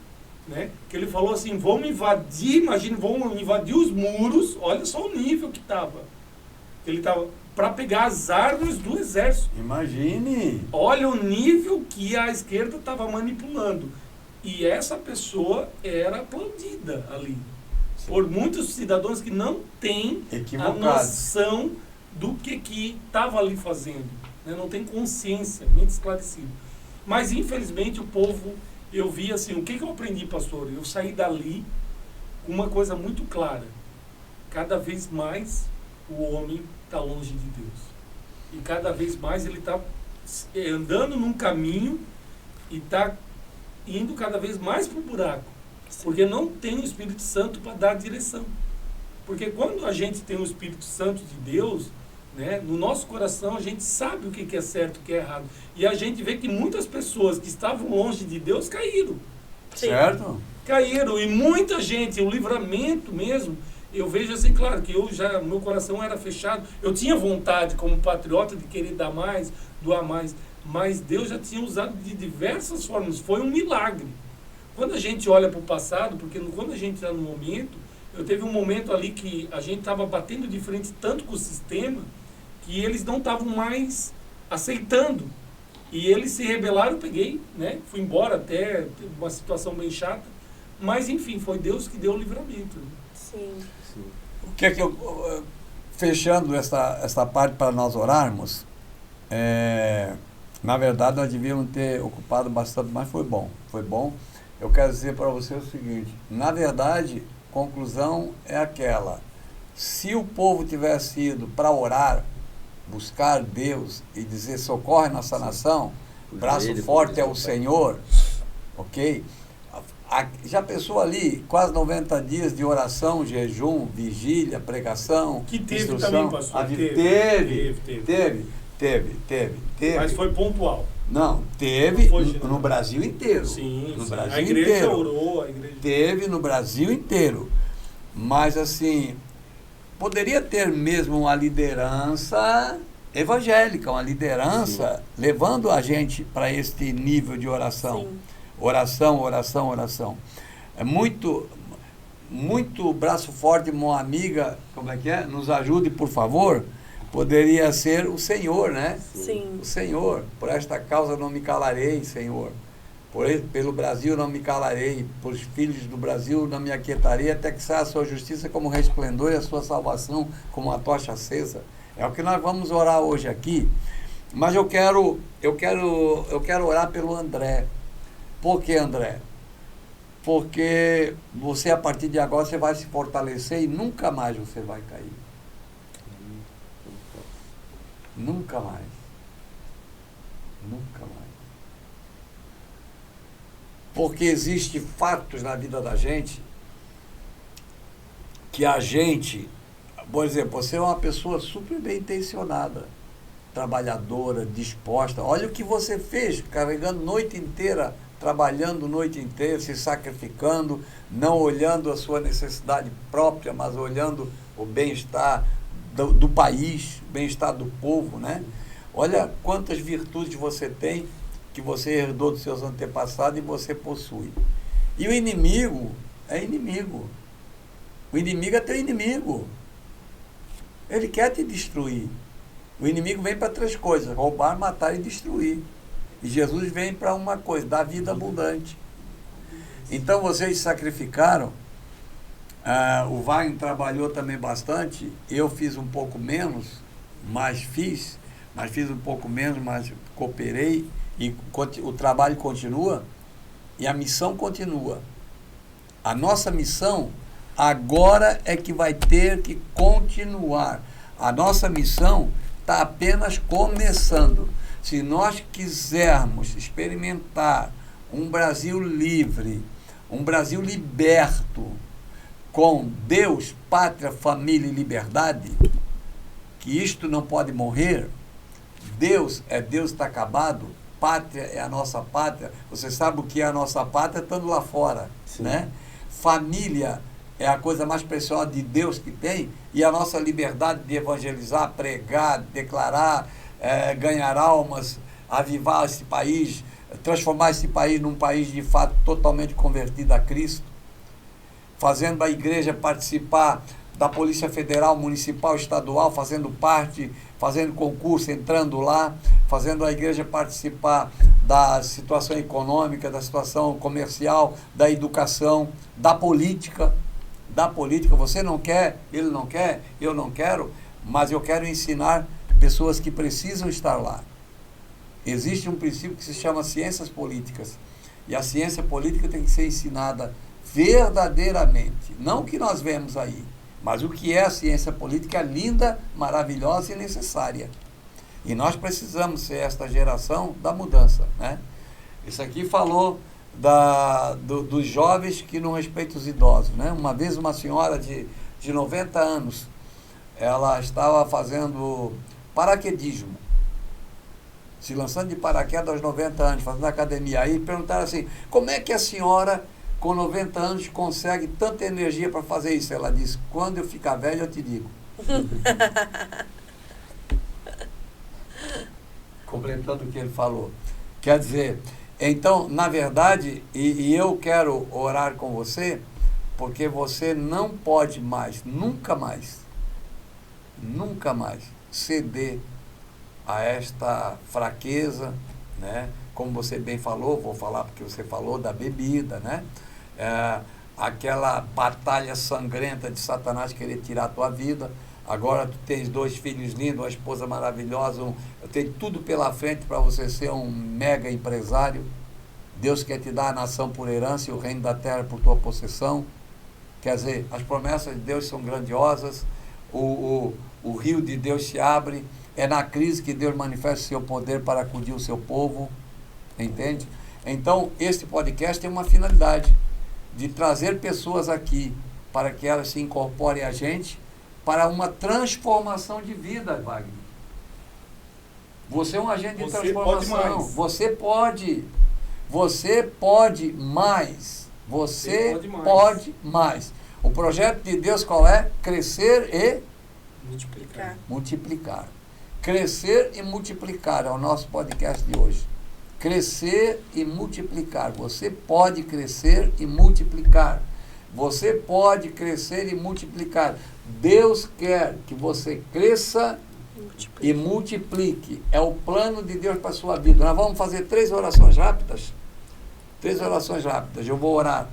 né, que ele falou assim, vamos invadir, imagine, vamos invadir os muros, olha só o nível que estava. Ele estava para pegar as armas do exército. Imagine. Olha o nível que a esquerda estava manipulando. E essa pessoa era aplaudida ali. Sim. Por muitos cidadãos que não têm a Equivocados. noção do que estava ali fazendo. né? Não tem consciência, mente esclarecida. Mas, infelizmente, o povo, eu vi assim, o que eu aprendi, pastor? Eu saí dali com uma coisa muito clara. Cada vez mais o homem está longe de Deus. E cada vez mais ele está andando num caminho e está indo cada vez mais para o buraco. Porque não tem o Espírito Santo para dar direção. Porque quando a gente tem o Espírito Santo de Deus, né, no nosso coração a gente sabe o que é certo e o que é errado. E a gente vê que muitas pessoas que estavam longe de Deus caíram. Certo? Caíram. E muita gente, o livramento mesmo, eu vejo assim, claro, que meu coração era fechado. Eu tinha vontade, como patriota, de querer dar mais, doar mais. Mas Deus já tinha usado de diversas formas. Foi um milagre. Quando a gente olha para o passado, porque quando a gente está no momento, eu teve um momento ali que a gente estava batendo de frente tanto com o sistema, que eles não estavam mais aceitando. E eles se rebelaram, eu peguei, né? Fui embora até, uma situação bem chata. Mas, enfim, foi Deus que deu o livramento. Né? Sim. O que é que eu, fechando essa parte para nós orarmos, na verdade nós devíamos ter ocupado bastante, mas foi bom. Eu quero dizer para você o seguinte, na verdade, conclusão é aquela, se o povo tivesse ido para orar, buscar Deus e dizer socorre nossa nação, braço forte é o Senhor, ok? Já pensou ali, quase 90 dias de oração, jejum, vigília, pregação, que teve instrução. também, pastor? Teve. Mas foi pontual. Não, teve no Brasil inteiro. Sim, no Brasil a igreja inteiro. orou, a igreja... Teve no Brasil inteiro. Mas assim, poderia ter mesmo uma liderança evangélica, uma liderança levando a gente para este nível de oração. Sim. Oração. É muito braço forte, uma amiga, como é que é? Nos ajude, por favor. Poderia ser o Senhor, né? Sim. O Senhor. Por esta causa não me calarei, Senhor. Pelo Brasil não me calarei. Por os filhos do Brasil não me aquietarei, até que saia a sua justiça como resplendor e a sua salvação como uma tocha acesa. É o que nós vamos orar hoje aqui. Mas eu quero orar pelo André. Por que, André? Porque você, a partir de agora, você vai se fortalecer e nunca mais você vai cair. Nunca mais. Porque existem fatos na vida da gente que a gente, por exemplo, você é uma pessoa super bem intencionada, trabalhadora, disposta. Olha o que você fez, carregando noite inteira, trabalhando noite inteira, se sacrificando, não olhando a sua necessidade própria, mas olhando o bem-estar do país, bem-estar do povo, né? Olha quantas virtudes você tem, que você herdou dos seus antepassados e você possui. E o inimigo é inimigo. O inimigo é teu inimigo. Ele quer te destruir. O inimigo vem para 3 coisas: roubar, matar e destruir. E Jesus vem para uma coisa: dar vida abundante. Então vocês sacrificaram. O Wagner trabalhou também bastante. Eu fiz um pouco menos, mas fiz um pouco menos, mas cooperei. E o trabalho continua e a missão continua. A nossa missão agora é que vai ter que continuar. A nossa missão está apenas começando. Se nós quisermos experimentar um Brasil livre, um Brasil liberto, com Deus, pátria, família e liberdade, que isto não pode morrer. Deus é Deus, está acabado. Pátria é a nossa pátria. Você sabe o que é a nossa pátria estando lá fora, né? Família é a coisa mais preciosa de Deus que tem, e a nossa liberdade de evangelizar, pregar, declarar, ganhar almas, avivar esse país, transformar esse país num país de fato totalmente convertido a Cristo, fazendo a igreja participar da Polícia Federal, Municipal, Estadual, fazendo parte, fazendo concurso, entrando lá, fazendo a igreja participar da situação econômica, da situação comercial, da educação, da política. Você não quer, ele não quer, eu não quero, mas eu quero ensinar pessoas que precisam estar lá. existe um princípio que se chama ciências políticas. E a ciência política tem que ser ensinada verdadeiramente. Não o que nós vemos aí, mas o que é a ciência política linda, maravilhosa e necessária. E nós precisamos ser esta geração da mudança, né? Isso aqui falou dos jovens que não respeitam os idosos, né? Uma vez uma senhora de 90 anos, ela estava fazendo paraquedismo, se lançando de paraquedas aos 90 anos, fazendo academia. Aí perguntaram assim, como é que a senhora com 90 anos consegue tanta energia para fazer isso? Ela disse, quando eu ficar velha eu te digo. Completando o que ele falou. Quer dizer, então, na verdade, e eu quero orar com você, porque você não pode mais, nunca mais ceder a esta fraqueza, né? Como você bem falou, vou falar porque você falou da bebida, né? Aquela batalha sangrenta de Satanás querer tirar a tua vida. Agora tu tens 2 filhos lindos, uma esposa maravilhosa, tem tudo pela frente para você ser um mega empresário. Deus quer te dar a nação por herança e o reino da terra por tua possessão. Quer dizer, as promessas de Deus são grandiosas, o rio de Deus se abre, é na crise que Deus manifesta o seu poder para acudir o seu povo, entende? Então, este podcast tem uma finalidade, de trazer pessoas aqui, para que elas se incorporem a gente, para uma transformação de vida, Wagner. Você é um agente de transformação. Você pode mais. Você pode mais. O projeto de Deus qual é? Crescer e multiplicar. Crescer e multiplicar é o nosso podcast de hoje. Crescer e multiplicar. Você pode crescer e multiplicar. Você pode crescer e multiplicar. Deus quer que você cresça e multiplique. É o plano de Deus para a sua vida. Nós vamos fazer 3 orações rápidas. 3 orações rápidas. Eu vou orar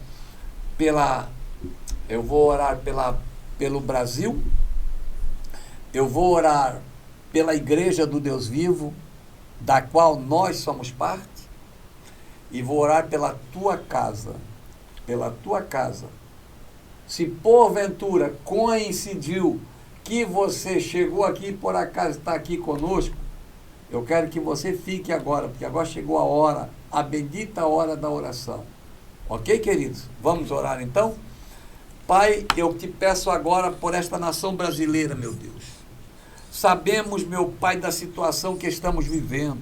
pelo Brasil. Eu vou orar pela Igreja do Deus Vivo, da qual nós somos parte. E vou orar pela tua casa. Pela tua casa. Se porventura coincidiu que você chegou aqui e por acaso está aqui conosco, eu quero que você fique agora, porque agora chegou a hora, a bendita hora da oração. Ok, queridos? Vamos orar então? Pai, eu te peço agora por esta nação brasileira, meu Deus. Sabemos, meu Pai, da situação que estamos vivendo.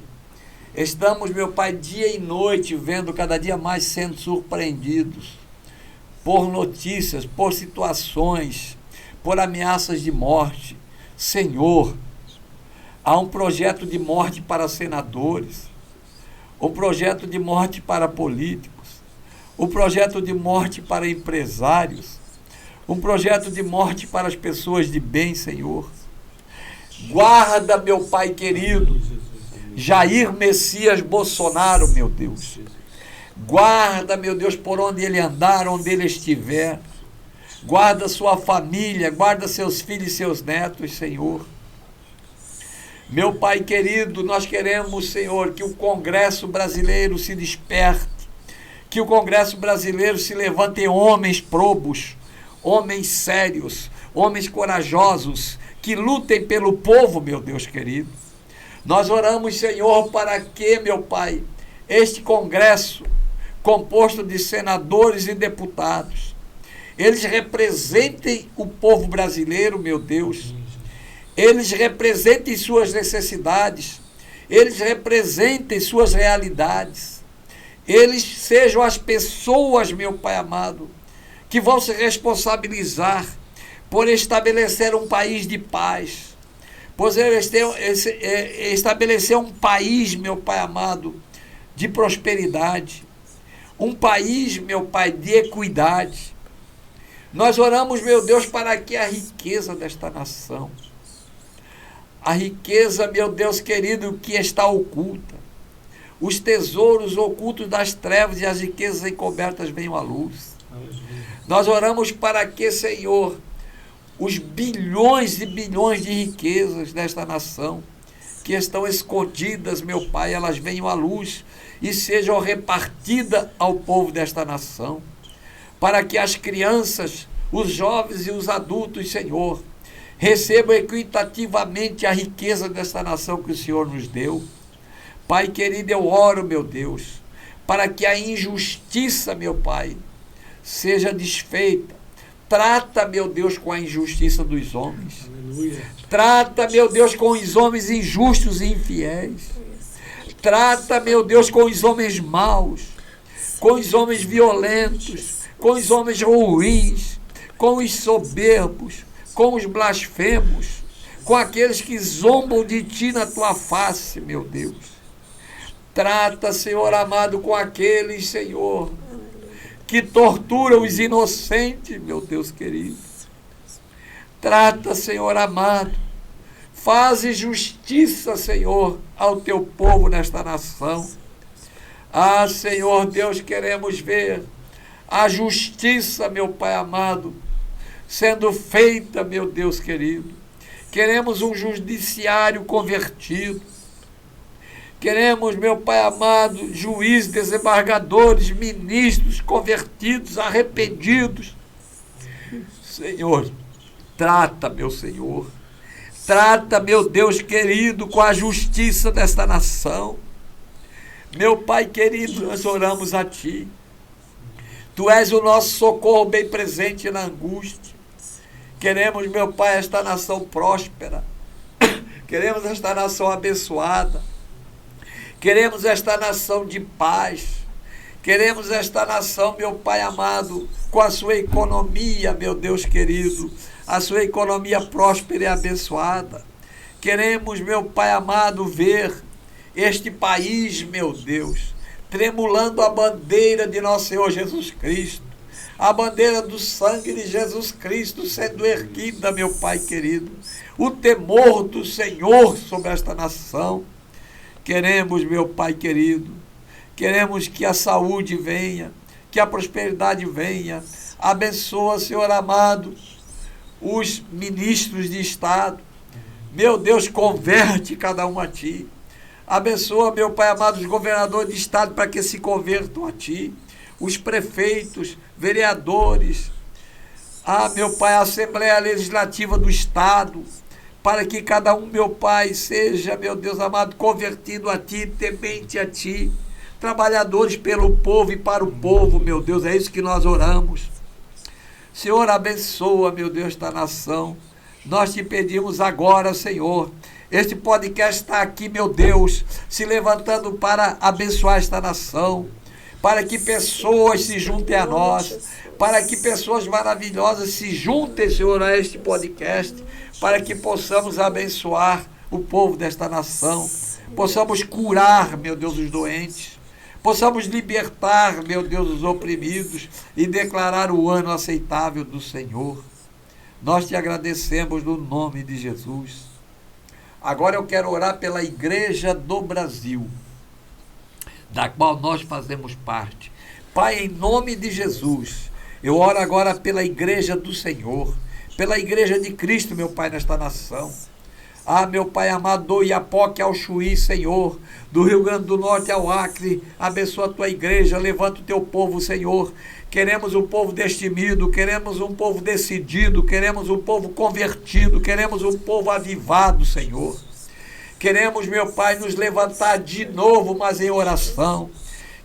Estamos, meu Pai, dia e noite vendo cada dia mais sendo surpreendidos por notícias, por situações, por ameaças de morte. Senhor, há um projeto de morte para senadores, um projeto de morte para políticos, um projeto de morte para empresários, um projeto de morte para as pessoas de bem, Senhor. Guarda, meu Pai querido, Jair Messias Bolsonaro, meu Deus. Guarda, meu Deus, por onde ele andar, onde ele estiver. Guarda sua família, guarda seus filhos e seus netos, Senhor. Meu Pai querido, nós queremos, Senhor, que o Congresso brasileiro se desperte, que o Congresso brasileiro se levante homens probos, homens sérios, homens corajosos, que lutem pelo povo, meu Deus querido. Nós oramos, Senhor, para que, meu Pai, este Congresso, composto de senadores e deputados, eles representem o povo brasileiro, meu Deus. Eles representem suas necessidades, eles representem suas realidades. Eles sejam as pessoas, meu Pai amado, que vão se responsabilizar por estabelecer um país de paz, por estabelecer um país, meu Pai amado, de prosperidade, um país, meu Pai, de equidade. Nós oramos, meu Deus, para que a riqueza desta nação, a riqueza, meu Deus querido, que está oculta, os tesouros ocultos das trevas e as riquezas encobertas venham à luz. Nós oramos para que, Senhor, os bilhões e bilhões de riquezas desta nação que estão escondidas, meu Pai, elas venham à luz e sejam repartidas ao povo desta nação, para que as crianças, os jovens e os adultos, Senhor, recebam equitativamente a riqueza desta nação que o Senhor nos deu. Pai querido, eu oro, meu Deus, para que a injustiça, meu Pai, seja desfeita. Trata, meu Deus, com a injustiça dos homens. Aleluia. Trata, meu Deus, com os homens injustos e infiéis. Trata, meu Deus, com os homens maus, com os homens violentos, com os homens ruins, com os soberbos, com os blasfemos, com aqueles que zombam de ti na tua face, meu Deus. Trata, Senhor amado, com aqueles, Senhor, que torturam os inocentes, meu Deus querido. Trata, Senhor amado, faze justiça, Senhor, ao teu povo nesta nação. Ah, Senhor Deus, queremos ver a justiça, meu Pai amado, sendo feita, meu Deus querido. Queremos um judiciário convertido. Queremos, meu Pai amado, juízes, desembargadores, ministros convertidos, arrependidos. Senhor, trata, meu Senhor. Trata, meu Deus querido, com a justiça desta nação. Meu Pai querido, nós oramos a Ti. Tu és o nosso socorro bem presente na angústia. Queremos, meu Pai, esta nação próspera. Queremos esta nação abençoada. Queremos esta nação de paz. Queremos esta nação, meu Pai amado, com a sua economia, meu Deus querido, a sua economia próspera e abençoada. Queremos, meu Pai amado, ver este país, meu Deus, tremulando a bandeira de nosso Senhor Jesus Cristo, a bandeira do sangue de Jesus Cristo sendo erguida, meu Pai querido, o temor do Senhor sobre esta nação. Queremos, meu Pai querido, queremos que a saúde venha, que a prosperidade venha. Abençoa, Senhor amado, os ministros de Estado. Meu Deus, converte cada um a Ti. Abençoa, meu Pai amado, os governadores de Estado para que se convertam a Ti. Os prefeitos, vereadores. Ah, meu Pai, a Assembleia Legislativa do Estado, para que cada um, meu Pai, seja, meu Deus amado, convertido a Ti, temente a Ti. Trabalhadores pelo povo e para o povo, meu Deus, é isso que nós oramos. Senhor, abençoa, meu Deus, esta nação. Nós te pedimos agora, Senhor, este podcast está aqui, meu Deus, se levantando para abençoar esta nação, para que pessoas se juntem a nós, para que pessoas maravilhosas se juntem, Senhor, a este podcast, para que possamos abençoar o povo desta nação, possamos curar, meu Deus, os doentes, possamos libertar, meu Deus, os oprimidos e declarar o ano aceitável do Senhor. Nós te agradecemos no nome de Jesus. Agora eu quero orar pela Igreja do Brasil, da qual nós fazemos parte. Pai, em nome de Jesus, eu oro agora pela Igreja do Senhor, pela Igreja de Cristo, meu Pai, nesta nação. Ah, meu Pai amado, do Iapoque ao Chuí, Senhor, do Rio Grande do Norte ao Acre, abençoa a tua igreja, levanta o teu povo, Senhor. Queremos um povo destemido, queremos um povo decidido, queremos um povo convertido, queremos um povo avivado, Senhor. Queremos, meu Pai, nos levantar de novo, mas em oração.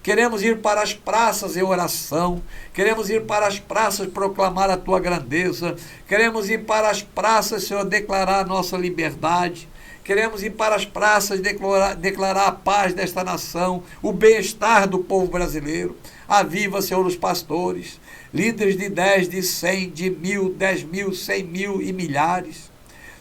Queremos ir para as praças em oração. Queremos ir para as praças proclamar a tua grandeza. Queremos ir para as praças, Senhor, declarar a nossa liberdade. Queremos ir para as praças declarar a paz desta nação, o bem-estar do povo brasileiro. Aviva, Senhor, os pastores, líderes de 10, de 100, de 1000, 10.000, 100.000 e milhares.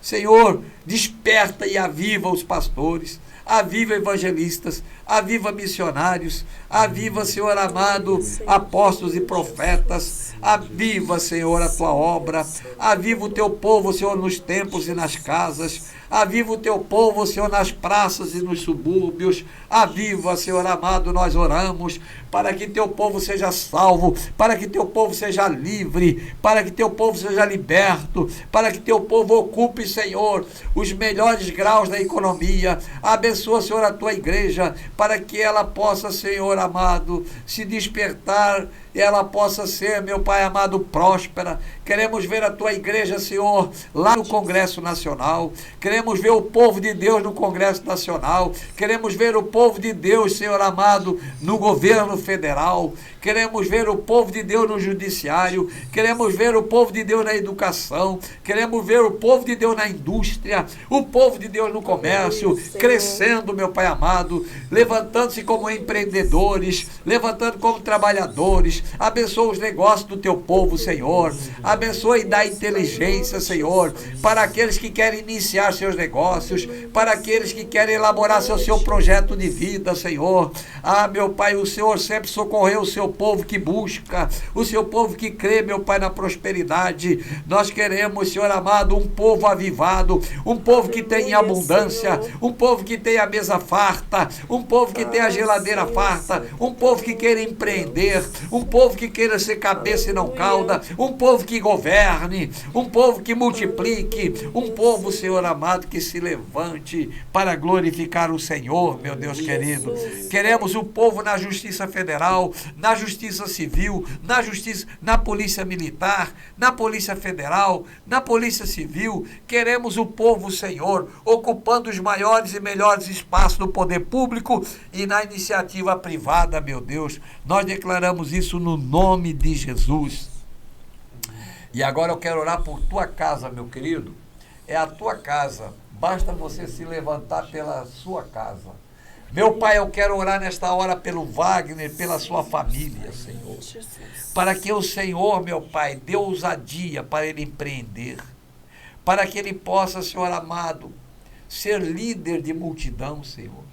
Senhor, desperta e aviva os pastores, aviva evangelistas, aviva missionários, aviva, Senhor amado, apóstolos e profetas, aviva, Senhor, a tua obra, aviva o teu povo, Senhor, nos templos e nas casas, aviva o teu povo, Senhor, nas praças e nos subúrbios, aviva, Senhor amado, nós oramos, para que teu povo seja salvo, para que teu povo seja livre, para que teu povo seja liberto, para que teu povo ocupe, Senhor, os melhores graus da economia. Abençoa, Senhor, a tua igreja, para que ela possa, Senhor amado, se despertar, e ela possa ser, meu Pai amado, próspera. Queremos ver a tua igreja, Senhor, lá no Congresso Nacional. Queremos ver o povo de Deus no Congresso Nacional. Queremos ver o povo de Deus, Senhor amado, no governo federal. Queremos ver o povo de Deus no judiciário. Queremos ver o povo de Deus na educação. Queremos ver o povo de Deus na indústria. O povo de Deus no comércio, crescendo, meu Pai amado, levantando-se como empreendedores, levantando como trabalhadores. Abençoa os negócios do teu povo, Senhor. Abençoa e dá inteligência, Senhor, para aqueles que querem iniciar seus negócios, para aqueles que querem elaborar seu projeto de vida, Senhor. Ah, meu Pai, o Senhor sempre socorreu o seu povo que busca, o seu povo que crê, meu Pai, na prosperidade. Nós queremos, Senhor amado, um povo avivado, um povo que tem abundância, um povo que tem a mesa farta, um povo que tem a geladeira farta, um povo que queira empreender, um povo que queira ser cabeça e não cauda, um povo que governe, um povo que multiplique, um povo, Senhor amado, que se levante para glorificar o Senhor, meu Deus querido. Queremos o povo na Justiça Federal, na Justiça Civil, na Justiça, na Polícia Militar, na Polícia Federal, na Polícia Civil. Queremos o povo, Senhor, ocupando os maiores e melhores espaços do poder público e na iniciativa privada, meu Deus. Nós declaramos isso no nome de Jesus. E agora eu quero orar por tua casa, meu querido. É a tua casa. Basta você se levantar pela sua casa. Meu Pai, eu quero orar nesta hora pelo Wagner, pela sua família, Senhor. Para que o Senhor, meu Pai, dê ousadia para ele empreender. Para que ele possa, Senhor amado, ser líder de multidão, Senhor.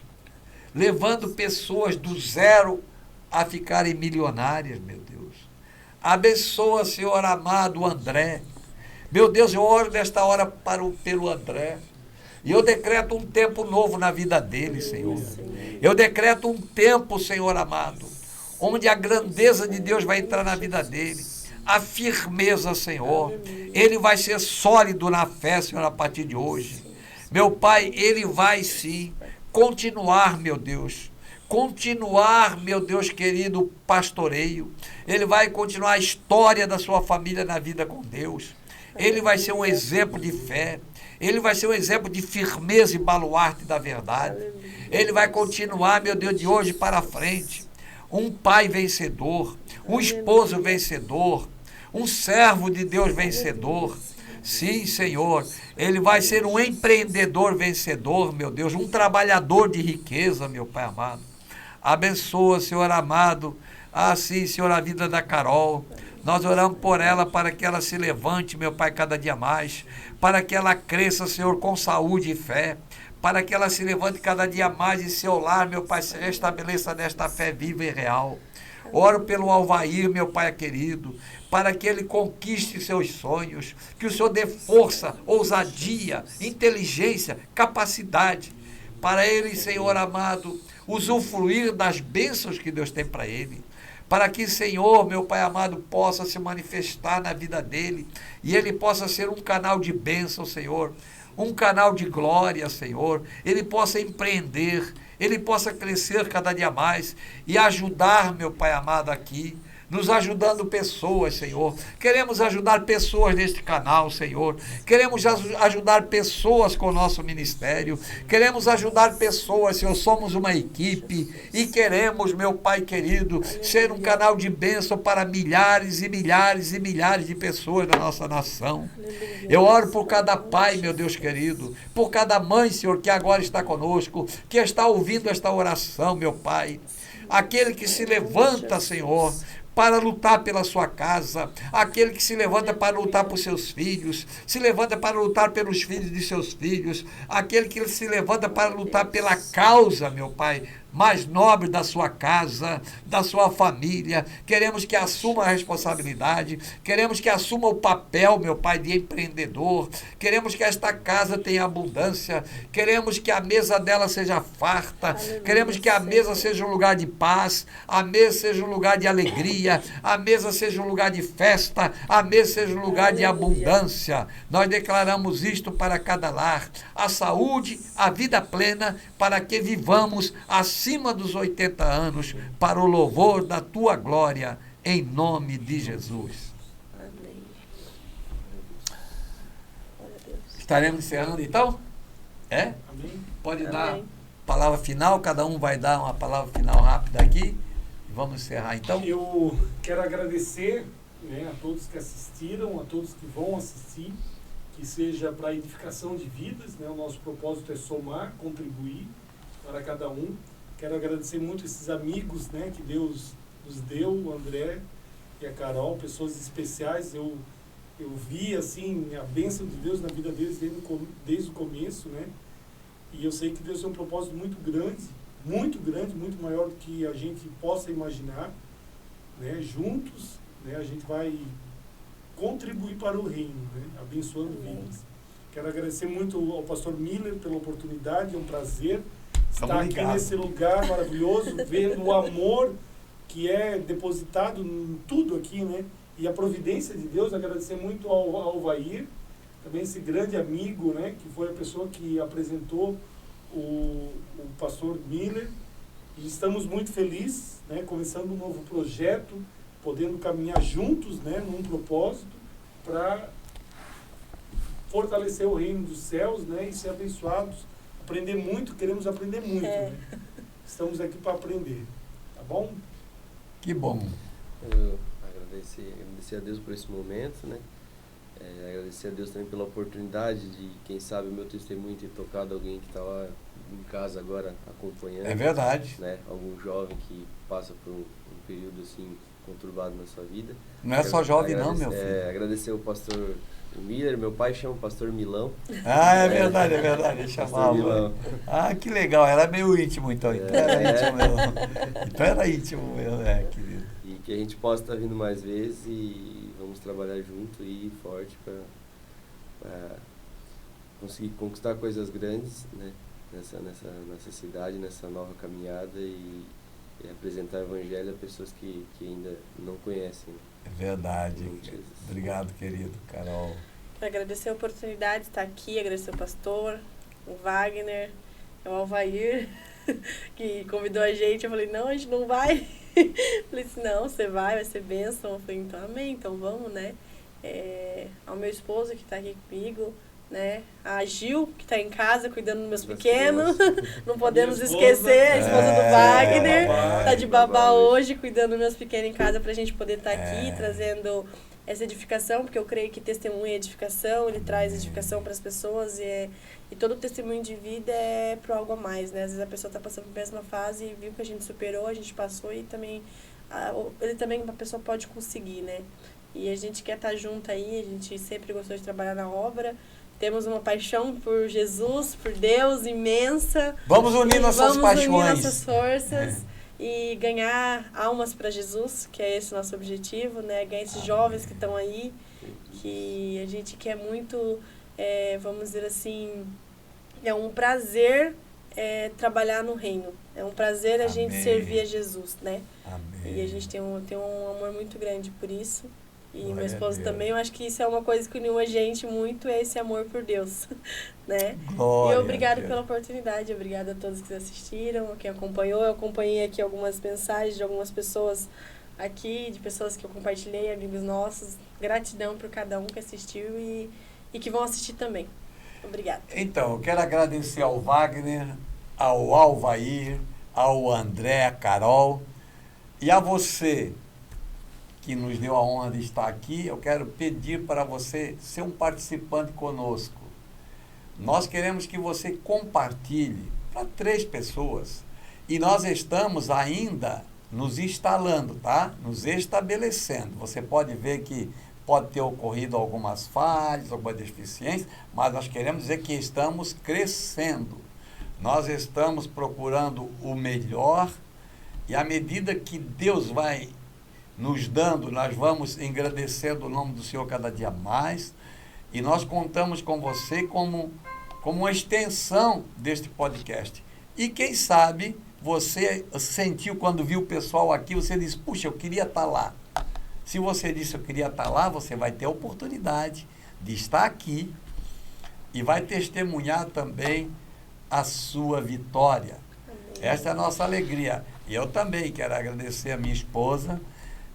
Levando pessoas do zero a ficarem milionárias, meu Deus. Abençoa, Senhor amado, o André. Meu Deus, eu oro nesta hora pelo André. E eu decreto um tempo novo na vida dele, Senhor. Eu decreto um tempo, Senhor amado, onde a grandeza de Deus vai entrar na vida dele. A firmeza, Senhor. Ele vai ser sólido na fé, Senhor, a partir de hoje. Meu Pai, ele vai sim continuar, meu Deus. Continuar, meu Deus querido, o pastoreio. Ele vai continuar a história da sua família na vida com Deus. Ele vai ser um exemplo de fé. Ele vai ser um exemplo de firmeza e baluarte da verdade. Ele vai continuar, meu Deus, de hoje para frente. Um pai vencedor, um esposo vencedor, um servo de Deus vencedor. Sim, Senhor, ele vai ser um empreendedor vencedor, meu Deus, um trabalhador de riqueza, meu Pai amado. Abençoa, Senhor amado, assim, Senhor, a vida da Carol. Nós oramos por ela para que ela se levante, meu Pai, cada dia mais, para que ela cresça, Senhor, com saúde e fé, para que ela se levante cada dia mais em seu lar, meu Pai, se restabeleça nesta fé viva e real. Oro pelo Alvair, meu Pai querido, para que ele conquiste seus sonhos, que o Senhor dê força, ousadia, inteligência, capacidade, para ele, Senhor amado, usufruir das bênçãos que Deus tem para ele. Para que, Senhor, meu Pai amado, possa se manifestar na vida dele e ele possa ser um canal de bênção, Senhor, um canal de glória, Senhor. Ele possa empreender, ele possa crescer cada dia mais e ajudar, meu Pai amado, aqui, nos ajudando pessoas, Senhor. Queremos ajudar pessoas neste canal, Senhor. Queremos ajudar pessoas com o nosso ministério. Queremos ajudar pessoas, Senhor. Somos uma equipe e queremos, meu Pai querido, ser um canal de bênção para milhares e milhares e milhares de pessoas da nossa nação. Eu oro por cada pai, meu Deus querido, por cada mãe, Senhor, que agora está conosco, que está ouvindo esta oração, meu Pai. Aquele que se levanta, Senhor, para lutar pela sua casa, aquele que se levanta para lutar por seus filhos, se levanta para lutar pelos filhos de seus filhos, aquele que se levanta para lutar pela causa, meu Pai, mais nobres da sua casa, da sua família. Queremos que assuma a responsabilidade, queremos que assuma o papel, meu Pai, de empreendedor. Queremos que esta casa tenha abundância, queremos que a mesa dela seja farta, queremos que a mesa seja um lugar de paz, a mesa seja um lugar de alegria, a mesa seja um lugar de festa, a mesa seja um lugar de abundância. Nós declaramos isto para cada lar, a saúde, a vida plena, para que vivamos acima dos 80 anos, para o louvor da tua glória, em nome de Jesus. Amém. Glória a Deus. Estaremos encerrando então? É? Amém? Pode Amém. dar palavra final, cada um vai dar uma palavra final rápida aqui. E vamos encerrar então? Eu quero agradecer, né, a todos que assistiram, a todos que vão assistir, que seja para edificação de vidas, né? O nosso propósito é somar, contribuir para cada um. Quero agradecer muito esses amigos, né, que Deus nos deu, o André e a Carol, pessoas especiais. Eu vi assim a bênção de Deus na vida deles desde o começo, né? E eu sei que Deus tem um propósito muito grande, muito maior do que a gente possa imaginar, né? Juntos, né, a gente vai contribuir para o reino, né, abençoando vidas. Quero agradecer muito ao pastor Miller pela oportunidade, é um prazer estar aqui nesse lugar maravilhoso, vendo o amor que é depositado em tudo aqui, né, e a providência de Deus. Agradecer muito ao Alvair, também esse grande amigo, né, que foi a pessoa que apresentou o pastor Miller, e estamos muito felizes, né, começando um novo projeto, podendo caminhar juntos, né, num propósito para fortalecer o reino dos céus, né, e ser abençoados, aprender muito, queremos aprender muito, né? Estamos aqui para aprender, tá bom? Que bom. Eu agradecer a Deus por esse momento, né? Agradecer a Deus também pela oportunidade de, quem sabe, o meu testemunho ter tocado alguém que está lá em casa agora acompanhando. É verdade. Né? Algum jovem que passa por um período assim conturbado na sua vida. Não é só jovem não, meu filho. Agradecer o pastor Miller, meu pai chama o pastor Milão. Ah, é verdade, ele chamava. Ah, que legal, era meio íntimo então. Então era íntimo mesmo. Então era íntimo mesmo, querido. E que a gente possa estar vindo mais vezes e vamos trabalhar junto e forte para conseguir conquistar coisas grandes, né? Nessa cidade, nessa nova caminhada e apresentar o evangelho a pessoas que ainda não conhecem. É verdade. Obrigado, querido Carol. Quero agradecer a oportunidade de estar aqui, agradecer o pastor, o Wagner, o Alvair, que convidou a gente. Eu falei, não, a gente não vai. Falei assim, não, você vai ser bênção. Eu falei, então amém, então vamos, né? Ao meu esposo que está aqui comigo, né? A Gil, que está em casa cuidando dos meus pequenos. Não podemos esquecer, a esposa do Wagner. Está de babá hoje, cuidando dos meus pequenos em casa para a gente poder estar aqui, trazendo essa edificação, porque eu creio que testemunho é edificação, ele traz edificação para as pessoas e todo testemunho de vida é para algo a mais, né? Às vezes a pessoa está passando por mesma fase e viu que a gente superou, a gente passou e também a pessoa pode conseguir, né? E a gente quer estar junto aí, a gente sempre gostou de trabalhar na obra. Temos uma paixão por Jesus, por Deus imensa. Vamos unir nossas paixões. Vamos unir nossas forças e ganhar almas para Jesus, que é esse o nosso objetivo, né? Ganhar esses jovens que estão aí, que a gente quer muito, vamos dizer assim, é um prazer trabalhar no reino. É um prazer a gente servir a Jesus, né? Amém. E a gente tem um amor muito grande por isso. E meu esposo também, eu acho que isso é uma coisa que uniu a gente muito, é esse amor por Deus, né? Glória, e obrigado pela oportunidade, obrigada a todos que assistiram, quem acompanhou. Eu acompanhei aqui algumas mensagens de algumas pessoas aqui, de pessoas que eu compartilhei, amigos nossos. Gratidão por cada um que assistiu e que vão assistir também. Obrigada. Então, eu quero agradecer ao Wagner, ao Alvair, ao André, a Carol e a você que nos deu a honra de estar aqui. Eu quero pedir para você ser um participante conosco. Nós queremos que você compartilhe para 3 pessoas. E nós estamos ainda nos instalando, tá? Nos estabelecendo. Você pode ver que pode ter ocorrido algumas falhas, algumas deficiências, mas nós queremos dizer que estamos crescendo. Nós estamos procurando o melhor e à medida que Deus vai nos dando, nós vamos engrandecendo o nome do Senhor cada dia mais. E nós contamos com você como uma extensão deste podcast. E quem sabe você sentiu quando viu o pessoal aqui, você disse, puxa, eu queria estar lá. Se você disse, eu queria estar lá, você vai ter a oportunidade de estar aqui e vai testemunhar também a sua vitória. Esta é a nossa alegria. E eu também quero agradecer a minha esposa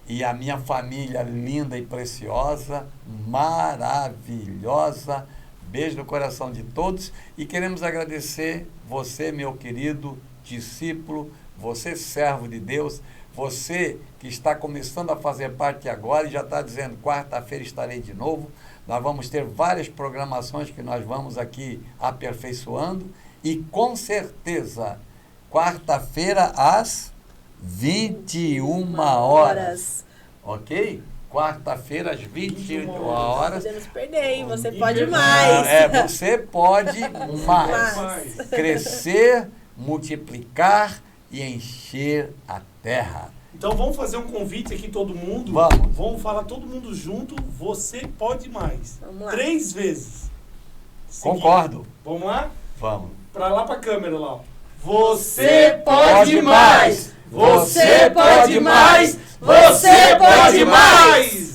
e a minha família linda e preciosa, maravilhosa. Beijo no coração de todos. E queremos agradecer você, meu querido discípulo, você, servo de Deus, você que está começando a fazer parte agora e já está dizendo, quarta-feira estarei de novo. Nós vamos ter várias programações que nós vamos aqui aperfeiçoando. E com certeza, quarta-feira às 21 horas. Ok? Quarta-feira às 21 horas. Não podemos perder, hein? Você pode mais. Você pode mais. Crescer, multiplicar e encher a terra. Então vamos fazer um convite aqui todo mundo. Vamos falar todo mundo junto. Você pode mais. Vamos lá. 3 vezes. Concordo. Vamos lá? Vamos. Pra lá pra câmera lá. Você pode mais. Você pode mais. Você pode mais.